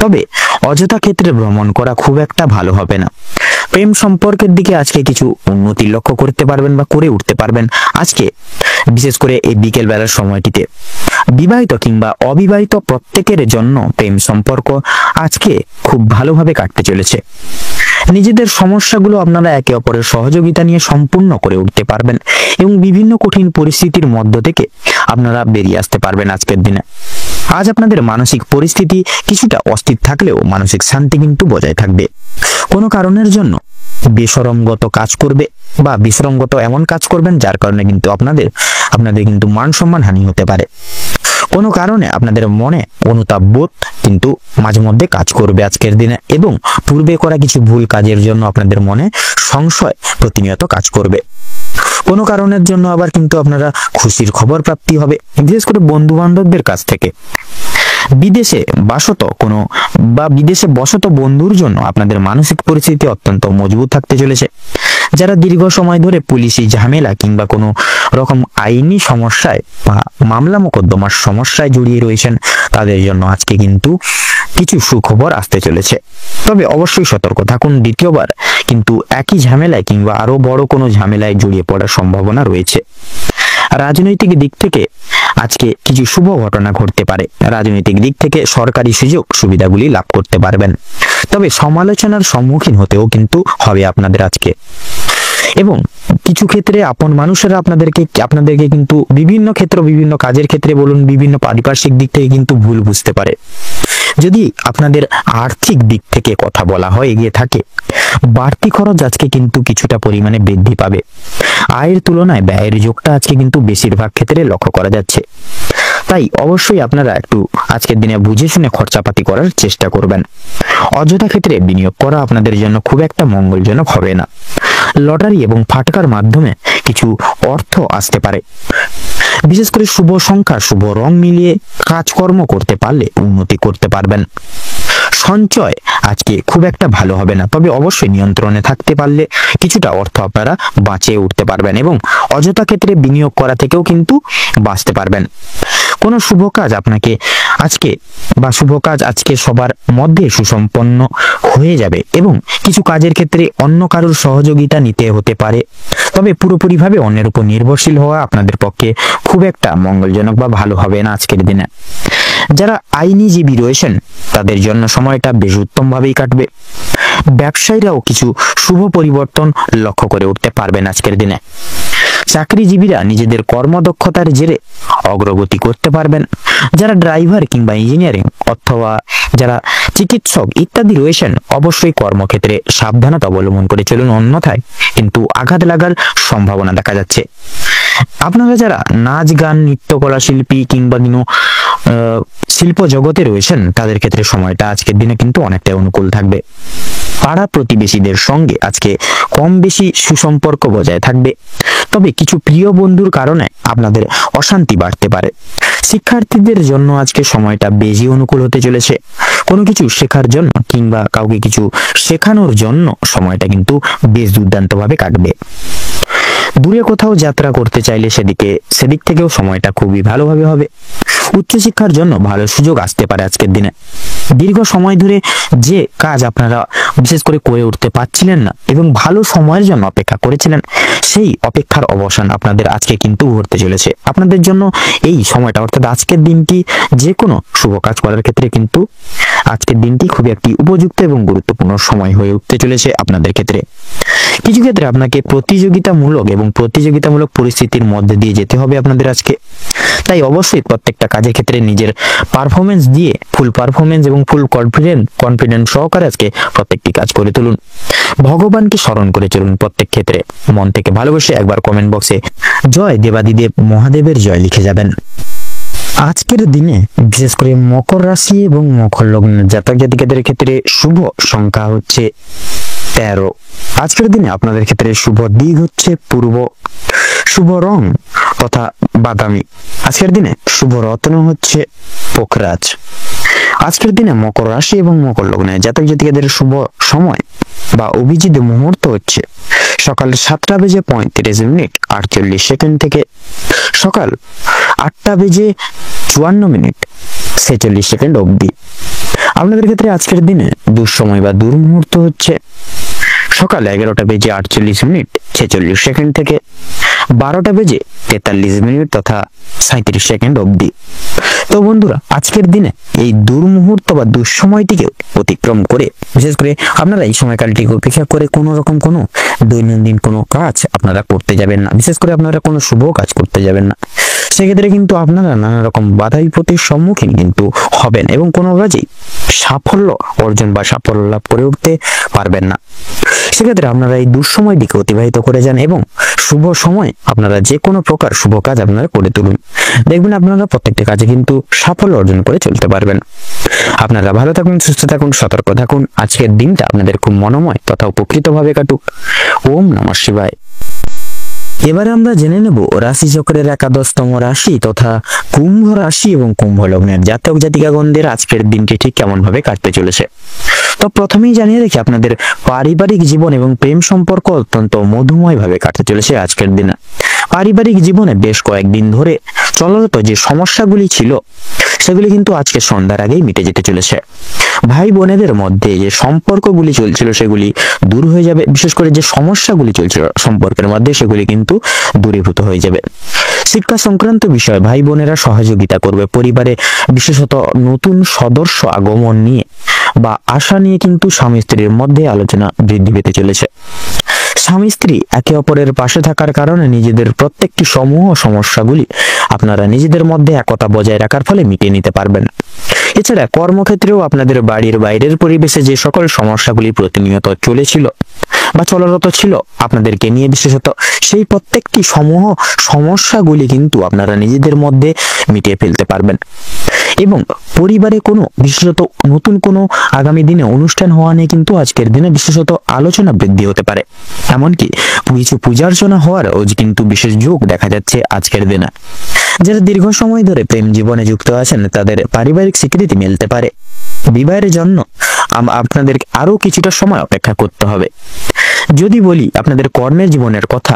তবে অযথা ক্ষেত্রে ভ্রমণ করা খুব একটা ভালো হবে না। প্রেম সম্পর্কের দিকে আজকে কিছু উন্নতি লক্ষ্য করতে পারবেন বা করে উঠতে পারবেন আজকে, বিশেষ করে এই বিকেল বেলার সময়টিতে। বিবাহিত কিংবা অবিবাহিত প্রত্যেকের জন্য প্রেম সম্পর্ক আজকে খুব ভালোভাবে কাটতে চলেছে। নিজেদের সমস্যাগুলো আপনারা একে অপরের সহযোগিতা নিয়ে সম্পূর্ণ করে উঠতে পারবেন এবং বিভিন্ন কঠিন পরিস্থিতির মধ্য থেকে আপনারা বেরিয়ে আসতে পারবেন আজকের দিনে। আজ আপনাদের মানসিক পরিস্থিতি কিছুটা অস্থির থাকলেও মানসিক শান্তি কিন্তু বজায় থাকবে। কোনো কারণের জন্য বেশরমগত কাজ করবে বা বিশ্রমগত এমন কাজ করবেন যার কারণে কিন্তু আপনাদের কিন্তু মান সম্মান হানি হতে পারে। কোনো কারণে আপনাদের মনে অনুতাপ বোধ কিন্তু মাঝে মধ্যে কাজ করবে আজকের দিনে এবং পূর্বে করা কিছু ভুল কাজের জন্য আপনাদের মনে সংশয় প্রতিনিয়ত কাজ করবে। কোনো কারণের জন্য আবার কিন্তু আপনারা খুশির খবর প্রাপ্তি হবে, বিশেষ করে বন্ধু বান্ধবদের কাছ থেকে। বিদেশে বসত বন্ধুর জন্য আপনাদের মানসিক পরিস্থিতি অত্যন্ত মজবুত থাকতে চলেছে। যারা দীর্ঘ সময় ধরে পুলিশি ঝামেলা কিংবা কোনো রকম আইনি সমস্যায় বা মামলা মোকদ্দমার সমস্যায় জড়িয়ে রয়েছেন তাদের জন্য আজকে কিন্তু কিছু সুখবর আসতে চলেছে, তবে অবশ্যই সতর্ক থাকুন। দ্বিতীয়বার কিন্তু একই ঝামেলায় কিংবা আরো বড় কোনো ঝামেলায় জড়িয়ে পড়ার সম্ভাবনা রয়েছে। রাজনৈতিক দিক থেকে আজকে কিছু শুভ ঘটনা ঘটতে পারে। রাজনৈতিক দিক থেকে সরকারি সুযোগ সুবিধাগুলি লাভ করতে পারবেন, তবে সমালোচনার সম্মুখীন হতেও কিন্তু হবে আপনাদের আজকে। এবং কিছু ক্ষেত্রে আপন মানুষেরা আপনাদেরকে কিন্তু বিভিন্ন কাজের ক্ষেত্রে বলুন, বিভিন্ন পারিপার্শ্বিক দিক থেকে কিন্তু ভুল বুঝতে পারে। যদি আপনাদের আর্থিক দিক থেকে কথা বলা হয় এগিয়ে থাকে, বাড়তি খরচ আজকে কিন্তু কিছুটা পরিমাণে বৃদ্ধি পাবে। আয়ের তুলনায় ব্যয়ের যোগটা আজকে কিন্তু বেশিরভাগ ক্ষেত্রে লক্ষ্য করা যাচ্ছে। তাই অবশ্যই আপনারা একটু আজকের দিনে বুঝে শুনে খরচাপাতি করার চেষ্টা করবেন। অযথা ক্ষেত্রে বিনিয়োগ করা আপনাদের জন্য খুব একটা মঙ্গলজনক হবে না। লটারি এবং ফাটকার মাধ্যমে কিছু অর্থ আসতে পারে। বিশেষ করে শুভ সংখ্যা শুভ রং মিলিয়ে কাজকর্ম করতে পারলে উন্নতি করতে পারবেন। সঞ্চয় আজকে খুব একটা ভালো হবে না, তবে অবশ্যই নিয়ন্ত্রণে থাকতে পারলে কিছুটা অর্থ আপনারা বাঁচিয়ে উঠতে পারবেন এবং অযথা ক্ষেত্রে বিনিয়োগ করা থেকেও কিন্তু বাঁচতে পারবেন। কোনো শুভ কাজ আজকে সবার মধ্যে সুসম্পন্ন হয়ে যাবে এবং কিছু কাজের ক্ষেত্রে অন্য কারোর সহযোগিতা নিতে হতে পারে, তবে পুরোপুরিভাবে অন্যের উপর নির্ভরশীল হওয়া আপনাদের পক্ষে খুব একটা মঙ্গলজনক বা ভালো হবে না আজকের দিনে। যারা আইনজীবী রয়েছেন তাদের জন্য সময়টা বেশ উত্তম ভাবেই কাটবে। ব্যবসায়ীরাও কিছু শুভ পরিবর্তন লক্ষ্য করে উঠতে পারবেন আজকের দিনে। চাকরিজীবীরা নিজেদের কর্মদক্ষতার জেরে অগ্রগতি করতে পারবেন। যারা ড্রাইভার কিংবা ইঞ্জিনিয়ারিং অথবা যারা চিকিৎসক ইত্যাদি রয়েছেন অবশ্যই কর্মক্ষেত্রে সাবধানতা অবলম্বন করে চলুন, অন্যথায় কিন্তু আঘাত লাগার সম্ভাবনা দেখা যাচ্ছে। আপনারা যারা নাচ গান নৃত্যকলা শিল্পী কিংবা শিল্প জগতে রয়েছেন তাদের ক্ষেত্রে সময়টা আজকের দিনে কিন্তু অনেকটাই অনুকূল থাকবে। পাড়া প্রতিবেশীদের সঙ্গে আজকে কম বেশি সুসম্পর্ক বজায় থাকবে, তবে কিছু প্রিয় বন্ধুর কারণে আপনাদের অশান্তি বাড়তে পারে। শিক্ষার্থীদের জন্য আজকে সময়টা বেশি অনুকূল হতে চলেছে। কোনো কিছু শেখার জন্য কিংবা কাউকে কিছু শেখানোর জন্য সময়টা কিন্তু বেশ দুর্দান্তভাবে কাটবে। দূরে কোথাও যাত্রা করতে চাইলে সেদিক থেকেও সময়টা খুবই ভালোভাবে হবে। উচ্চশিক্ষার জন্য ভালো সুযোগ আসতে পারে আজকের দিনে। দীর্ঘ সময় ধরে যে কাজ আপনারা বিশেষ করে উঠতে পারছিলেন না এবং ভালো সময়ের জন্য অপেক্ষা করেছিলেন, সেই অপেক্ষার অবসান আপনাদের আজকে কিন্তু ঘটতে চলেছে। আপনাদের জন্য এই সময়টা অর্থাৎ আজকের দিনটি যে কোনো শুভ কাজ করার ক্ষেত্রে কিন্তু আজকের দিনটি খুবই একটি উপযুক্ত এবং গুরুত্বপূর্ণ সময় হয়ে উঠতে চলেছে আপনাদের ক্ষেত্রে। কিছু ক্ষেত্রে আপনাকে প্রতিযোগিতামূলক পরিস্থিতির মধ্যে দিয়ে যেতে হবে আপনাদের আজকে। তাই অবশ্যই প্রত্যেকটা কাজের ক্ষেত্রে নিজের পারফরমেন্স দিয়ে ফুল পারফরমেন্স এবং ফুল কনফিডেন্ট সহকারে আজকে প্রত্যেকটি কাজ করে তুলুন। ভগবানকে স্মরণ করে চলুন প্রত্যেক ক্ষেত্রে। মন থেকে ভালোবেসে একবার কমেন্ট বক্সে জয় দেবাদিদেব মহাদেবের জয় লিখে যাবেন। আজকের দিনে বিশেষ করে মকর রাশি এবং মকর লগ্নের জাতক জাতিকাদের ক্ষেত্রে শুভ সংখ্যা হচ্ছে 13। আজকের দিনে আপনাদের ক্ষেত্রে শুভ দিক হচ্ছে পূর্ব, শুভ রং তথা বাদামি। আজকের দিনে শুভ রত্ন হচ্ছে পোখরাজ। আজকের দিনে মকর রাশি এবং মকর লগ্নে জাতক জাতিকাদের শুভ সময় বা অভিজিৎ মুহূর্ত হচ্ছে সকাল 7:35 থেকে সকাল 8:54 অবধি। আপনাদের ক্ষেত্রে আজকের দিনে দুঃসময় বা দুর্মুহূর্ত হচ্ছে সকাল 11:48 থেকে 12:43 তথা 37 অবধি। তো বন্ধুরা, আজকের দিনে এই দুর্মুহূর্ত বা দুঃসময়টিকে অতিক্রম করে বিশেষ করে আপনারা এই সময়কালটিকে উপেক্ষা করে কোনো রকম কোনো দৈনন্দিন কোনো কাজ আপনারা করতে যাবেন না, বিশেষ করে আপনারা কোনো শুভ কাজ করতে যাবেন না। সেক্ষেত্রে কিন্তু আপনারা নানা রকম বাধা বিপত্তির সম্মুখীন কিন্তু হবেন এবং কোনো কাজেই সাফল্য অর্জন বা সাফল্য লাভ করে উঠতে পারবেন না। সেক্ষেত্রে আপনারা এই দুঃসময়টিকে অতিবাহিত করে যান এবং শুভ সময় আপনারা যে কোনো প্রকার শুভ কাজ আপনারা করে তুলুন। দেখবেন আপনারা প্রত্যেকটা কাজে কিন্তু সাফল্য অর্জন করে চলতে পারবেন। আপনারা ভালো থাকুন, সুস্থ থাকুন, সতর্ক থাকুন। আজকের দিনটা আপনাদের খুব মনোময় তথা উপকৃতভাবে কাটুক। ওম নমঃ শিবায়। এবারে আমরা জেনে নেব রাশি চক্রের 11তম রাশি তথা কুম্ভ রাশি এবং কুম্ভ লগ্নের জাতক জাতিকাগণদের আজকের দিনটি ঠিক কেমন ভাবে কাটতে চলেছে। তো প্রথমেই জানিয়ে রাখি, আপনাদের পারিবারিক জীবন এবং প্রেম সম্পর্ক অত্যন্ত মধুময় ভাবে কাটতে চলেছে আজকের দিনে। পারিবারিক জীবনে বেশ কয়েকদিন ধরে চলরত যে সমস্যাগুলি ছিল সেগুলি কিন্তু আজকে সন্ধ্যার আগেই মিটে যেতে চলেছে। ভাই বোনেদের মধ্যে যে সম্পর্কগুলি চলছিল সেগুলি দূর হয়ে যাবে, বিশেষ করে যে সমস্যাগুলি চলছিল সম্পর্কের মধ্যে সেগুলি কিন্তু দূরীভূত হয়ে যাবে। শিক্ষা সংক্রান্ত বিষয়ে ভাই বোনেরা সহযোগিতা করবে। পরিবারে বিশেষত নতুন সদস্য আগমন নিয়ে বা আশা নিয়ে কিন্তু স্বামী স্ত্রীর মধ্যে আলোচনা বৃদ্ধি পেতে চলেছে। স্বামী স্ত্রী একে অপরের পাশে থাকার কারণে নিজেদের প্রত্যেকটি সমূহ সমস্যাগুলি আপনারা নিজেদের মধ্যে একতা বজায় রাখার ফলে মিটিয়ে নিতে পারবেন। এছাড়া কর্মক্ষেত্রেও আপনাদের বাড়ির বাইরের পরিবেশে যে সকল সমস্যাগুলি প্রতিনিয়ত চলেছিল বা চলরত ছিল আপনাদেরকে নিয়ে বিশেষত, সেই প্রত্যেকটি সমূহ সমস্যাগুলি কিন্তু আপনারা নিজেদের মধ্যে মিটিয়ে ফেলতে পারবেন। এবং পরিবারে কোনো বিশেষত নতুন কোনো আগামী দিনে অনুষ্ঠান হওয়া নিয়ে কিন্তু আজকের দিনে বিশেষত আলোচনা বৃদ্ধি হতে পারে। এমনকি কিছু পূজার্চনা হওয়ার কিন্তু বিশেষ যোগ দেখা যাচ্ছে আজকের দিনে। যারা দীর্ঘ সময় ধরে প্রেম জীবনে যুক্ত আছেন তাদের পারিবারিক স্বীকৃতি মিলতে পারে। বিবাহের জন্য আপনাদের আরো কিছুটা সময় অপেক্ষা করতে হবে। যদি বলি আপনাদের কর্মের জীবনের কথা,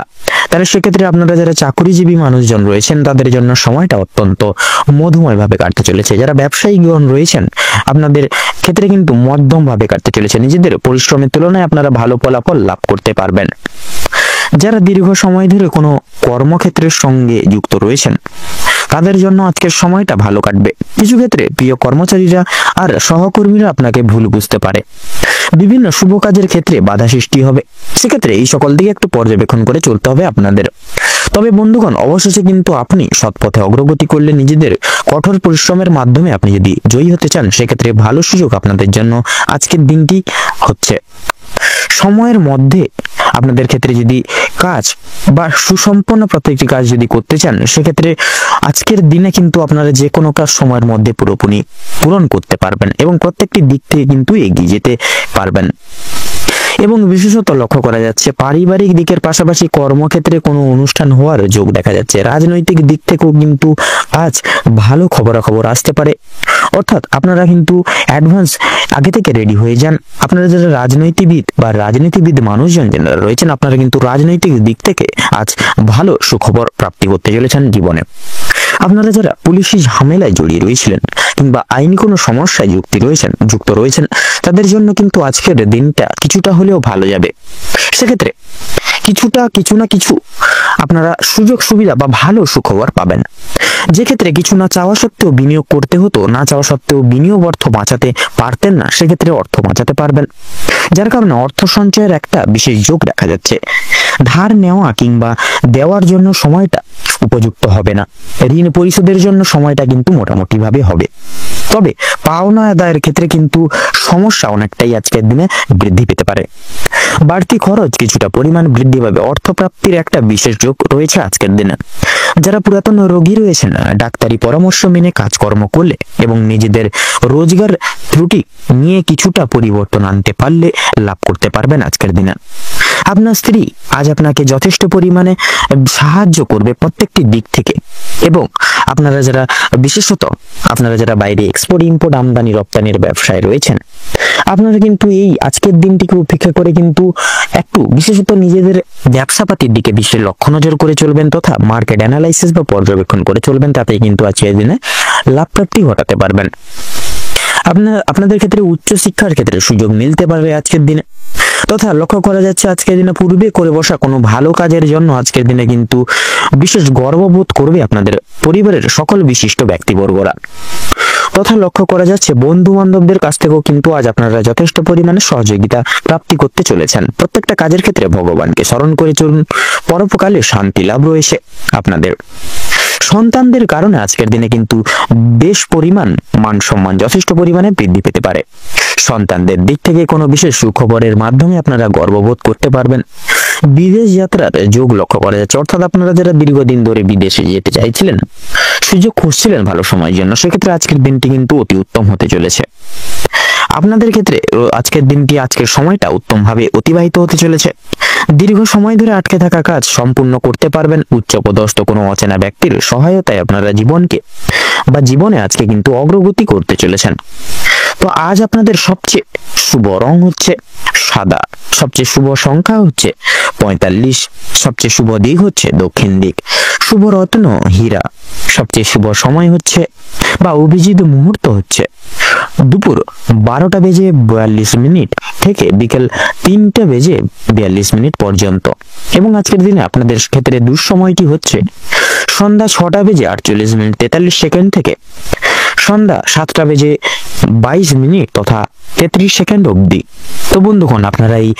তাহলে সেক্ষেত্রে আপনারা যারা চাকরিজীবী মানুষজন রয়েছেন তাদের জন্য সময়টা অত্যন্ত মধুময় ভাবে কাটতে চলেছে। যারা ব্যবসায়ীগণ রয়েছেন আপনাদের ক্ষেত্রে কিন্তু মধ্যম ভাবে কাটতে চলেছে। নিজেদের পরিশ্রমের তুলনায় আপনারা ভালো ফলাফল লাভ করতে পারবেন। যারা দীর্ঘ সময় ধরে কোনো কর্মক্ষেত্রের সঙ্গে যুক্ত রয়েছেন তাদের জন্য আজকের সময়টা ভালো কাটবে। কিছু ক্ষেত্রে প্রিয় কর্মচারীরা আর সহকর্মীরা আপনাকে ভুল বুঝতে পারে। বিভিন্ন শুভ কাজের ক্ষেত্রে বাধা সৃষ্টি হবে। সেক্ষেত্রে এই সকল দিকে একটু পর্যবেক্ষণ করে চলতে হবে আপনাদের। তবে বন্ধুগণ, অবশেষে কিন্তু আপনি সৎপথে অগ্রগতি করলে নিজেদের কঠোর পরিশ্রমের মাধ্যমে আপনি যদি জয়ী হতে চান সেক্ষেত্রে ভালো সুযোগ আপনাদের জন্য আজকের দিনটি হচ্ছে। সময়ের মধ্যে আপনাদের ক্ষেত্রে যদি কাজ বা সুসম্পন্ন প্রত্যেকটি কাজ যদি করতে চান সেক্ষেত্রে আজকের দিনে কিন্তু আপনারা যে কোনো কাজ সময়ের মধ্যে পুরোপুরি পূরণ করতে পারবেন এবং প্রত্যেকটি দিক থেকে কিন্তু এগিয়ে যেতে পারবেন। এবং বিশেষত লক্ষ্য করা যাচ্ছে পারিবারিক দিকের পাশাপাশি কর্মক্ষেত্রে কোনো অনুষ্ঠান হওয়ার যোগ দেখা যাচ্ছে। রাজনৈতিক দিক থেকেও কিন্তু আজ ভালো খবরাখবর আসতে পারে। অর্থাৎ আপনারা কিন্তু অ্যাডভান্স আগে থেকে রেডি হয়ে যান। আপনারা যারা রাজনীতিবিদ মানুষজন যারা রয়েছেন আপনারা কিন্তু রাজনৈতিক দিক থেকে আজ ভালো সুখবর প্রাপ্তি করতে চলেছেন জীবনে। আপনারা যারা পুলিশি ঝামেলায় জড়িয়ে রয়েছিলেন কিংবা আইনি কোনো সমস্যায় যুক্ত রয়েছেন তাদের জন্য কিন্তু আজকের দিনটা কিছুটা হলেও ভালো যাবে। সেক্ষেত্রে কিছু না কিছু আপনারা সুযোগ সুবিধা বা ভালো সুখবর পাবেন। যে ক্ষেত্রে কিছু না চাওয়া সত্ত্বেও বিনিয়োগ করতে হতো, না চাওয়া সত্ত্বেও বিনিয়োগ অর্থ বাঁচাতে পারতেন না, সেক্ষেত্রে অর্থ বাঁচাতে পারবেন। যার কারণে অর্থ সঞ্চয়ের একটা বিশেষ যোগ দেখা যাচ্ছে। ধার নেওয়া কিংবা দেওয়ার জন্য সময়টা উপযুক্ত হবে না। ঋণ পরিশোধের জন্য সময়টা কিন্তু মোটামুটি ভাবে হবে। তবে পাওনা আদায়ের ক্ষেত্রে কিন্তু সমস্যা অনেকটাই আজকের দিনে বৃদ্ধি পেতে পারে। বাড়তি খরচ কিছুটা পরিমাণ বৃদ্ধি পাবে। অর্থপ্রাপ্তির একটা বিশেষ যোগ রয়েছে আজকের দিনে। যারা পুরাতন রোগী রয়েছেন, ডাক্তারি পরামর্শ মেনে কাজকর্ম করলে এবং নিজেদের রোজগার ত্রুটি নিয়ে কিছুটা পরিবর্তন আনতে পারলে লাভ করতে পারবেন আজকের দিনে। আপনার স্ত্রী আজ আপনাকে যথেষ্ট পরিমাণে সাহায্য করবে প্রত্যেকটি দিক থেকে। এবং আপনারা যারা বাইরে এক্সপোর্ট ইম্পোর্ট আমদানি রপ্তানির ব্যবসায় রয়েছেন, আপনারা কিন্তু এই আজকের দিনটিকে উপেক্ষা করে কিন্তু একটু বিশেষত নিজেদের ব্যবসাপাতির দিকে বিশেষ লক্ষ্য নজর করে চলবেন তথা মার্কেট অ্যানালাইসিস বা পর্যবেক্ষণ করে চলবেন। তাতেই কিন্তু আজকের দিনে লাভ প্রাপ্তি ঘটাতে পারবেন। আপনাদের ক্ষেত্রে উচ্চ শিক্ষার ক্ষেত্রে সুযোগ মিলতে পারবে আজকের দিনে। তথা লক্ষ্য করা যাচ্ছে আজকের দিনে পূর্বে করে বসা কোনো ভালো কাজের জন্য আজকের দিনে কিন্তু বিশেষ গর্ববোধ করবে আপনাদের পরিবারের সকল বিশিষ্ট ব্যক্তিবর্গরা। তথা লক্ষ্য করা যাচ্ছে বন্ধু বান্ধবদের কাছ থেকেও কিন্তু আজ আপনারা যথেষ্ট পরিমাণে সহযোগিতা প্রাপ্তি করতে চলেছেন। প্রত্যেকটা কাজের ক্ষেত্রে ভগবানকে স্মরণ করে চলুন, পরোপকালে শান্তি লাভ রয়েছে আপনাদের। সন্তানদের কারণে আজকের দিনে কিন্তু বেশ পরিমাণ মান সম্মান যথেষ্ট পরিমাণে বৃদ্ধি পেতে পারে। সন্তানদের দিক থেকে কোনো বিশেষ সুখবরের মাধ্যমে আপনারা গর্ববোধ করতে পারবেন। বিদেশ যাত্রার যোগ লক্ষ্য করা যাচ্ছে, অর্থাৎ আপনারা যারা দীর্ঘদিন ধরে বিদেশে যেতে চাইছিলেন, সুযোগ খুঁজছিলেন ভালো সময়ের জন্য, সেক্ষেত্রে আজকের দিনটি কিন্তু অতি উত্তম হতে চলেছে। আপনাদের ক্ষেত্রে আজকের সময়টা উত্তমভাবে অতিবাহিত হতে চলেছে। দীর্ঘ সময় ধরে আটকে থাকা কাজ সম্পূর্ণ করতে পারবেন। উচ্চপদস্থ কোনো অচেনা ব্যক্তির সহায়তায় আপনারা জীবনে আজকে কিন্তু অগ্রগতি করতে চলেছেন। তো আজ আপনাদের সবচেয়ে শুভ রং হচ্ছে সাদা, সবচেয়ে শুভ সংখ্যা হচ্ছে 45, সবচেয়ে শুভ দিক হচ্ছে দক্ষিণ দিক, শুভ রত্ন হীরা, সবচেয়ে শুভ সময় হচ্ছে বা অভিজিৎ মুহূর্ত হচ্ছে দুপুর 12:42 থেকে বিকেল 3:42 পর্যন্ত। এবং আজকের দিনে আপনাদের ক্ষেত্রে দুঃসময়টি হচ্ছে সন্ধ্যা 6:48 থেকে সন্ধ্যা 7:22 তথা 33 অবধি। তো বন্ধুগণ, আপনারা এই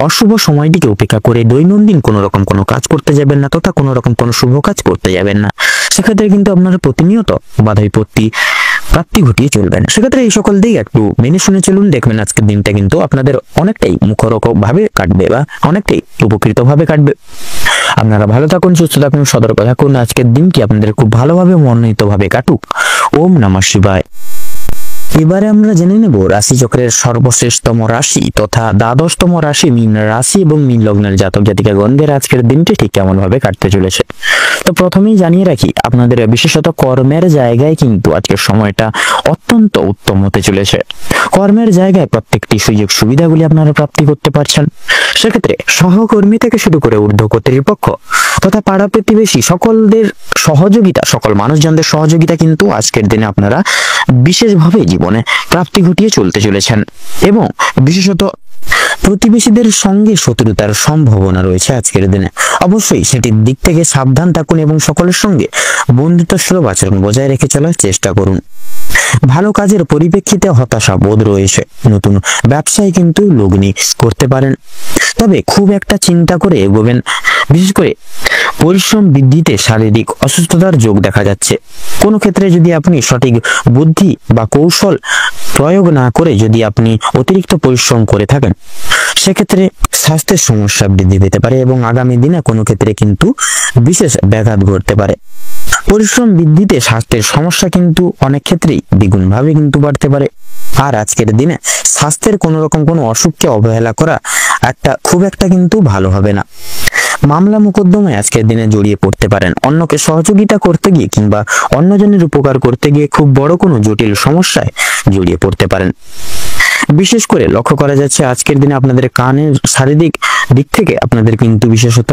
অশুভ সময়টিকে উপেক্ষা করে দৈনন্দিন কোনো রকম কোনো কাজ করতে যাবেন না তথা কোনো রকম কোনো শুভ কাজ করতে যাবেন না। সেক্ষেত্রে কিন্তু আপনারা প্রতিনিয়ত বাধা বিপত্তি প্রাপ্তি ঘটিয়ে চলবেন। সেক্ষেত্রে এই সকল দিক একটু মেনে শুনে চলুন, দেখবেন আজকের দিনটা কিন্তু আপনাদের অনেকটাই মুখরোচক ভাবে কাটবে বা অনেকটাই উপকৃত ভাবে কাটবে। আপনারা ভালো থাকুন, সুস্থ থাকুন, সতর্ক থাকুন। আজকের দিনটি আপনাদের খুব ভালোভাবে মনোনীত ভাবে কাটুক। ওম নমঃ শিবায়। এবারে আমরা জেনে নেব রাশিচক্রের সর্বশ্রেষ্ঠতম রাশি তথা দ্বাদশতম রাশি মীন রাশি এবং মীন লগ্নের জাতক জাতিকাগণদের আজকের দিনটি ঠিক কেমন ভাবে কাটতে চলেছে। তো প্রথমেই জানিয়ে রাখি, আপনাদের বিশেষত কর্মের জায়গায় কিন্তু আজকের সময়টা অত্যন্ত উত্তম হতে চলেছে। কর্মের জায়গায় প্রত্যেকটি সুযোগ সুবিধাগুলি আপনারা প্রাপ্তি করতে পারছেন। সেক্ষেত্রে সহকর্মী থেকে শুরু করে ঊর্ধ্ব কর্তৃপক্ষ তথা পাড়া প্রতিবেশী সকলদের সহযোগিতা, সকল মানুষজনদের সহযোগিতা কিন্তু আজকের দিনে আপনারা বিশেষভাবে জীবনে প্রাপ্তি ঘটিয়ে চলতে চলেছেন। এবং বিশেষত প্রতিবেশীদের সঙ্গে শত্রুতার সম্ভাবনা রয়েছে আজকের দিনে। অবশ্যই সেটির দিক থেকে সাবধান থাকুন এবং সকলের সঙ্গে বন্ধুত্বসুলভ আচরণ বজায় রেখে চলার চেষ্টা করুন। ভালো কাজের পরিপ্রেক্ষিতে হতাশা বোধ রয়েছে। নতুন ব্যবসায় কিন্তু লগ্নি করতে পারেন, তবে খুব একটা চিন্তা করে এগোবেন। বিশেষ করে পরিশ্রম বৃদ্ধিতে শারীরিক অসুস্থতার যোগ দেখা যাচ্ছে। কোনো ক্ষেত্রে যদি আপনি সঠিক বুদ্ধি বা কৌশল প্রয়োগ না করে যদি আপনি অতিরিক্ত পরিশ্রম করে থাকেন, সেক্ষেত্রে স্বাস্থ্যের সমস্যা বৃদ্ধি পেতে পারে এবং আগামী দিনে কোনো ক্ষেত্রে কিন্তু বিশেষ ব্যাঘাত ঘটতে পারে। পরিশ্রম বৃদ্ধিতে স্বাস্থ্যের সমস্যা কিন্তু অনেক ক্ষেত্রেই দ্বিগুণ ভাবে কিন্তু বাড়তে পারে। আর আজকের দিনে স্বাস্থ্যের কোনো রকম কোনো অসুখকে অবহেলা করা খুব একটা কিন্তু ভালো হবে না। মামলা মোকদ্দমায় আজকের দিনে জড়িয়ে পড়তে পারেন। অন্যকে সহযোগিতা করতে গিয়ে কিংবা অন্যজনের উপকার করতে গিয়ে খুব বড় কোনো জটিল সমস্যায় জড়িয়ে পড়তে পারেন। বিশেষ করে লক্ষ্য করা যাচ্ছে আজকের দিনে আপনাদের কানের শারীরিক দিক থেকে আপনাদের কিন্তু বিশেষত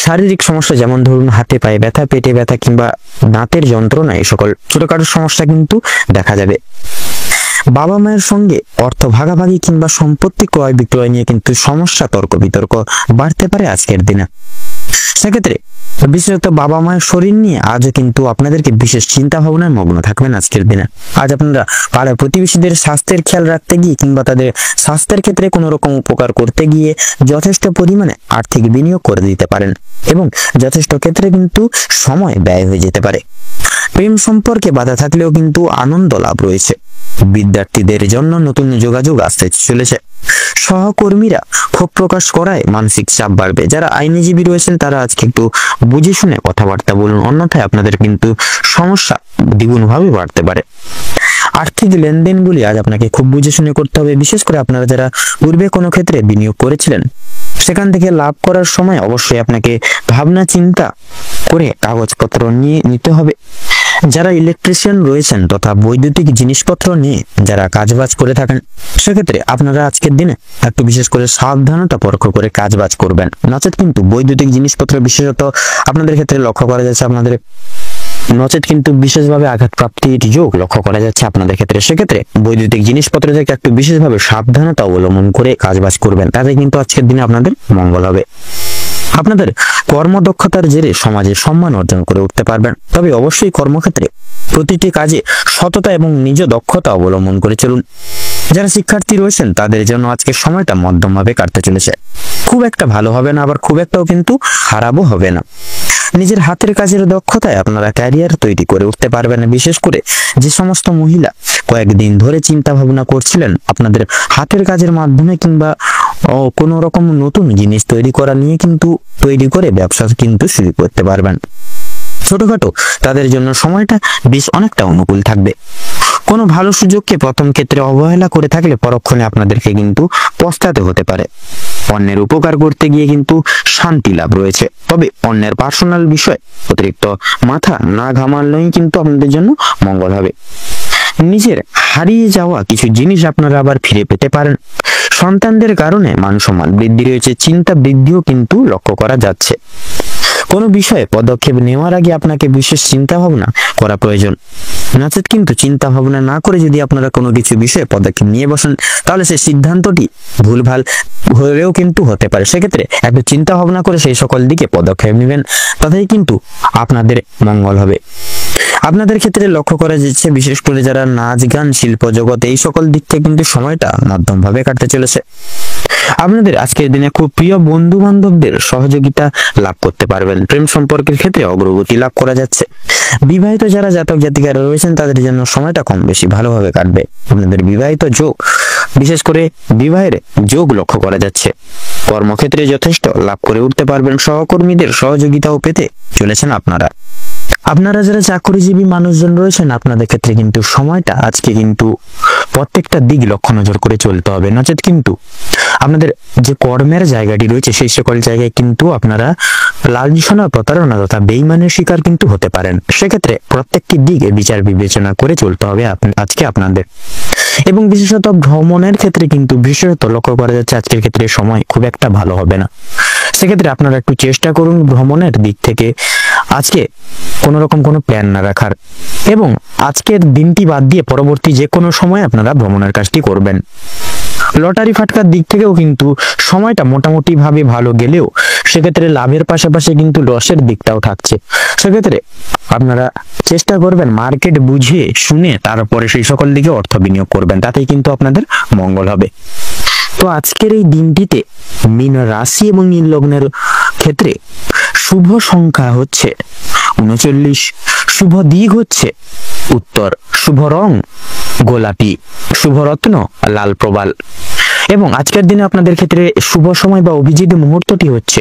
শারীরিক সমস্যা, যেমন ধরুন হাতে পায়ে ব্যথা, পেটে ব্যথা কিংবা দাঁতের যন্ত্রণা, এই সকল ছোটখাটো সমস্যা কিন্তু দেখা যাবে। বাবা মায়ের সঙ্গে অর্থ ভাগাভাগি কিংবা সম্পত্তি ক্রয় বিক্রয় নিয়ে কিন্তু সমস্যা, তর্ক বিতর্ক বাড়তে পারে আজকের দিনে। সেক্ষেত্রে বিশেষত বাবা মায়ের শরীর নিয়ে আজও কিন্তু আপনাদেরকে বিশেষ চিন্তা ভাবনায় মগ্ন থাকবেন আজকের দিনে। আজ আপনারা পাড়া প্রতিবেশীদের স্বাস্থ্যের খেয়াল রাখতে গিয়ে কিংবা তাদের স্বাস্থ্যের ক্ষেত্রে কোনো রকম উপকার করতে গিয়ে যথেষ্ট পরিমাণে আর্থিক বিনিয়োগ করে দিতে পারেন এবং যথেষ্ট ক্ষেত্রে কিন্তু সময় ব্যয় হয়ে যেতে পারে। প্রেম সম্পর্কে বাধা থাকলেও কিন্তু আনন্দ লাভ রয়েছে। বিদ্যার্থীদের জন্য নতুন যোগাযোগ আসতে চলেছে। সহকর্মীরা ক্ষোভ প্রকাশ করায় মানসিক চাপ বাড়বে। যারা আইনজীবী রয়েছেন তারা আজকে একটু বুঝে শুনে কথাবার্তা বলুন, অন্যথায় আপনাদের কিন্তু সমস্যা দ্বিগুণ ভাবে বাড়তে পারে। আর্থিক লেনদেনগুলি আজ আপনাকে খুব বুঝে শুনে করতে হবে। বিশেষ করে আপনারা যারা পূর্বে কোনো ক্ষেত্রে বিনিয়োগ করেছিলেন সেখান থেকে লাভ করার সময় অবশ্যই আপনাকে ভাবনা চিন্তা করে কাগজপত্র নিয়ে নিতে হবে। যারা ইলেকট্রিশিয়ান রয়েছেন তথা বৈদ্যুতিক জিনিসপত্র নিয়ে যারা কাজবাজ করে থাকেন সেক্ষেত্রে আপনারা আজকের দিনে একটু বিশেষ করে সাবধানতা পরখ করে কাজবাজ করবেন, নচেত কিন্তু বৈদ্যুতিক জিনিসপত্র বিশেষত আপনাদের ক্ষেত্রে লক্ষ্য করা যাচ্ছে বিশেষভাবে আঘাতপ্রাপ্তির যোগ লক্ষ্য করা যাচ্ছে আপনাদের ক্ষেত্রে। সেক্ষেত্রে বৈদ্যুতিক জিনিসপত্র থেকে একটু বিশেষভাবে সাবধানতা অবলম্বন করে কাজবাজ করবেন, তাতে কিন্তু আজকের দিনে আপনাদের মঙ্গল হবে। আপনাদের কর্মদক্ষতার জেরে সমাজে সম্মান অর্জন করে উঠতে পারবেন। তবে অবশ্যই কর্মক্ষেত্রে প্রতিটি কাজে সততা এবং নিজ দক্ষতা অবলম্বন করে চলুন। যারা শিক্ষার্থী রয়েছেন তাদের জন্য আজকের সময়টা মধ্যমভাবে কাটতে চলেছে। খুব একটা ভালো হবে না, আবার খুব একটাও কিন্তু খারাপও হবে না। নিজের হাতের কাজের দক্ষতায় আপনারা ক্যারিয়ার তৈরি করে উঠতে পারবেন। বিশেষ করে যে সমস্ত মহিলা কয়েকদিন ধরে চিন্তা ভাবনা করছিলেন আপনাদের হাতের কাজের মাধ্যমে কিংবা কোনো রকম নতুন জিনিস তৈরি করে ব্যবসা কিন্তু শুরু করতে পারবেন। ছোটখাটো তাদের জন্য সময়টা বেশ অনেকটা অনুকূল থাকবে। কোনো ভালো সুযোগকে প্রথম ক্ষেত্রে অবহেলা করে থাকলে পরক্ষণে আপনাদেরকে কিন্তু পস্তাতে হতে পারে। অন্যের উপকার করতে গিয়ে কিন্তু শান্তি লাভ রয়েছে, তবে অন্যের পার্সোনাল বিষয় অতিরিক্ত মাথা না ঘামালেই কিন্তু আপনাদের জন্য মঙ্গল হবে। নিজের হারিয়ে যাওয়া কিছু জিনিস আপনারা আবার ফিরে পেতে পারেন। সন্তানদের কারণে মান সম্মান বৃদ্ধি রয়েছে, চিন্তা বৃদ্ধিও কিন্তু লক্ষ্য করা যাচ্ছে। কোনো বিষয়ে পদক্ষেপ নেওয়ার আগে আপনাকে বিশেষ চিন্তা ভাবনা করা প্রয়োজন, নচেত কিন্তু চিন্তা ভাবনা না করে যদি আপনারা কোনো কিছু বিষয়ে পদক্ষেপ নিয়ে বসেন তাহলে সেই সিদ্ধান্তটি ভুলভাল হলেও কিন্তু হতে পারে। সেক্ষেত্রে একটু চিন্তা ভাবনা করে সেই সকল দিকে পদক্ষেপ নেবেন, তাতেই কিন্তু আপনাদের মঙ্গল হবে। আপনাদের ক্ষেত্রে লক্ষ্য করা যাচ্ছে বিশেষ করে যারা নাচ গান শিল্প জগৎ এই সকল দিক থেকে কিন্তু সময়টা মধ্যম ভাবে কাটতে চলেছে। আপনাদের আজকের দিনে খুব প্রিয় বন্ধু বান্ধবদের সহযোগিতা লাভ করতে পারবেন। প্রেম সম্পর্কের ক্ষেত্রে অগ্রগতি লাভ করা যাচ্ছে। বিবাহিত যারা জাতক জাতিকারা রয়েছেন তাদের জন্য সময়টা কম বেশি ভালোভাবে কাটবে। আপনাদের বিবাহিত যোগ বিশেষ করে বিবাহের যোগ লক্ষ্য করা যাচ্ছে। কর্মক্ষেত্রে যথেষ্ট লাভ করে উঠতে পারবেন। সহকর্মীদের সহযোগিতাও পেতে চলেছেন আপনারা যারা চাকরিজীবী মানুষজন রয়েছেন আপনাদের ক্ষেত্রে কিন্তু সময়টা আজকে কিন্তু প্রত্যেকটা দিক লক্ষ্য নজর করে চলতে হবে, নচেত কিন্তু আপনাদের যে কর্মের জায়গাটি রয়েছে সেই সকল জায়গায় কিন্তু আপনারা লাঞ্ছনা প্রতারণা তথা বেইমানের শিকার কিন্তু হতে পারেন। সেক্ষেত্রে প্রত্যেকটি দিকে বিচার বিবেচনা করে চলতে হবে আজকে আপনাদের। এবং বিশেষত ভ্রমণের ক্ষেত্রে কিন্তু বিশেষত লক্ষ্য করা যাচ্ছে আজকের ক্ষেত্রে সময় খুব একটা ভালো হবে না। সেক্ষেত্রে আপনারা একটু চেষ্টা করুন ভ্রমণের দিক থেকে আজকে কোনো রকম কোনো প্ল্যান না রাখার, এবং আজকের দিনটি বাদ দিয়ে পরবর্তী যে কোনো সময় আপনারা ভ্রমণের কাজটি করবেন। লটারি ফাটকার দিক থেকেও কিন্তু সময়টা মোটামুটি ভাবে ভালো গেলেও সেক্ষেত্রে লাভের পাশাপাশি কিন্তু লসের দিকটাও থাকছে। সেক্ষেত্রে আপনারা চেষ্টা করবেন মার্কেট বুঝে শুনে তারপরে সেই সকল দিকে অর্থ বিনিয়োগ করবেন, তাতেই কিন্তু আপনাদের মঙ্গল হবে। তো আজকের এই দিনটিতে মীন রাশি এবং মীন লগ্নের ক্ষেত্রে শুভ সংখ্যা হচ্ছে 39, শুভ দিক হচ্ছে উত্তর, শুভ রং গোলাপি, শুভ রত্ন লাল প্রবাল। এবং আজকের দিনে আপনাদের ক্ষেত্রে শুভ সময় বা অভিজিৎ মুহূর্তটি হচ্ছে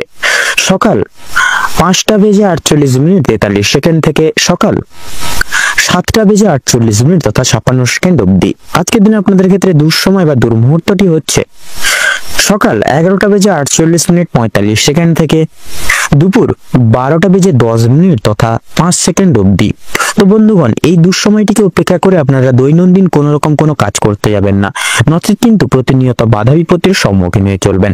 সকাল 5:48 থেকে সকাল 7:48 তথা 56 অব্দি। আজকের দিনে আপনাদের ক্ষেত্রে দুঃসময় বা দুর্মুহূর্তটি হচ্ছে সকাল 11:48 থেকে দুপুর 12:10 তথা 5 অব্দি। তো বন্ধুগণ, এই দুঃসময়টিকে উপেক্ষা করে আপনারা দৈনন্দিন কোন রকম কোনো কাজ করতে যাবেন না, নচেত কিন্তু প্রতিনিয়ত বাধা বিপত্তির সম্মুখীন হয়ে চলবেন।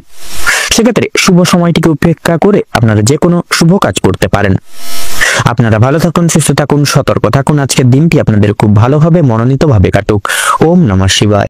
সেক্ষেত্রে শুভ সময়টিকে উপেক্ষা করে আপনারা যে কোনো শুভ কাজ করতে পারেন। আপনারা ভালো থাকুন, সুস্থ থাকুন, সতর্ক থাকুন। আজকের দিনটি আপনাদের খুব ভালোভাবে মনোনীতভাবে কাটুক। ওম নমঃ শিবায়।